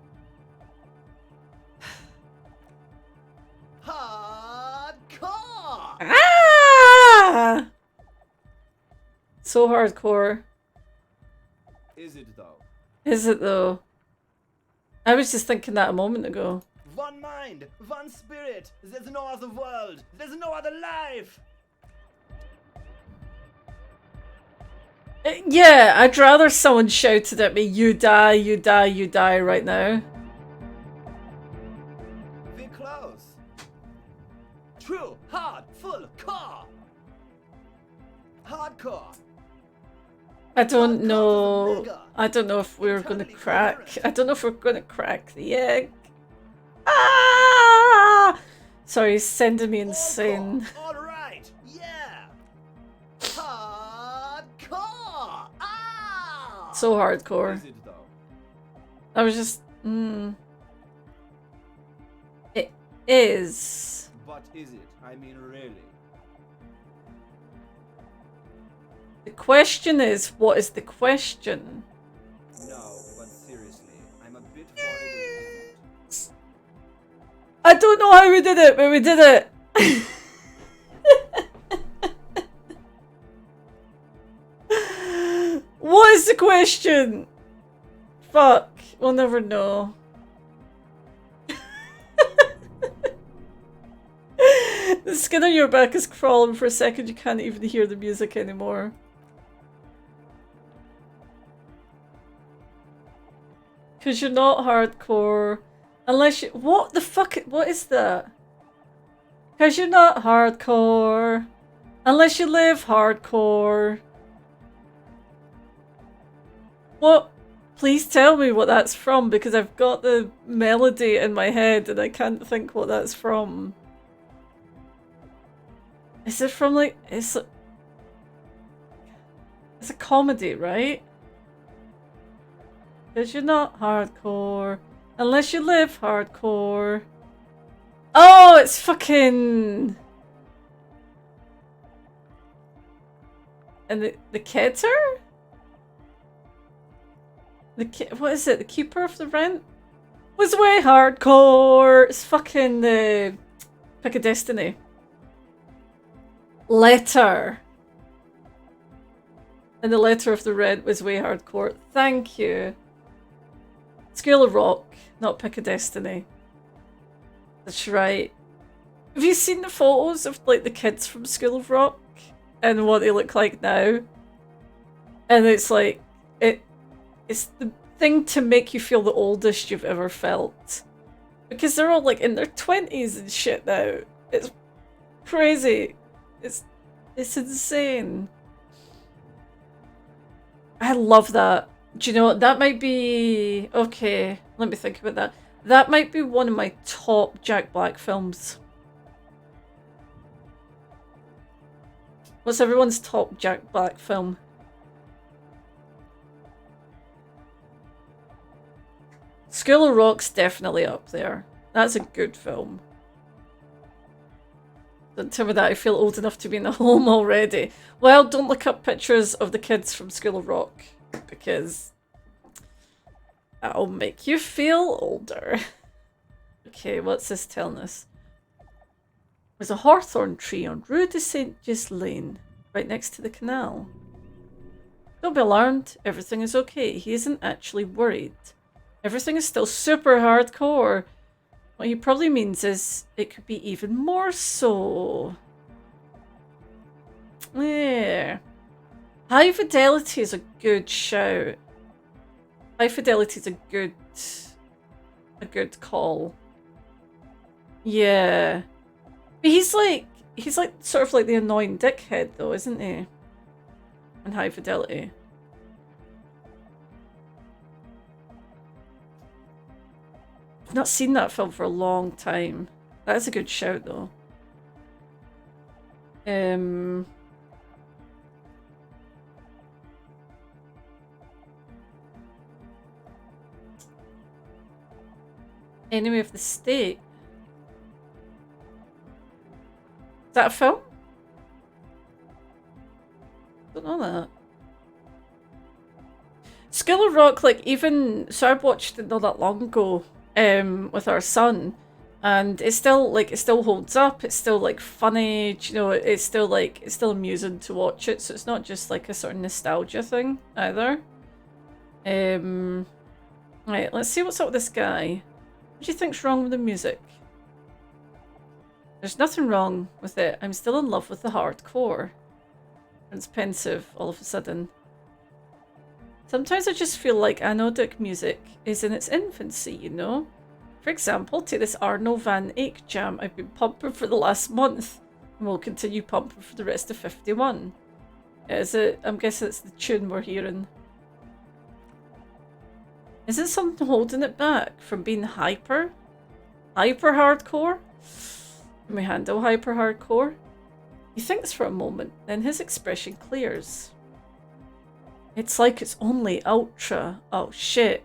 Hardcore. Ah! So hardcore. Is it though? Is it though? I was just thinking that a moment ago. One mind, one spirit. There's no other world. There's no other life. Yeah, I'd rather someone shouted at me, "You die, you die, you die," right now. We're close. True, hard, full, core. Hardcore. I don't know. I don't know if we're gonna crack. I don't know if we're gonna crack the egg. Ah! Sorry, he's sending me insane. All right. Yeah. Hardcore. Ah. So hardcore. Is it though? I was just. It is. But is it? I mean, really? The question is, what is the question? No, but seriously, I'm a bit worried. I don't know how we did it, but we did it. What is the question? Fuck, we'll never know. The skin on your back is crawling for a second. You can't even hear the music anymore. Because you're not hardcore. Unless you... What the fuck? What is that? Because you're not hardcore. Unless you live hardcore. What? Please tell me what that's from, because I've got the melody in my head and I can't think what that's from. Is it from like... It's a comedy, right? Because you're not hardcore. Unless you live hardcore. Oh, it's fucking... And the Keter? What is it? The Keeper of the Rent? Was way hardcore. It's fucking the Pick a Destiny. Letter. And the Letter of the Rent was way hardcore. Thank you. School of Rock, not Pick a Destiny. That's right. Have you seen the photos of like the kids from School of Rock and what they look like now? And it's like it's the thing to make you feel the oldest you've ever felt. Because they're all like in their 20s and shit now. It's crazy. It's insane. I love that. Do you know what? That might be... Okay, let me think about that. That might be one of my top Jack Black films. What's everyone's top Jack Black film? School of Rock's definitely up there. That's a good film. Don't tell me that I feel old enough to be in a home already. Well, don't look up pictures of the kids from School of Rock, because that'll make you feel older. Okay, what's this telling us? There's a hawthorn tree on Rue de Saint-Just Lane, right next to the canal. Don't be alarmed, everything is okay. He isn't actually worried. Everything is still super hardcore. What he probably means is it could be even more so. Yeah. High Fidelity is a good shout. High Fidelity is a good call. Yeah. But he's like sort of like the annoying dickhead though, isn't he? In High Fidelity. I've not seen that film for a long time. That's a good shout though. Enemy of the State. that a film? Don't know that. School of Rock, like, even so I watched it not that long ago with our son, and it still holds up. It's still like funny, you know, it's still amusing to watch it, so it's not just like a sort of nostalgia thing either. Right, let's see what's up with this guy. What do you think's wrong with the music? There's nothing wrong with it. I'm still in love with the hardcore. It's pensive all of a sudden. Sometimes I just feel like anodic music is in its infancy, you know? For example, take this Arno van Eyck jam I've been pumping for the last month, and will continue pumping for the rest of 51. Is it? I'm guessing it's the tune we're hearing. Isn't something holding it back from being hyper hardcore? Can we handle hyper hardcore? He thinks for a moment, then his expression clears. It's like it's only ultra. Oh shit.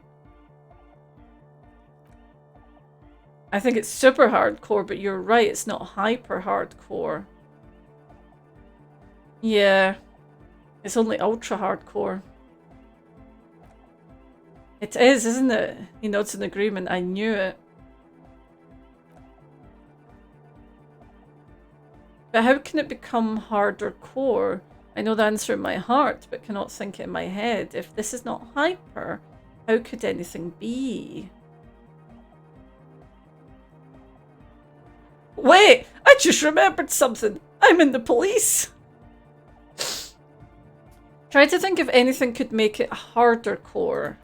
I think it's super hardcore, but you're right, it's not hyper hardcore. Yeah. It's only ultra hardcore. It is, isn't it? He nods in agreement. I knew it. But how can it become harder core? I know the answer in my heart, but cannot think it in my head. If this is not hyper, how could anything be? Wait! I just remembered something! I'm in the police! Try to think if anything could make it harder core.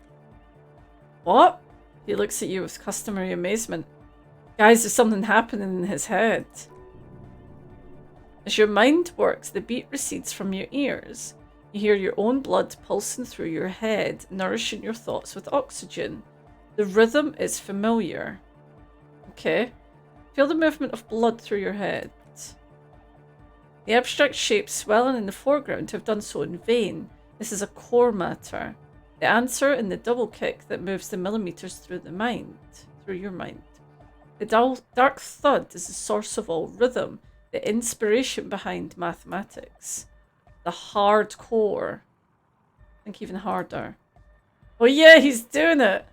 What? He looks at you with customary amazement. Guys, there's something happening in his head. As your mind works, the beat recedes from your ears. You hear your own blood pulsing through your head, nourishing your thoughts with oxygen. The rhythm is familiar. Okay. Feel the movement of blood through your head. The abstract shapes swelling in the foreground have done so in vain. This is a core matter. The answer in the double kick that moves the millimeters through your mind. The dark thud is the source of all rhythm, the inspiration behind mathematics. The hard core. Think even harder. Oh yeah, he's doing it!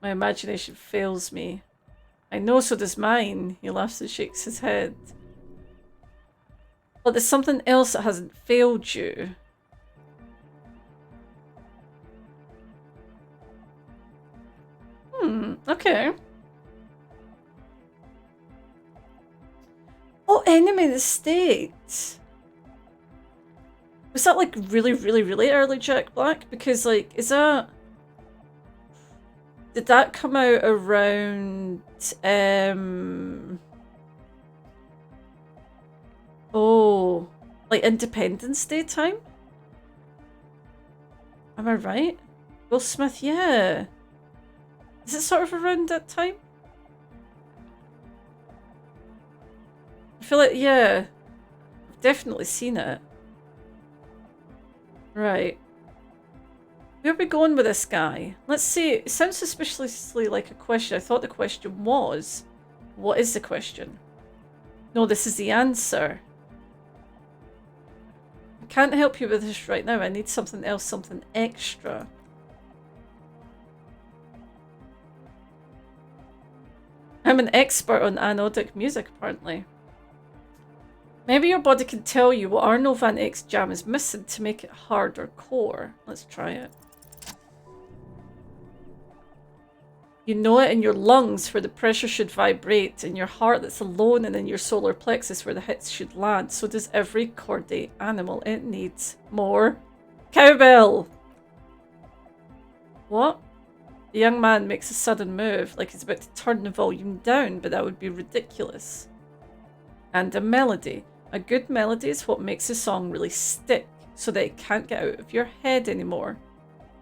My imagination fails me. I know, so does mine. He laughs and shakes his head. But there's something else that hasn't failed you. Okay. Oh, Enemy of the State. Was that like really early Jack Black? Because like, is that... Did that come out around... Oh, like Independence Day time? Am I right? Will Smith, yeah. Is it sort of around that time? I feel like, yeah. I've definitely seen it. Right. Where are we going with this guy? Let's see. It sounds suspiciously like a question. I thought the question was... What is the question? No, this is the answer. I can't help you with this right now. I need something else, something extra. I'm an expert on anodic music, apparently. Maybe your body can tell you what Arno van Eyck's jam is missing to make it harder core. Let's try it. You know it in your lungs where the pressure should vibrate, in your heart that's alone, and in your solar plexus where the hits should land. So does every chordate animal. It needs more cowbell. What? The young man makes a sudden move, like he's about to turn the volume down, but that would be ridiculous. And a melody. A good melody is what makes a song really stick, so that it can't get out of your head anymore.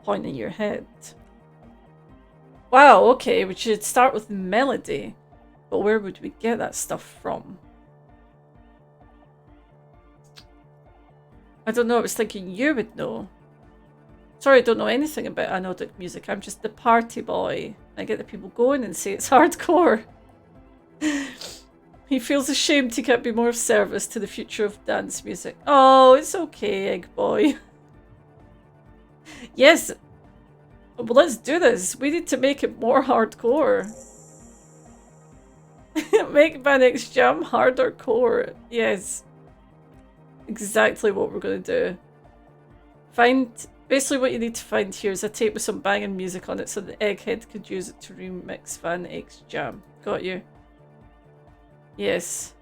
Pointing your head. Wow, okay, we should start with melody. But where would we get that stuff from? I don't know, I was thinking you would know. Sorry, I don't know anything about anodic music. I'm just the party boy. I get the people going and say it's hardcore. He feels ashamed he can't be more of service to the future of dance music. Oh, it's okay, Egg Boy. Yes. Well, let's do this. We need to make it more hardcore. Make my next jam harder core. Yes. Exactly what we're going to do. Find... Basically what you need to find here is a tape with some banging music on it so the Egghead could use it to remix Van Eyck's jam. Got you. Yes.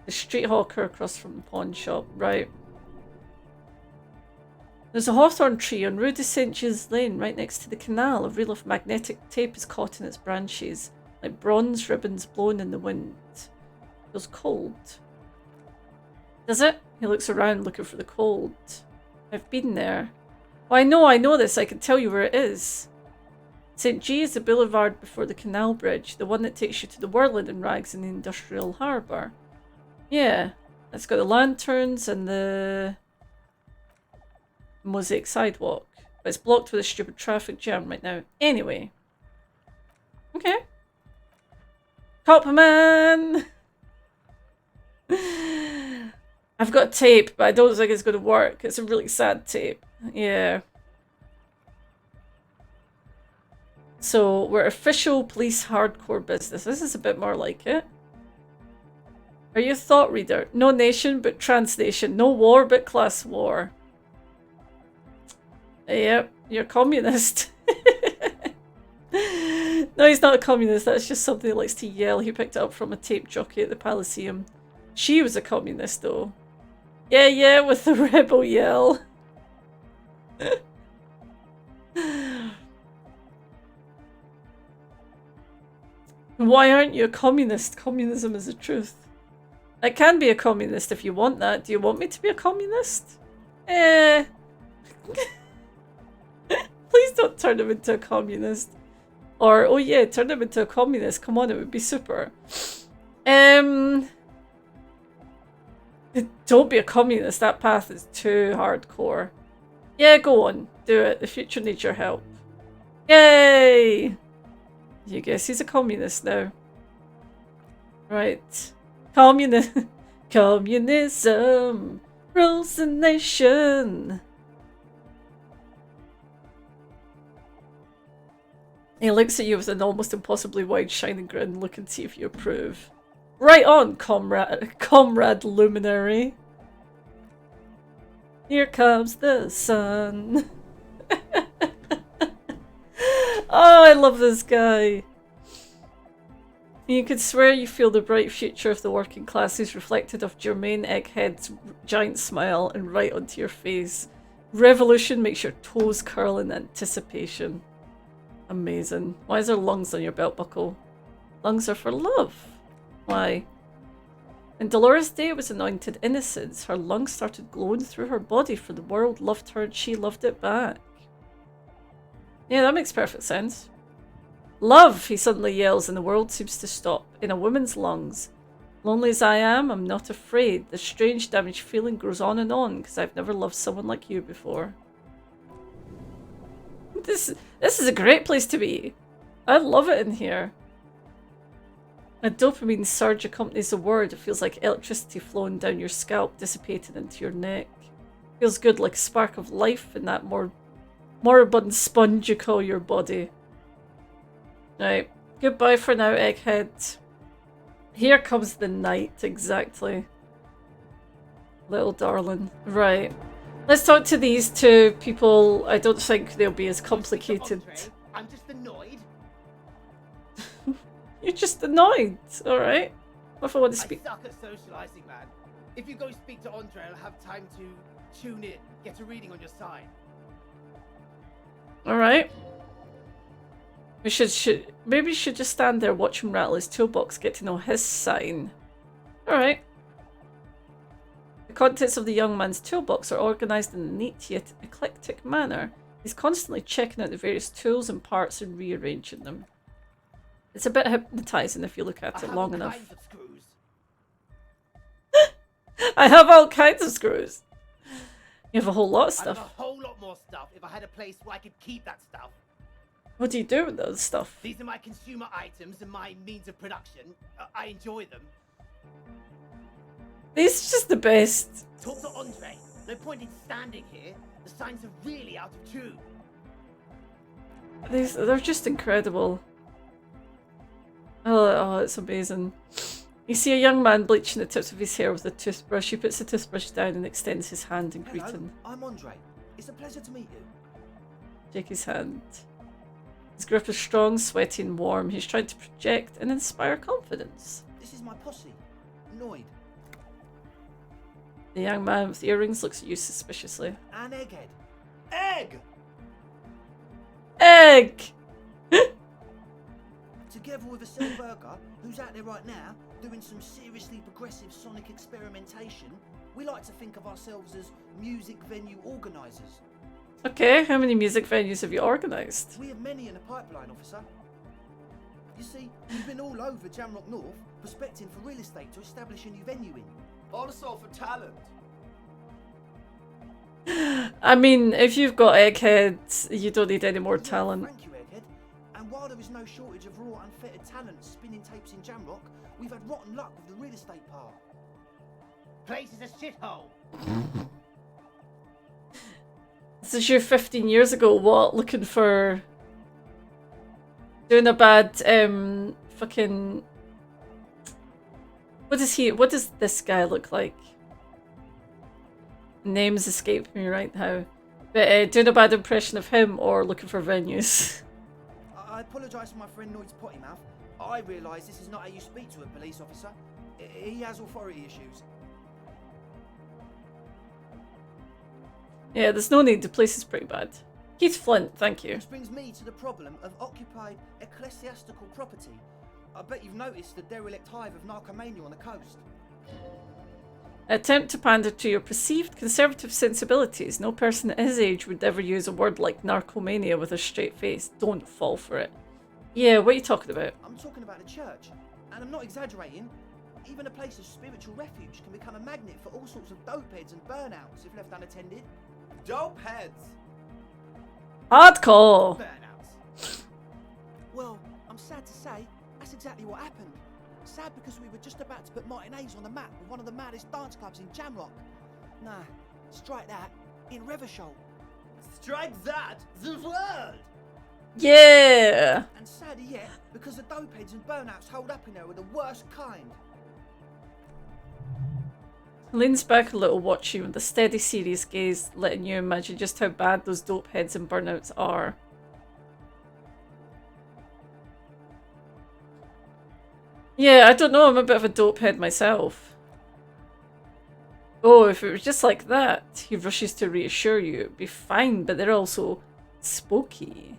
The street hawker across from the pawn shop. Right. There's a hawthorn tree on Rue de Saint Gilles Lane right next to the canal. A reel of magnetic tape is caught in its branches, like bronze ribbons blown in the wind. Feels cold. Does it? He looks around looking for the cold. I've been there. Oh, I know this. I can tell you where it is. St. G is the boulevard before the canal bridge, the one that takes you to the whirling and rags in the industrial harbour. Yeah, it's got the lanterns and the mosaic sidewalk, but it's blocked with a stupid traffic jam right now. Anyway. Okay. Copman! I've got tape, but I don't think it's going to work. It's a really sad tape. Yeah. So, we're official police hardcore business. This is a bit more like it. Are you a thought reader? No nation, but transnation. No war, but class war. Yep, you're a communist. No, he's not a communist. That's just something he likes to yell. He picked it up from a tape jockey at the Elysium. She was a communist, though. Yeah, yeah, with the rebel yell. Why aren't you a communist? Communism is the truth. I can be a communist if you want that. Do you want me to be a communist? Eh. Please don't turn him into a communist. Or, oh yeah, turn him into a communist. Come on, it would be super. Don't be a communist. That path is too hardcore. Yeah, go on. Do it. The future needs your help. Yay! You guess he's a communist now. Right. Communism rules the nation. He looks at you with an almost impossibly wide shining grin, looking to see if you approve. Right on, comrade luminary. Here comes the sun. Oh, I love this guy. You could swear you feel the bright future of the working classes reflected off Jermaine Egghead's giant smile and right onto your face. Revolution makes your toes curl in anticipation. Amazing. Why is there lungs on your belt buckle? Lungs are for love. Why? When Dolores Day was anointed innocence, her lungs started glowing through her body, for the world loved her and she loved it back. Yeah, that makes perfect sense. Love, he suddenly yells, and the world seems to stop. In a woman's lungs. Lonely as I am, I'm not afraid. The strange damaged feeling goes on, because I've never loved someone like you before. This is a great place to be. I love it in here. A dopamine surge accompanies the word. It feels like electricity flowing down your scalp, dissipating into your neck. Feels good, like a spark of life in that moribund sponge you call your body. Right. Goodbye for now, Egghead. Here comes the night, exactly. Little darling. Right. Let's talk to these two people. I don't think they'll be as complicated. I'm just annoyed. You're just annoyed, alright? What if I want to speak? I suck at socializing, man. If you go speak to Andre, I'll have time to tune in, get a reading on your side. Alright. We maybe should just stand there, watch him rattle his toolbox, get to know his sign. Alright. The contents of the young man's toolbox are organised in a neat yet eclectic manner. He's constantly checking out the various tools and parts and rearranging them. It's a bit hypnotising if you look at it long enough. I have all kinds of screws. You have a whole lot of stuff. I have a whole lot more stuff if I had a place where I could keep that stuff. What do you do with those stuff? These are my consumer items and my means of production. I enjoy them. These are just the best. Talk to Andre. No point in standing here. The signs are really out of tune. They're just incredible. Oh, it's amazing. You see a young man bleaching the tips of his hair with a toothbrush. He puts the toothbrush down and extends his hand in Hello, greeting. I'm Andre. It's a pleasure to meet you. Shake his hand. His grip is strong, sweaty and warm. He's trying to project and inspire confidence. This is my posse, Noid. The young man with the earrings looks at you suspiciously. And Egghead. Egg! Egg! Together with a Silverger, who's out there right now, doing some seriously progressive sonic experimentation, we like to think of ourselves as music venue organisers. Okay, how many music venues have you organised? We have many in the pipeline, officer. You see, we've been all over Jamrock North, prospecting for real estate to establish a new venue in. Also for talent. I mean, if you've got Egghead, you don't need any more talent. Thank you, Egghead. And while there is no shortage of raw, unfettered talent spinning tapes in Jamrock, we've had rotten luck with the real estate part. Place is a shithole. This is you 15 years ago, what? Looking for... Doing a bad, fucking... What does this guy look like? Names escape me right now. But doing a bad impression of him or looking for venues? I apologise for my friend Noid's potty mouth. I realise this is not how you speak to a police officer. He has authority issues. Yeah, there's no need. The place is pretty bad. Keith Flint, thank you. Which brings me to the problem of occupied ecclesiastical property. I bet you've noticed the derelict hive of narcomania on the coast. Attempt to pander to your perceived conservative sensibilities. No person at his age would ever use a word like narcomania with a straight face. Don't fall for it. Yeah, what are you talking about? I'm talking about the church, and I'm not exaggerating. Even a place of spiritual refuge can become a magnet for all sorts of dopeheads and burnouts if left unattended. Dopeheads? Hardcore! Burnouts. Well, I'm sad to say, that's exactly what happened. Sad because we were just about to put Martinez on the map with one of the maddest dance clubs in Jamrock. Nah, strike that in Revachol. Strike that, the word! Yeah! And sadder yet, because the dopeheads and burnouts holed up in there were the worst kind. Leans back a little, watching with a steady, serious gaze, letting you imagine just how bad those dope heads and burnouts are. Yeah, I don't know, I'm a bit of a dope head myself. Oh, if it was just like that, he rushes to reassure you, it'd be fine, but they're also spooky.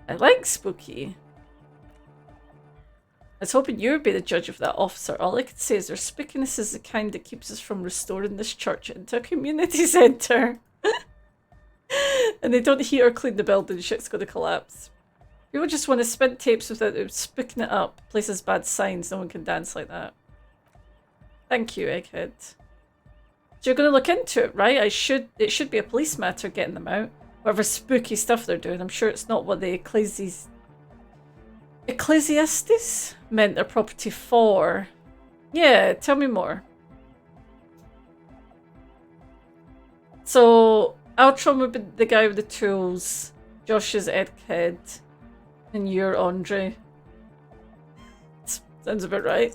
I like spooky. I was hoping you would be the judge of that, officer. All I can say is their spookiness is the kind that keeps us from restoring this church into a community centre. And they don't heat or clean the building, shit's gonna collapse. People just want to spin tapes without it spooking it up. Places bad signs, no one can dance like that. Thank you, Egghead. So you're gonna look into it, right? It should be a police matter getting them out. Whatever spooky stuff they're doing, I'm sure it's not what the Ecclesiastes meant their property for. Yeah, tell me more. So, Altron would be the guy with the tools, Josh is Egghead, and you're Andre. Sounds about right.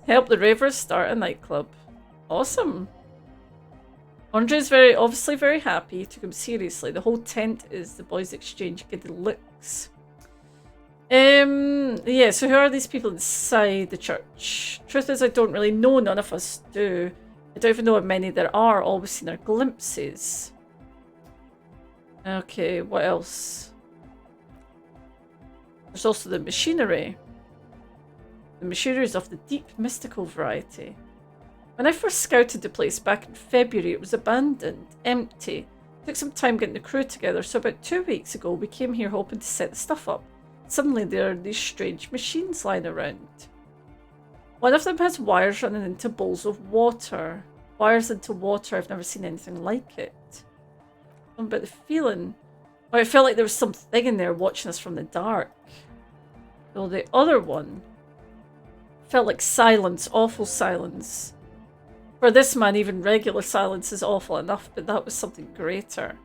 Help the ravers start a nightclub. Awesome. Andre's obviously very happy. He took him seriously. The whole tent is the boys' exchange good looks. Yeah, so who are these people inside the church? Truth is, I don't really know. None of us do. I don't even know how many there are. All we've seen are glimpses. Okay, what else? There's also the machinery. The machinery is of the deep, mystical variety. When I first scouted the place back in February, it was abandoned, empty. Took some time getting the crew together, so about 2 weeks ago we came here hoping to set the stuff up. Suddenly there are these strange machines lying around. One of them has wires running into bowls of water. Wires into water, I've never seen anything like it. Something about the feeling. Or I felt like there was something in there watching us from the dark. Though the other one felt like silence, awful silence. For this man, even regular silence is awful enough, but that was something greater.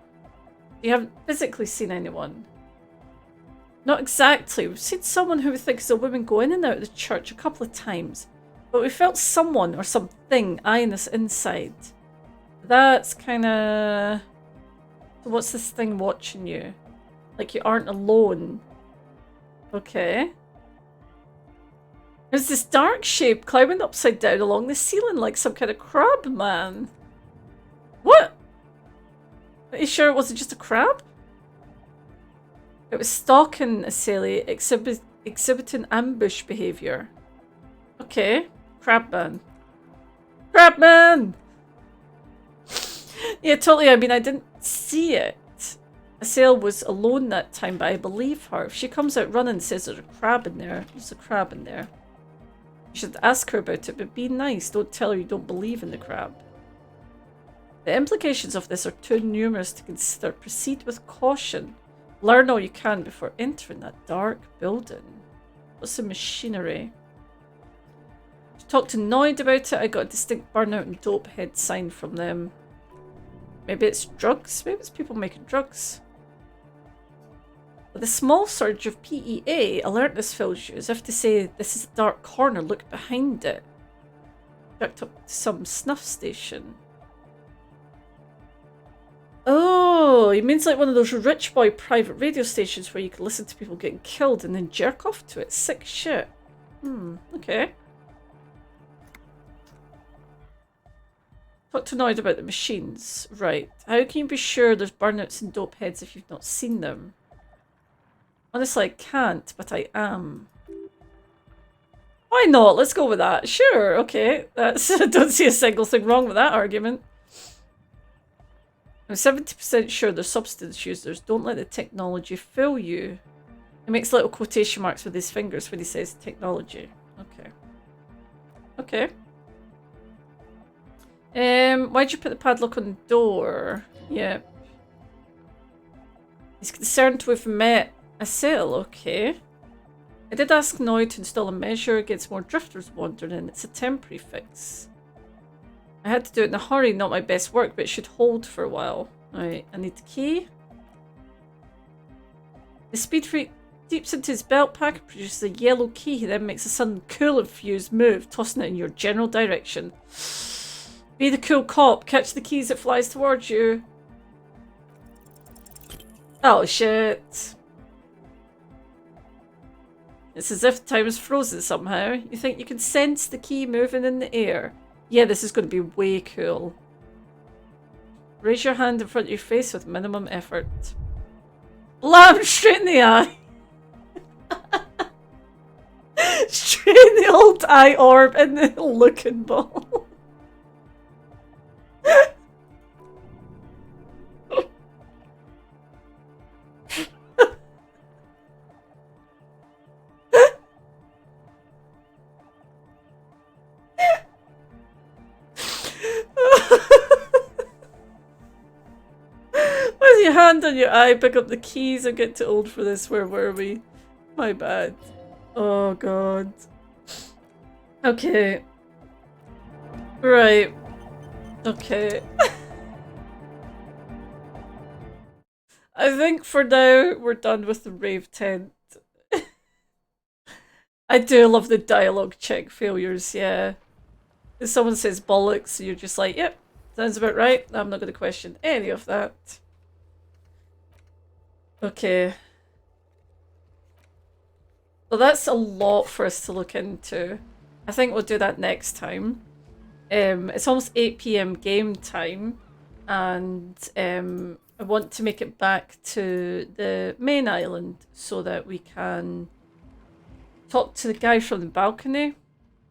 You haven't physically seen anyone. Not exactly. We've seen someone who we think is a woman go in and out of the church a couple of times. But we felt someone or something eyeing us inside. That's kind of... What's this thing watching you? Like you aren't alone. Okay. There's this dark shape climbing upside down along the ceiling like some kind of crab man. What? Are you sure it wasn't just a crab? It was stalking Asali, exhibiting ambush behavior. Okay. Crabman. Crabman! Yeah, totally. I mean, I didn't see it. Asali was alone that time, but I believe her. If she comes out running and says there's a crab in there, there's a crab in there. You should ask her about it, but be nice. Don't tell her you don't believe in the crab. The implications of this are too numerous to consider. Proceed with caution. Learn all you can before entering that dark building. What's the machinery? Talked to Noid about it. I got a distinct burnout and dope head sign from them. Maybe it's drugs? Maybe it's people making drugs. With a small surge of PEA, alertness fills you, as if to say, this is a dark corner, look behind it. Jacked up to some snuff station. Oh, he means like one of those rich boy private radio stations where you can listen to people getting killed and then jerk off to it. Sick shit. Okay. Talk to Noid about the machines. Right. How can you be sure there's burnouts and dope heads if you've not seen them? Honestly, I can't, but I am. Why not? Let's go with that. Sure, okay. That's I don't see a single thing wrong with that argument. I'm 70% sure they're substance users. Don't let the technology fool you. He makes little quotation marks with his fingers when he says technology. Okay. Okay. Why'd you put the padlock on the door? Yeah. He's concerned we've met Asali, okay. I did ask Noid to install a measure against more drifters wandering in. It's a temporary fix. I had to do it in a hurry, not my best work, but it should hold for a while. Alright, I need the key. The speed freak deeps into his belt pack and produces a yellow key. He then makes a sudden cool and fused move, tossing it in your general direction. Be the cool cop. Catch the keys, it flies towards you. Oh shit. It's as if time is frozen somehow. You think you can sense the key moving in the air. Yeah, this is going to be way cool. Raise your hand in front of your face with minimum effort. Blam! Straight in the eye! Straight in the old eye orb and the looking ball. Where's your hand on your eye? Pick up the keys. I'm getting too old for this. Where were we? My bad. Oh god. Okay. Right. Okay. I think for now we're done with the rave tent. I do love the dialogue check failures, yeah. If someone says bollocks, you're just like, yep, sounds about right. I'm not going to question any of that. Okay. Well, that's a lot for us to look into. I think we'll do that next time. It's almost 8 PM game time, and I want to make it back to the main island so that we can talk to the guy from the balcony,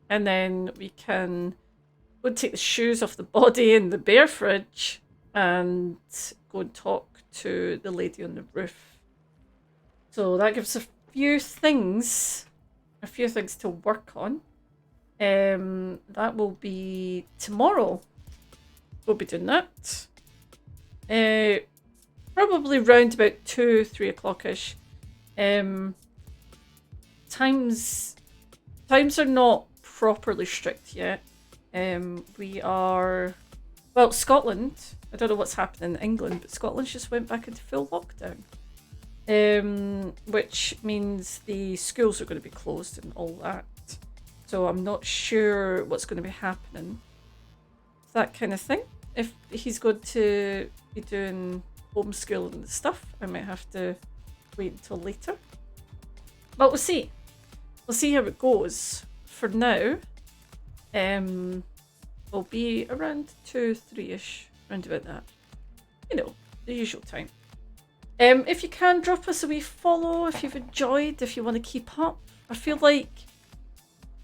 and then we can go and take the shoes off the body in the bear fridge and go and talk to the lady on the roof. So that gives a few things to work on. That will be tomorrow. We'll be doing that. probably round about 2, 3 o'clock-ish. Times are not properly strict yet. We are... Well, Scotland, I don't know what's happening in England, but Scotland just went back into full lockdown. Which means the schools are going to be closed and all that. So I'm not sure what's going to be happening. That kind of thing. If he's going to be doing homeschooling and stuff, I might have to wait until later. But we'll see. We'll see how it goes. For now, we'll be around 2, 3-ish, round about that. You know, the usual time. If you can, drop us a wee follow if you've enjoyed, if you want to keep up. I feel like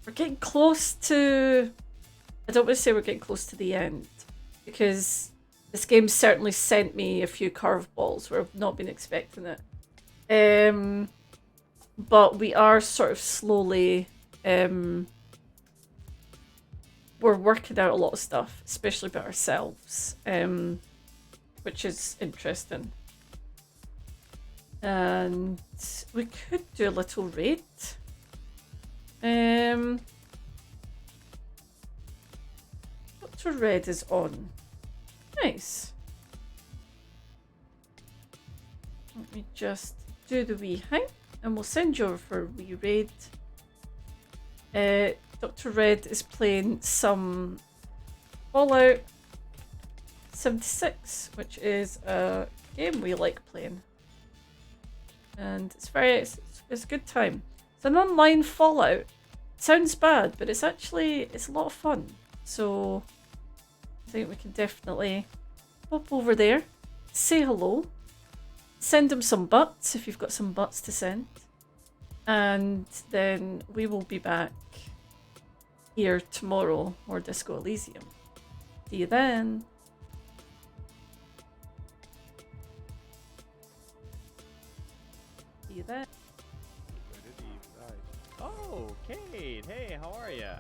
we're getting close to... I don't want to say we're getting close to the end, because this game certainly sent me a few curveballs where I've not been expecting it. But we are sort of slowly... we're working out a lot of stuff, especially about ourselves, which is interesting. And we could do a little raid. Dr. Red is on. Nice. Let me just do the wee thing and we'll send you over for a wee raid. Dr. Red is playing some Fallout 76, which is a game we like playing. And it's a good time. It's an online Fallout. Sounds bad, but it's a lot of fun. So I think we can definitely pop over there, say hello, send them some butts if you've got some butts to send, and then we will be back here tomorrow, more Disco Elysium. See you then. See you then. Oh, Kate. Hey, how are ya?